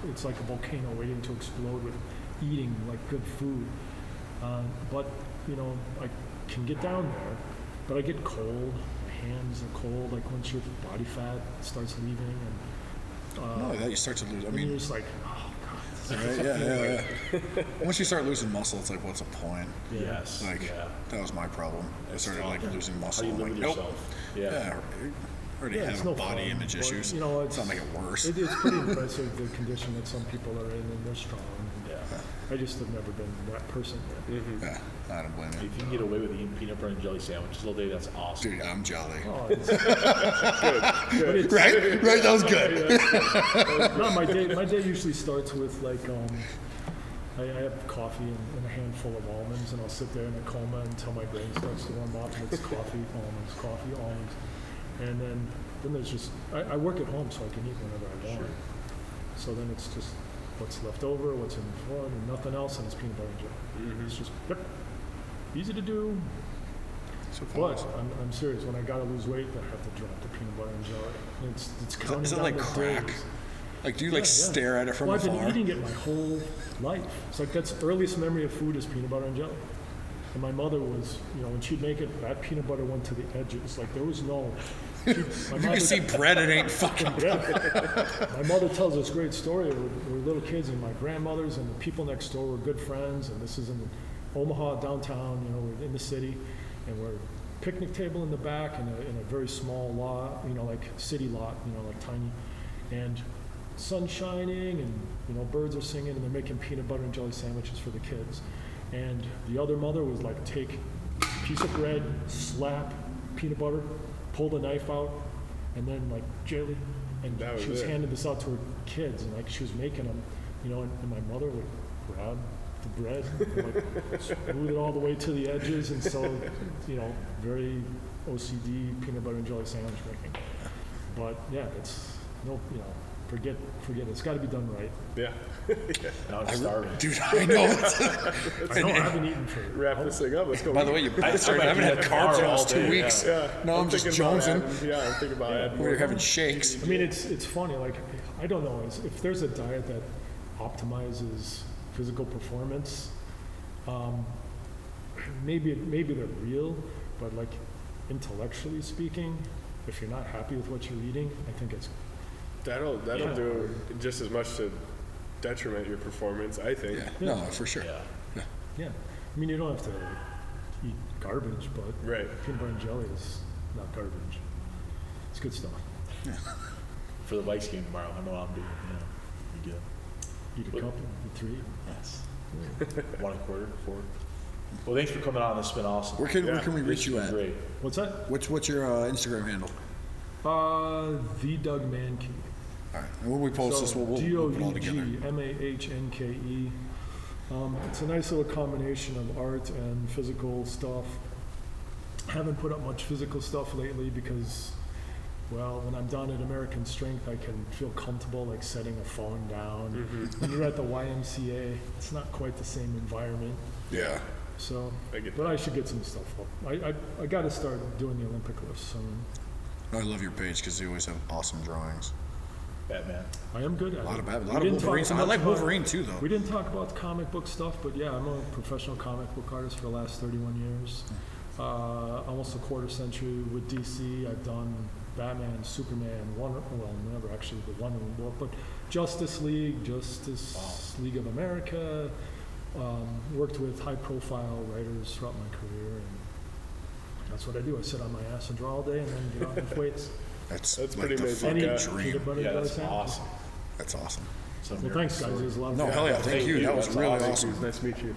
it's like a volcano waiting to explode with eating like good food. But I can get down there, but I get cold. My hands are cold. Like once your body fat starts leaving, and Not like that, you start to lose. I you're mean, just like, oh god. right? Yeah. Once you start losing muscle, it's like, what's the point? Yes. Like, that was my problem. I started like losing How muscle. do you I'm live like, with nope. yourself? Yeah. I already Yeah, it's have no body fun, image but, issues. it's not make it worse. It's pretty impressive the condition that some people are in, and they're strong. Yeah. I just have never been that person yet. Yeah, I don't blame If you. you can get away with eating peanut butter and jelly sandwiches all day, that's awesome. Dude, I'm jolly. Oh, it's, good. Right? Right? That was good. No, my day usually starts with like I have coffee and a handful of almonds, and I'll sit there in a coma until my brain starts to warm up, and it's coffee, almonds, and then there's just I work at home, so I can eat whenever I want. So then it's just what's left over, what's in the front, and nothing else, and it's peanut butter and jelly. It's just easy to do. So But I'm serious. When I gotta lose weight, I have to drop the peanut butter and jelly. And it's counting Is it down like the crack? days. Like, do you stare at it from I've afar? been eating it my whole life. It's like that's earliest memory of food is peanut butter and jelly. And my mother was, when she'd make it, that peanut butter went to the edges. Like there was no. My You see bread, it ain't fucking bread. My mother tells this great story. We were little kids, and my grandmothers and the people next door were good friends. And this is in Omaha downtown. We're in the city, and we're picnic table in the back in a very small lot. Like city lot. Like tiny, and sun shining, and birds are singing, and they're making peanut butter and jelly sandwiches for the kids. And the other mother was like, take a piece of bread, slap peanut butter, pull the knife out, and then like jelly. And she was handing this out to her kids, and like she was making them, and my mother would grab the bread, and, like smooth it all the way to the edges, and so, very OCD peanut butter and jelly sandwich making. But yeah, it's forget it. It's got to be done right. Yeah. Now I'm starving. Dude, I know. I haven't eaten for. Wrap this thing up. Let's go. By the way, you bastard, I haven't had carbs in almost 2 weeks. Yeah. No, I'm just jonesing. I'm thinking about adding We're having shakes. I mean, it's funny. Like, I don't know. If there's a diet that optimizes physical performance, maybe they're real, but like intellectually speaking, if you're not happy with what you're eating, I think it's That'll do just as much to detriment your performance, I think. Yeah. No, for sure. Yeah. I mean, you don't have to eat garbage, but peanut butter and jelly is not garbage. It's good stuff. For the Vikes game tomorrow, I know I'm doing. You good? Eat a couple, eat 3. Yes. 1 1/4, 4. Well, thanks for coming on. This has been awesome. Where can we reach you at? Great. What's that? What's your Instagram handle? The Doug Mahnke. All right. And when we post this, we'll put it all together. DOUGMAHNKE. It's a nice little combination of art and physical stuff. Haven't put up much physical stuff lately because, well, when I'm down at American Strength, I can feel comfortable like setting a phone down. When you're at the YMCA, it's not quite the same environment. Yeah. So, but I should get some stuff up. I got to start doing the Olympic lifts soon. I love your page because you always have awesome drawings. Batman. I am good at it. A lot of Wolverine. I like Wolverine too, though. We didn't talk about comic book stuff, but yeah, I'm a professional comic book artist for the last 31 years. Almost a quarter century with DC. I've done Batman, Superman, never actually the Wonder Woman book, but Justice League of America. Worked with high-profile writers throughout my career, and that's what I do. I sit on my ass and draw all day, and then get out and lift weights. That's pretty like the amazing. fucking dream. Yeah, that's awesome. That's awesome. Well, thanks, guys. It was a lot of No, fun. hell yeah. Thank you. That was really awesome. Nice to meet you.